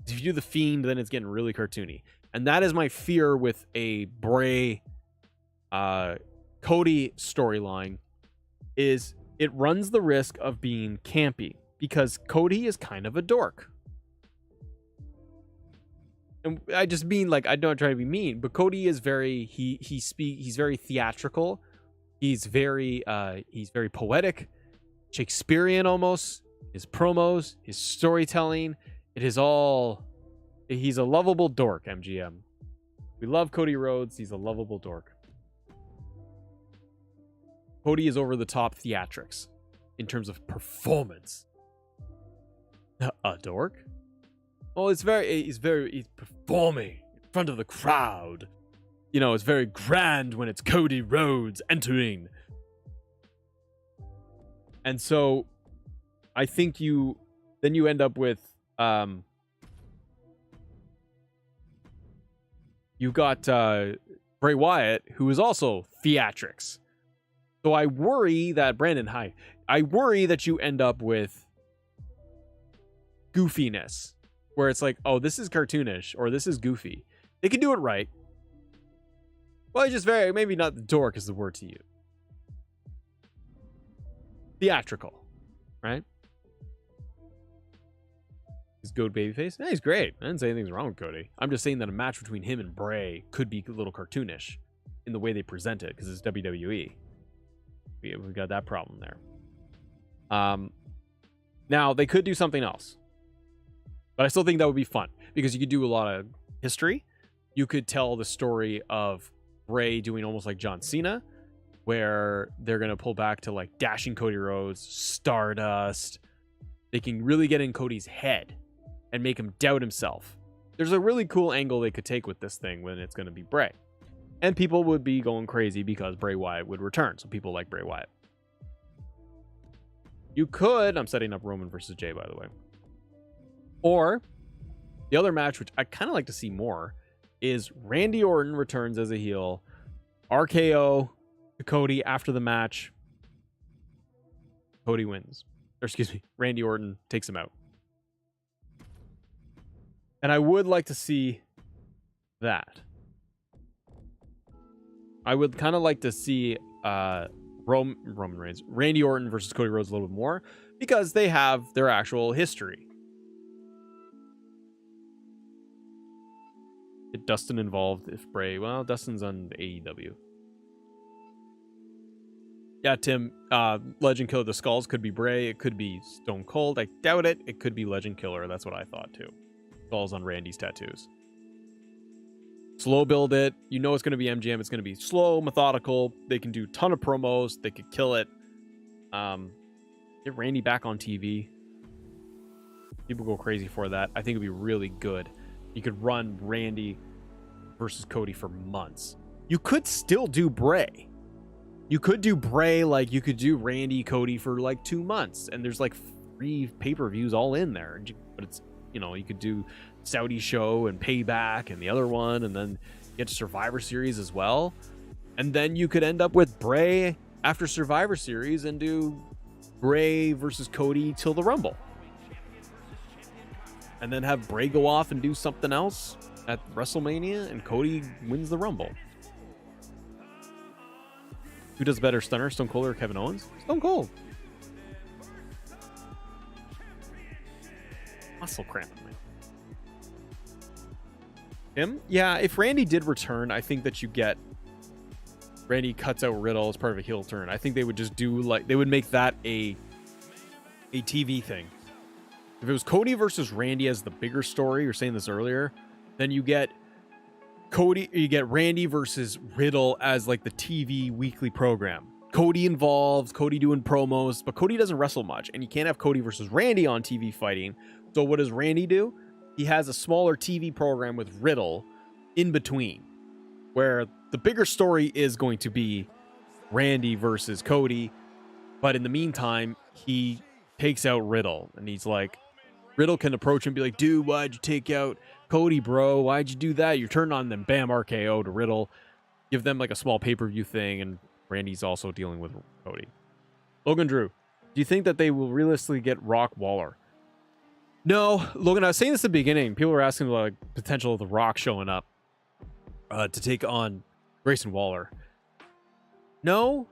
S1: If you do the Fiend, then it's getting really cartoony. And that is my fear with a Bray Cody storyline, is it runs the risk of being campy because Cody is kind of a dork. And I just mean, like, I don't try to be mean, but Cody is very, he's very theatrical. He's very poetic, Shakespearean almost. His promos, his storytelling, it is all, he's a lovable dork, MGM. We love Cody Rhodes. He's a lovable dork. Cody is over the top theatrics in terms of performance. A dork? Well, he's performing in front of the crowd. You know, it's very grand when it's Cody Rhodes entering. And so I think you end up with you got Bray Wyatt, who is also theatrics. So I worry that I worry that you end up with goofiness, where it's like, oh, this is cartoonish or this is goofy. They can do it right. Well, it's just very, maybe not the dork is the word to use. Theatrical, right? He's good babyface. Yeah, he's great. I didn't say anything's wrong with Cody. I'm just saying that a match between him and Bray could be a little cartoonish in the way they present it because it's WWE. We've got that problem there. Now, they could do something else. But I still think that would be fun because you could do a lot of history. You could tell the story of Bray doing almost like John Cena, where they're going to pull back to like dashing Cody Rhodes, Stardust. They can really get in Cody's head and make him doubt himself. There's a really cool angle they could take with this thing when it's going to be Bray. And people would be going crazy because Bray Wyatt would return. So people like Bray Wyatt. You could... I'm setting up Roman versus Jay, by the way. Or the other match, which I kind of like to see more, is Randy Orton returns as a heel. RKO to Cody after the match. Cody wins. Or excuse me, Randy Orton takes him out. And I would like to see that. I would kind of like to see Roman Reigns, Randy Orton versus Cody Rhodes a little bit more because they have their actual history. Get Dustin involved if Bray... Well, Dustin's on AEW. Yeah, Tim, Legend Killer of the Skulls could be Bray. It could be Stone Cold. I doubt it. It could be Legend Killer. That's what I thought, too. Skulls on Randy's tattoos. Slow build it. You know it's going to be MGM. It's going to be slow, methodical. They can do a ton of promos. They could kill it. Get Randy back on TV. People go crazy for that. I think it'd be really good. You could run Randy versus Cody for months. You could still do Bray. You could do Bray, like you could do Randy, Cody for like 2 months, and there's like 3 pay-per-views all in there. But it's, you know, you could do Saudi Show and Payback and the other one, and then get to Survivor Series as well. And then you could end up with Bray after Survivor Series and do Bray versus Cody till the Rumble. And then have Bray go off and do something else at WrestleMania, and Cody wins the Rumble. Who does better, Stunner, Stone Cold, or Kevin Owens? Stone Cold. Muscle cramping me. Him? Yeah, if Randy did return, I think that you get Randy cuts out Riddle as part of a heel turn. I think they would just do like they would make that a TV thing. If it was Cody versus Randy as the bigger story, you were saying this earlier, then you get Randy versus Riddle as like the TV weekly program. Cody involved, Cody doing promos, but Cody doesn't wrestle much, and you can't have Cody versus Randy on TV fighting. So what does Randy do? He has a smaller TV program with Riddle in between, where the bigger story is going to be Randy versus Cody, but in the meantime, he takes out Riddle, and he's like, Riddle can approach him and be like, dude, why'd you take out Cody, bro? Why'd you do that? You turn on them, bam, RKO to Riddle. Give them like a small pay-per-view thing, and Randy's also dealing with Cody. Logan Drew, do you think that they will realistically get Rock Waller? No, Logan, I was saying this at the beginning. People were asking about like, potential of The Rock showing up to take on Grayson Waller. No,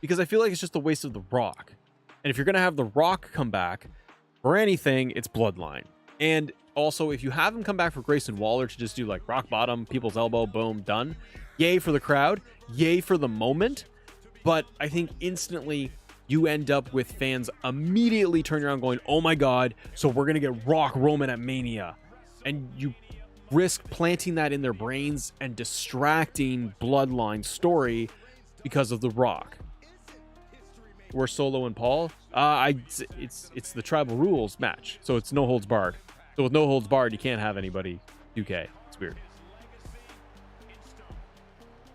S1: because I feel like it's just a waste of The Rock. And if you're going to have The Rock come back for anything, it's Bloodline. And also, if you have him come back for Grayson Waller to just do like rock bottom, people's elbow, boom, done. Yay for the crowd. Yay for the moment. But I think instantly you end up with fans immediately turning around going, oh my God, so we're going to get Rock Roman at Mania. And you risk planting that in their brains and distracting Bloodline story because of The Rock. We're Solo and Paul. It's the tribal rules match, so it's no holds barred. So with no holds barred, you can't have anybody 2K. It's weird.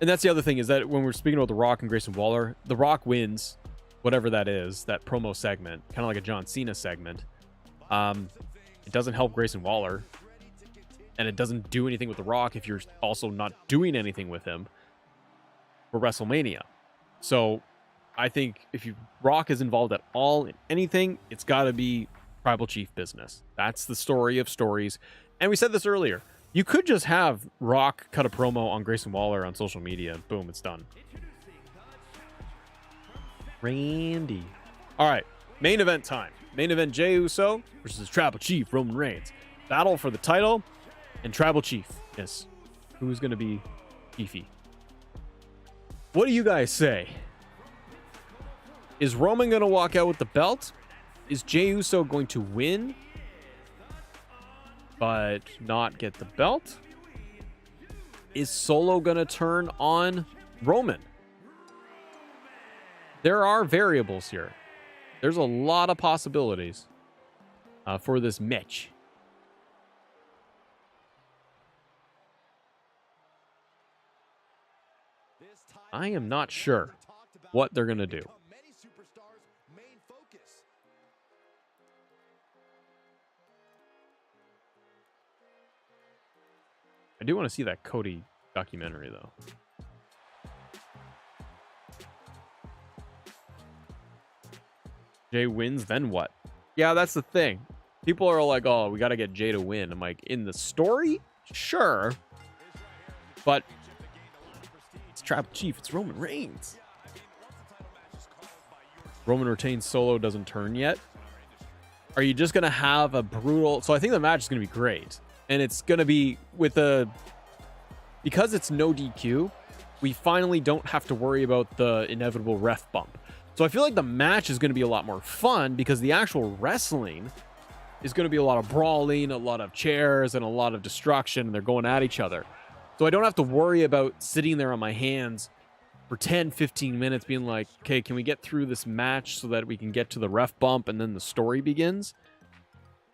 S1: And that's the other thing is that when we're speaking about The Rock and Grayson Waller, The Rock wins whatever that is, that promo segment, kind of like a John Cena segment. It doesn't help Grayson Waller, and it doesn't do anything with The Rock if you're also not doing anything with him for WrestleMania. So I think if Rock is involved at all in anything, it's got to be Tribal Chief business. That's the story of stories. And we said this earlier. You could just have Rock cut a promo on Grayson Waller on social media. And boom, it's done. Randy. All right, main event time. Main event, Jey Uso versus Tribal Chief Roman Reigns. Battle for the title and Tribal Chief. Yes. Who's going to be Chiefy? What do you guys say? Is Roman going to walk out with the belt? Is Jey Uso going to win but not get the belt? Is Solo going to turn on Roman? There are variables here. There's a lot of possibilities for this match. I am not sure what they're going to do. I do want to see that Cody documentary, though. Jey wins, then what? Yeah, that's the thing. People are like, oh, we got to get Jey to win. I'm like, in the story? Sure. But it's Tribal Chief. It's Roman Reigns. Roman retains, Solo doesn't turn yet. Are you just going to have a brutal... So I think the match is going to be great. And it's going to be with a because it's no DQ, we finally don't have to worry about the inevitable ref bump. So I feel like the match is going to be a lot more fun because the actual wrestling is going to be a lot of brawling, a lot of chairs, and a lot of destruction, and they're going at each other. So I don't have to worry about sitting there on my hands for 10, 15 minutes being like, okay, can we get through this match so that we can get to the ref bump and then the story begins?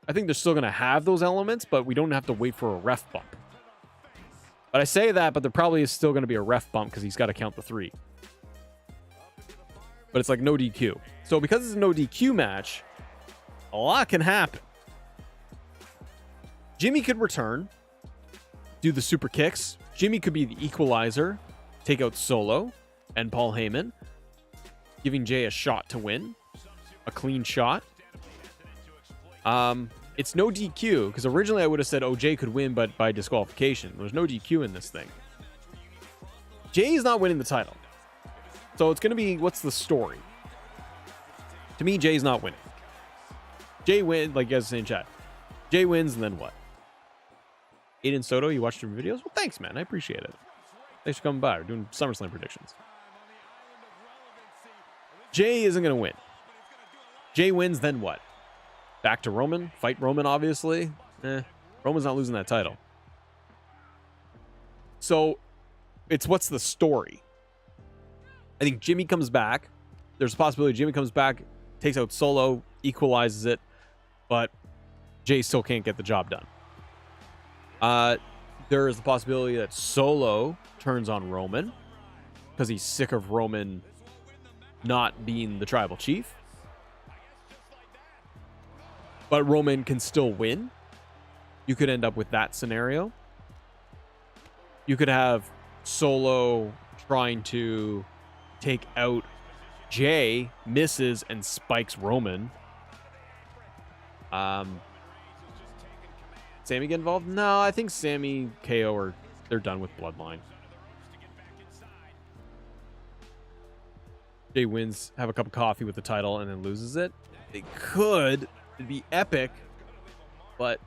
S1: I think they're still going to have those elements, but we don't have to wait for a ref bump. But I say that, but there probably is still going to be a ref bump because he's got to count the 3. But it's like no DQ. So because it's a no DQ match, a lot can happen. Jimmy could return, do the super kicks. Jimmy could be the equalizer, take out Solo and Paul Heyman, giving Jay a shot to win, a clean shot. It's no DQ, because originally I would have said, oh, Jay could win, but by disqualification. There's no DQ in this thing. Jay is not winning the title. So it's going to be, what's the story? To me, Jay's not winning. Jay wins, like you guys say in chat. Jay wins, and then what? Aiden Soto, you watched your videos? Well, thanks, man. I appreciate it. Thanks for coming by. We're doing Summerslam predictions. Jay isn't going to win. Jay wins, then what? Back to Roman? Fight Roman, obviously? Roman's not losing that title. So, it's what's the story? I think Jimmy comes back. There's a possibility Jimmy comes back, takes out Solo, equalizes it, but Jay still can't get the job done. There is the possibility that Solo turns on Roman because he's sick of Roman not being the tribal chief. But Roman can still win. You could end up with that scenario. You could have Solo trying to take out Jay, misses, and spikes Roman. Sammy get involved? No, I think Sammy, KO, they're done with Bloodline. Jay wins, have a cup of coffee with the title, and then loses it. They could. It'd be epic, but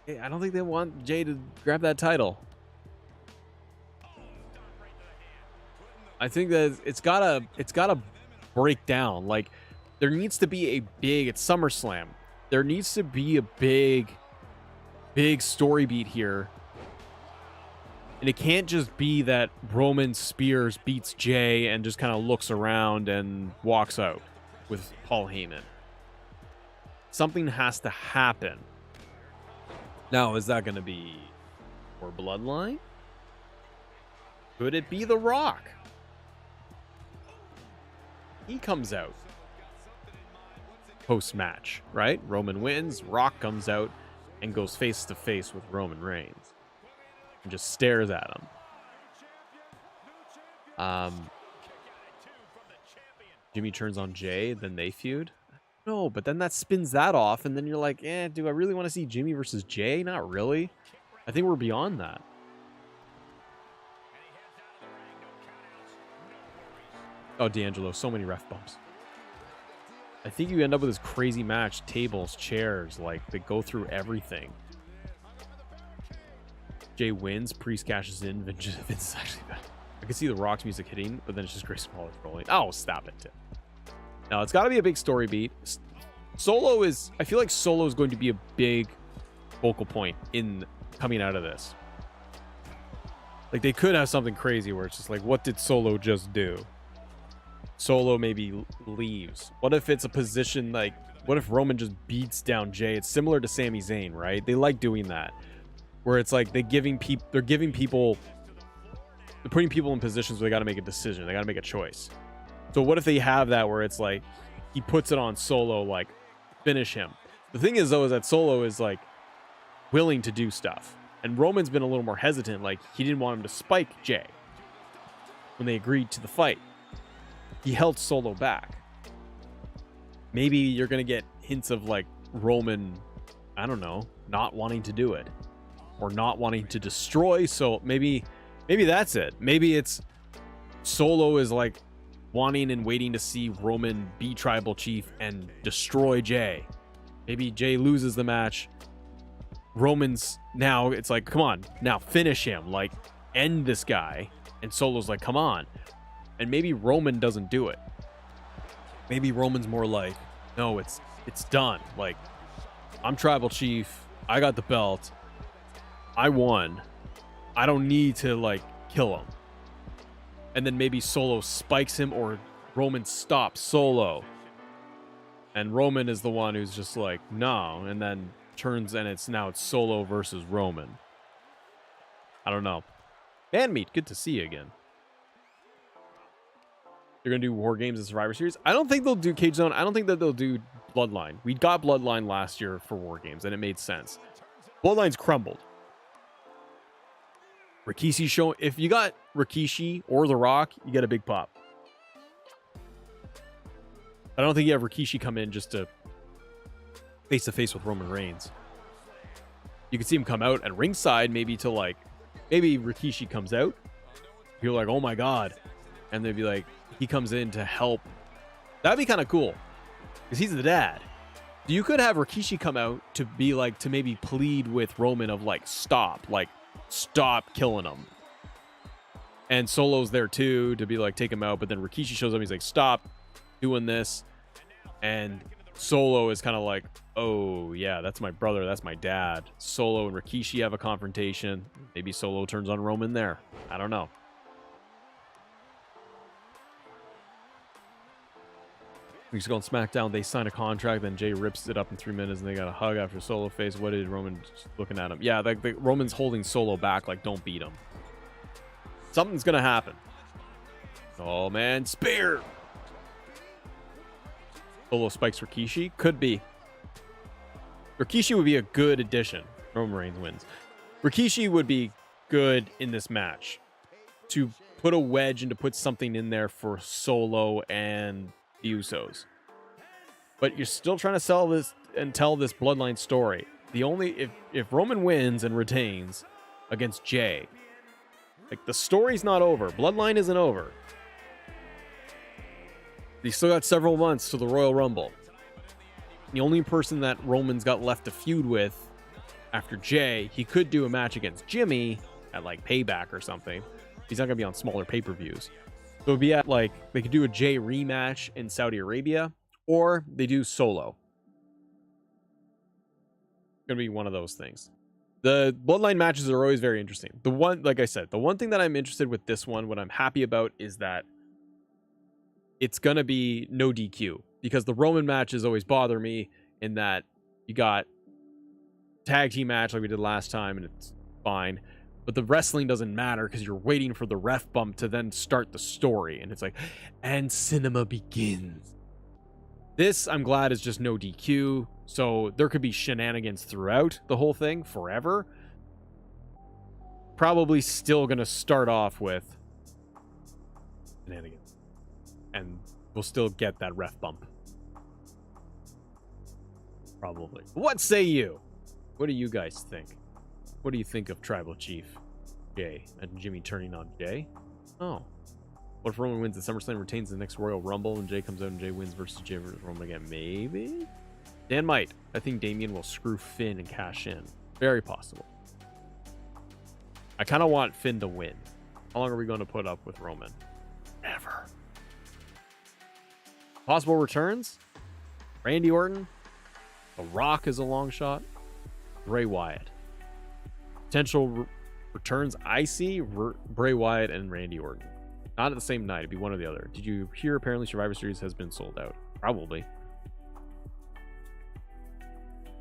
S1: hey, I don't think they want Jay to grab that title. I think that it's gotta break down. Like, there needs to be a big, it's SummerSlam. There needs to be a big story beat here. And it can't just be that Roman Spears beats Jay and just kind of looks around and walks out with Paul Heyman. Something has to happen. Now, is that going to be for Bloodline? Could it be The Rock? He comes out post-match, right? Roman wins, Rock comes out and goes face to face with Roman Reigns and just stares at him. Jimmy turns on Jay, then they feud. No, but then that spins that off, and then you're like, do I really want to see Jimmy versus Jay? Not really. I think we're beyond that. Oh, D'Angelo, so many ref bumps. I think you end up with this crazy match, tables, chairs, like they go through everything. Jay wins, Priest cashes in, Vince is actually bad. I can see the Rock's music hitting, but then it's just Grayson Waller rolling. Oh, stop it. Now, it's got to be a big story beat. Solo is, I feel like Solo is going to be a big focal point in coming out of this. Like, they could have something crazy where it's just like, what did Solo just do? Solo maybe leaves. What if it's a position like, what if Roman just beats down Jay? It's similar to Sami Zayn, right? They like doing that, where it's like they're putting people in positions where they got to make a decision. They got to make a choice. So what if they have that where it's like he puts it on Solo, like finish him. The thing is though, is that Solo is like willing to do stuff, and Roman's been a little more hesitant. Like, he didn't want him to spike Jay when they agreed to the fight. He held Solo back. Maybe you're going to get hints of like Roman, I don't know, not wanting to do it or not wanting to destroy. So maybe that's it. Maybe it's Solo is like wanting and waiting to see Roman be tribal chief and destroy Jay. Maybe Jay loses the match Roman's now, it's like, come on, now finish him, like end this guy. And Solo's like, come on. And maybe Roman doesn't do it. Maybe Roman's more like, no, it's done. Like, I'm tribal chief. I got the belt. I won. I don't need to like kill him. And then maybe Solo spikes him, or Roman stops Solo. And Roman is the one who's just like, no. And then turns, and it's Solo versus Roman. I don't know. Man meat, good to see you again. They're going to do War Games and Survivor Series. I don't think they'll do Cage Zone. I don't think that they'll do Bloodline. We got Bloodline last year for War Games, and it made sense. Bloodline's crumbled. Rikishi show. If you got Rikishi or The Rock, you get a big pop. I don't think you have Rikishi come in just to face to face with Roman Reigns. You could see him come out at ringside, maybe to like, maybe Rikishi comes out. You're like, oh my god, and they'd be like, he comes in to help. That'd be kind of cool, because he's the dad. You could have Rikishi come out to be like, to maybe plead with Roman of like, stop killing him. And Solo's there too to be like, take him out. But then Rikishi shows up. He's like, stop doing this. And Solo is kind of like, oh yeah, that's my brother. That's my dad. Solo and Rikishi have a confrontation. Maybe Solo turns on Roman there. I don't know. We just go on SmackDown. They sign a contract. Then Jay rips it up in 3 minutes, and they got a hug after Solo face. What did Roman just looking at him? Yeah, like Roman's holding Solo back, like, don't beat him. Something's gonna happen. Oh man, spear. Solo spikes Rikishi. Could be. Rikishi would be a good addition. Roman Reigns wins. Rikishi would be good in this match to put a wedge and to put something in there for Solo and the Usos. But you're still trying to sell this and tell this bloodline story. The only, if Roman wins and retains against Jay, like, the story's not over. Bloodline isn't over. They still got several months to the Royal Rumble. The only person that Roman's got left to feud with after Jay, he could do a match against Jimmy at like Payback or something. He's not gonna be on smaller pay-per-views. So it'd be at like, they could do a Jay rematch in Saudi Arabia, or they do Solo. It's gonna be one of those things. The bloodline matches are always very interesting. The one, like I said, the one thing that I'm interested with this one, what I'm happy about, is that it's gonna be no DQ, because the Roman matches always bother me in that you got tag team match like we did last time, and it's fine. But the wrestling doesn't matter because you're waiting for the ref bump to then start the story. And it's like, and cinema begins. This, I'm glad, is just no DQ. So there could be shenanigans throughout the whole thing forever. Probably still going to start off with shenanigans. And we'll still get that ref bump. Probably. What say you? What do you guys think? What do you think of Tribal Chief Jay and Jimmy turning on Jay? Oh. What if Roman wins the SummerSlam, retains the next Royal Rumble, and Jay comes out and Jay wins versus Jay versus Roman again? Maybe? Dan might. I think Damian will screw Finn and cash in. Very possible. I kind of want Finn to win. How long are we going to put up with Roman? Never. Possible returns? Randy Orton? The Rock is a long shot. Bray Wyatt. Potential returns I see, Bray Wyatt and Randy Orton. Not at the same night. It'd be one or the other. Did you hear apparently Survivor Series has been sold out? Probably.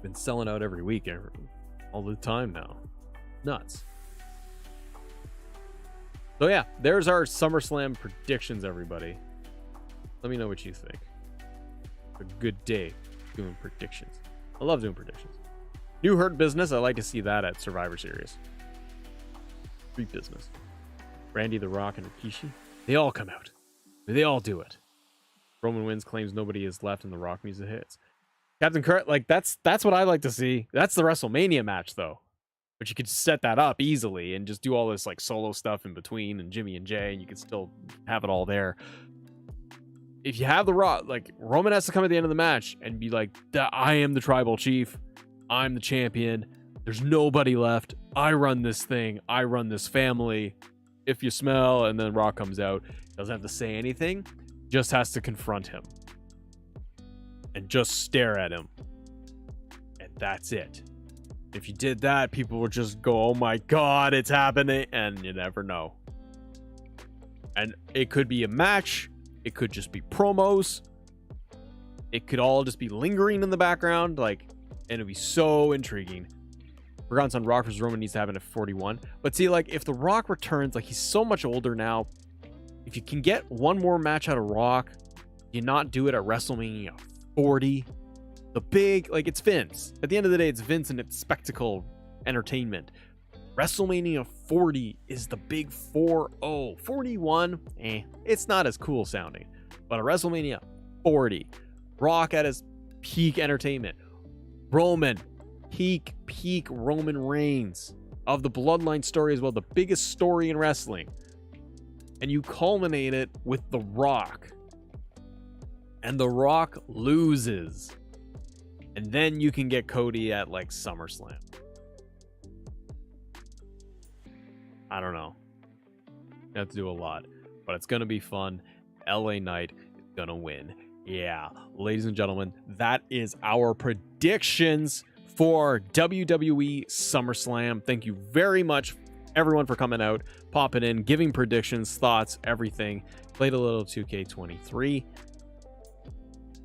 S1: Been selling out every week, all the time now. Nuts. So yeah, there's our SummerSlam predictions, everybody. Let me know what you think. A good day doing predictions. I love doing predictions. New Hurt Business, I like to see that at Survivor Series. Street Business. Randy, The Rock, and Rikishi. They all come out. They all do it. Roman wins, claims nobody is left, and The Rock music hits. Captain Kirk, like, that's what I like to see. That's the WrestleMania match, though. But you could set that up easily and just do all this like solo stuff in between, and Jimmy and Jay, and you could still have it all there. If you have The Rock, like, Roman has to come at the end of the match and be like, I am the tribal chief. I'm the champion. There's nobody left. I run this thing. I run this family. If you smell, and then Rock comes out, doesn't have to say anything, just has to confront him and just stare at him, and that's it. If you did that, people would just go, oh my god, it's happening, and you never know. And it could be a match, it could just be promos, it could all just be lingering in the background, like, and it'd be so intriguing. Forgotten Son Rock vs. Roman needs to happen at 41. But see, like, if The Rock returns, like, he's so much older now. If you can get one more match out of Rock, you not do it at WrestleMania 40. The big, like, it's Vince. At the end of the day, it's Vince and it's spectacle entertainment. WrestleMania 40 is the big 4-0. 41, it's not as cool sounding. But at WrestleMania 40, Rock at his peak entertainment. Roman, peak Roman Reigns of the bloodline story as well, the biggest story in wrestling, and you culminate it with The Rock, and The Rock loses, and then you can get Cody at like SummerSlam. I don't know, you have to do a lot, but it's gonna be fun. LA Knight is gonna win. Yeah, ladies and gentlemen, that is our predictions for WWE SummerSlam. Thank you very much, everyone, for coming out, popping in, giving predictions, thoughts, everything. Played a little 2K23.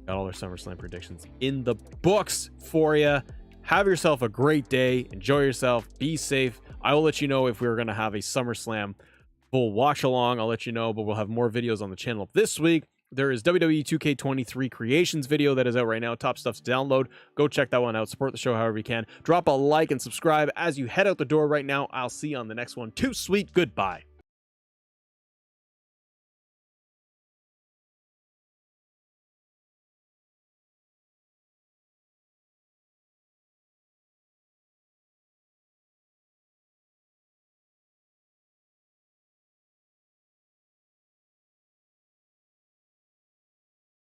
S1: Got all their SummerSlam predictions in the books for you. Have yourself a great day. Enjoy yourself. Be safe. I will let you know if we're going to have a SummerSlam full watch along. I'll let you know, but we'll have more videos on the channel this week. There is WWE 2K23 Creations video that is out right now. Top stuff to download. Go check that one out. Support the show however you can. Drop a like and subscribe as you head out the door right now. I'll see you on the next one. Too sweet. Goodbye.